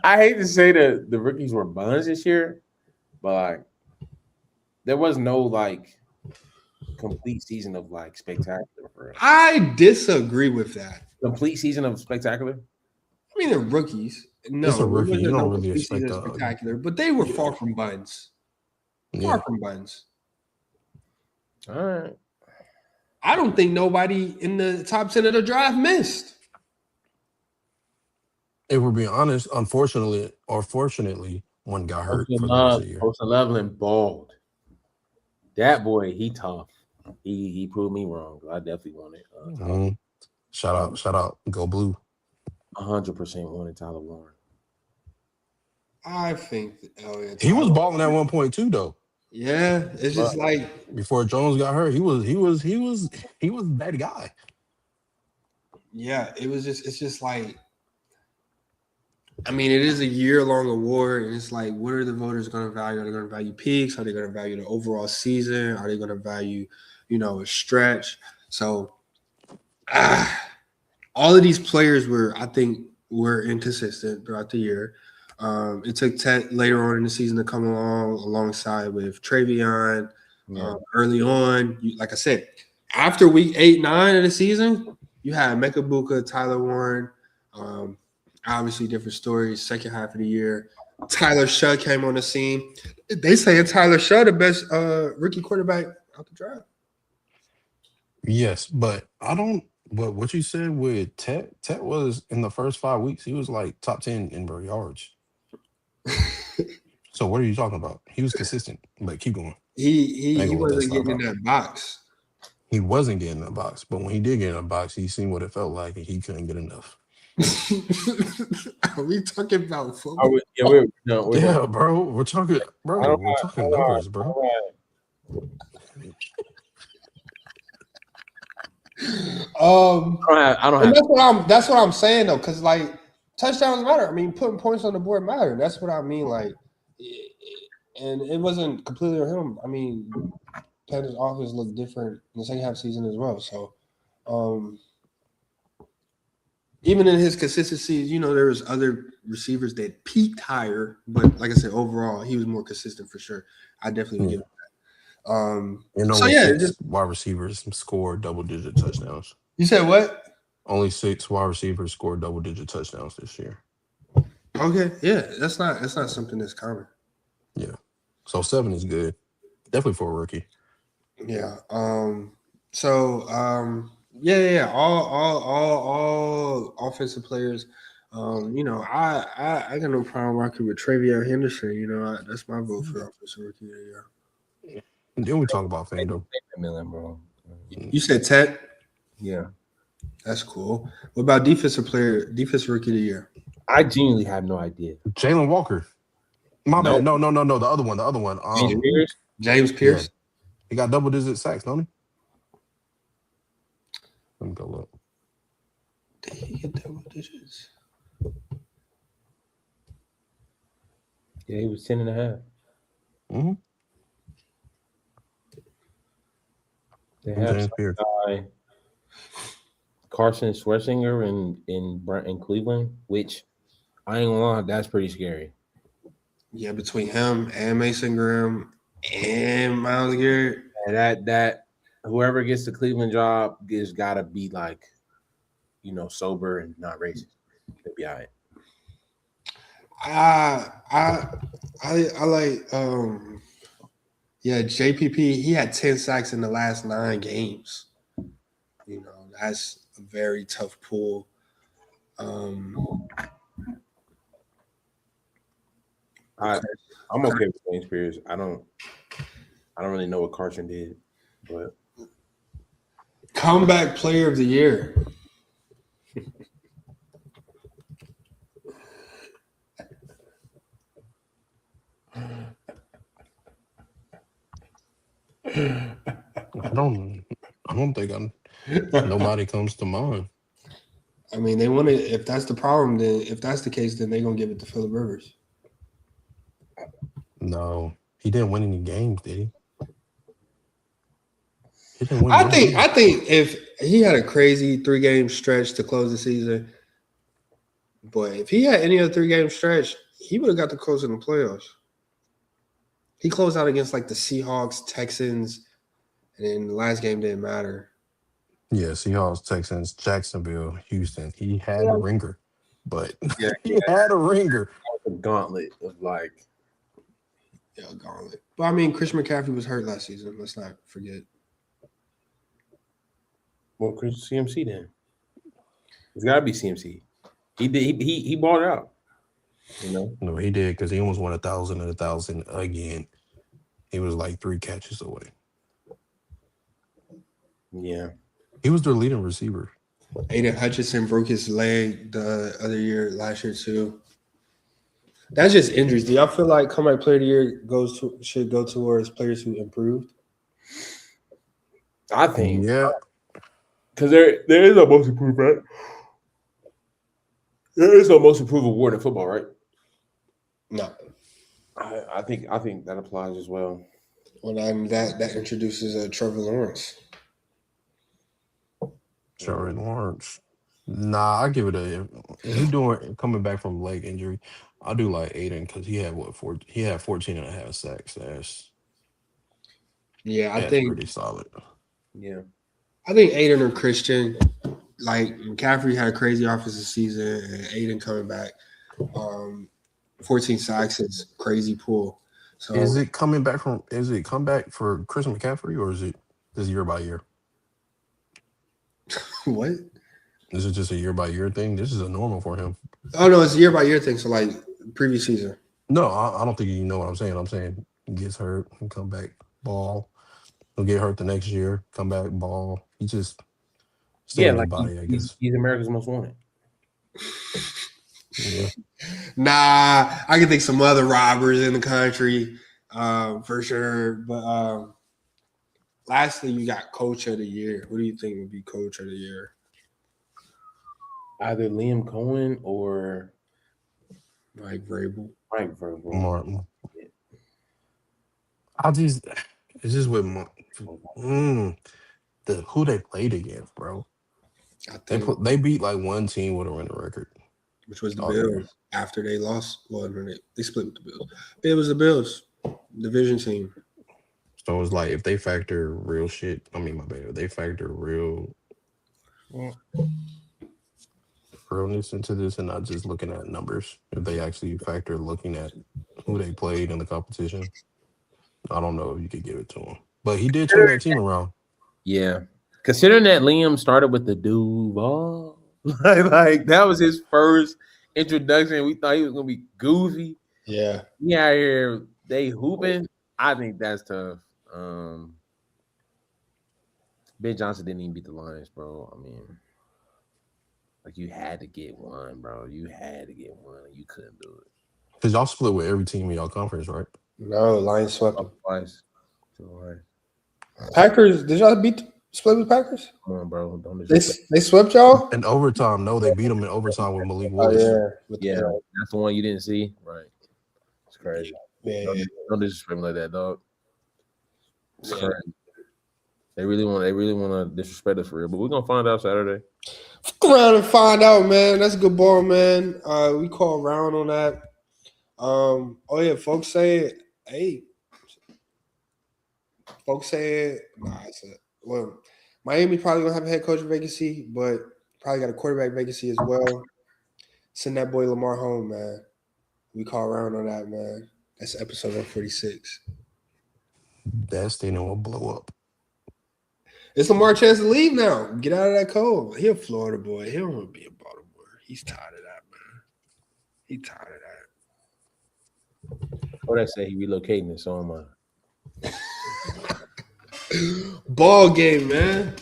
I hate to say that the rookies were buns this year, but like there was no like complete season of like spectacular for us. I disagree with that. Complete season of spectacular. I mean, they're rookies. No, it's a rookie. You don't really complete expect season of spectacular, but they were far from buns. Far from buns. All right. I don't think nobody in the top 10 of the draft missed. If we're being honest, unfortunately or fortunately, one got hurt for the rest of the year. Poston Loveland balled. That boy, he tough. He proved me wrong. I definitely wanted Mhm. Shout out, go blue. 100% wanted Tyler Warren. I think He was Tyler, balling at 1.2 though. yeah, it's just like Before Jones got hurt, he was that guy. it's just like I mean, it is a year-long award, and it's like, what are the voters going to value? Are they going to value peaks? Are they going to value the overall season? Are they going to value, a stretch? So, all of these players I think, were inconsistent throughout the year. It took Tet later on in the season to come alongside with Travion. Early on, like I said, after week 8, 9 of the season, you had Mecca Buka, Tyler Warren. Obviously, different stories. Second half of the year, Tyler Shutt came on the scene. They say Tyler Shutt the best rookie quarterback out the draft. Yes, but I don't. But what you said with Tet was in the first 5 weeks, he was like top 10 in yards. So what are you talking about? He was consistent, but keep going. He wasn't getting in that box. He wasn't getting in the box, but when he did get in the box, he seen what it felt like, and he couldn't get enough. Are we talking about football? Yeah, bro. We're talking numbers, bro. I don't have. That's what I'm saying though, because like touchdowns matter. I mean, putting points on the board matter. That's what I mean. Like, and it wasn't completely on him. I mean, Panthers' offense looked different in the second half of the season as well. So, even in his consistency, there was other receivers that peaked higher, but like I said, overall, he was more consistent for sure. I definitely would give him that. So yeah, 6 wide receivers scored double-digit touchdowns. You said what? Only 6 wide receivers scored double-digit touchdowns this year. Okay, yeah, that's not something that's common. Yeah, so 7 is good, definitely for a rookie. Yeah. Yeah. All offensive players. I got no problem rocking with Travion Henderson. That's my vote for offensive rookie of the year. And then we talk about FanDuel. Bro. You said Tet? Yeah. That's cool. What about defensive rookie of the year? I genuinely have no idea. Jalen Walker. My bad. No. The other one. James Pierce. Yeah. He got double-digit sacks, don't he? Let me go look. Did he get double digits? Yeah, he was 10.5. Mm-hmm. They have some guy, Carson Schwarzenegger in Cleveland, which I ain't gonna lie, that's pretty scary. Yeah, between him and Mason Graham and Myles Garrett. And that whoever gets the Cleveland job is gotta be like, sober and not racist. They'll be all right. I like JPP, he had 10 sacks in the last 9 games. That's a very tough pull. I'm okay with James Pierce. I don't really know what Carson did, but comeback player of the year. I don't think nobody comes to mind. I mean, they want to. If that's the problem, then if that's the case, then they're gonna give it to Phillip Rivers. No, he didn't win any games, did he? He didn't win. I think if he had a crazy 3-game stretch to close the season, boy, if he had any other 3-game stretch, he would have got the close in the playoffs. He closed out against like the Seahawks, Texans, and then the last game didn't matter. Yeah, Seahawks, Texans, Jacksonville, Houston. He had a ringer, but he had a ringer. A gauntlet of like. Yeah, a gauntlet. But I mean, Christian McCaffrey was hurt last season. Let's not forget. Well, CMC then. It's got to be CMC. He did. He bought it out. You know. No, he did because he almost won 1,000 and 1,000 again. He was like 3 catches away. Yeah. He was their leading receiver. Aiden Hutchinson broke his leg the other year, last year too. That's just injuries. Do y'all feel like comeback player of the year should go towards players who improved? I think. Yeah. Because there is a most improved, right? There is a most improved award in football, right? No. I think that applies as well. Well, that introduces Trevor Lawrence. Trevor Lawrence. Nah, I give it a. If he coming back from leg injury, I do like Aiden because he had 14 and a half sacks. That's That's pretty solid. Yeah. I think Aiden or Christian, like McCaffrey had a crazy offensive season, and Aiden coming back, 14 sacks is crazy pull. So Is it comeback for Christian McCaffrey or is it just year by year? What? Is it just a year by year thing? This is a normal for him. Oh no, it's a year by year thing. So like previous season. No, I don't think you know what I'm saying. I'm saying he gets hurt and come back ball. He'll get hurt the next year, come back ball. He just stay in his body, I guess. He's America's most wanted. Yeah. Nah, I can think some other robbers in the country, for sure. But lastly, you got coach of the year. Who do you think would be coach of the year? Either Liam Cohen or Mike Vrabel. Martin. It's just with who they played against, bro. I think They beat like one team with a winning record, which was the Bills after they lost. Well, they split with the Bills. It was the Bills, division team. So it's like if they factor real shit. I mean, my bad. If they factor realness into this and not just looking at numbers. If they actually factor looking at who they played in the competition, I don't know if you could give it to him. But he did turn that team around. Yeah. Considering that Liam started with the Duval, like that was his first introduction. We thought he was gonna be goofy. Yeah. He out here, they hooping. I think that's tough. Ben Johnson didn't even beat the Lions, bro. I mean, like you had to get one, bro. You had to get one. You couldn't do it. Because y'all split with every team in y'all conference, right? No, Lions swept them twice. Packers, did y'all split with Packers? Come on, bro. Don't they swept y'all? In overtime, no, they beat them in overtime with Malik Willis. Yeah, that's the one you didn't see, right? It's crazy. Yeah. Don't disrespect me like that, dog. It's crazy. They really want to disrespect us for real, but we're gonna find out Saturday. Fuck around and find out, man. That's a good ball, man. We call around on that. Oh yeah, folks say it. Hey, folks say it. Well, Miami probably gonna have a head coach vacancy, but probably got a quarterback vacancy as well. Send that boy Lamar home, man. We call around on that, man. That's episode 146. That stadium will blow up. It's Lamar chance to leave now. Get out of that cold. He a Florida boy. He don't want to be in Baltimore. He's tired of that, man. He tired of that. Or they say he relocating, so am I. Ball game, man.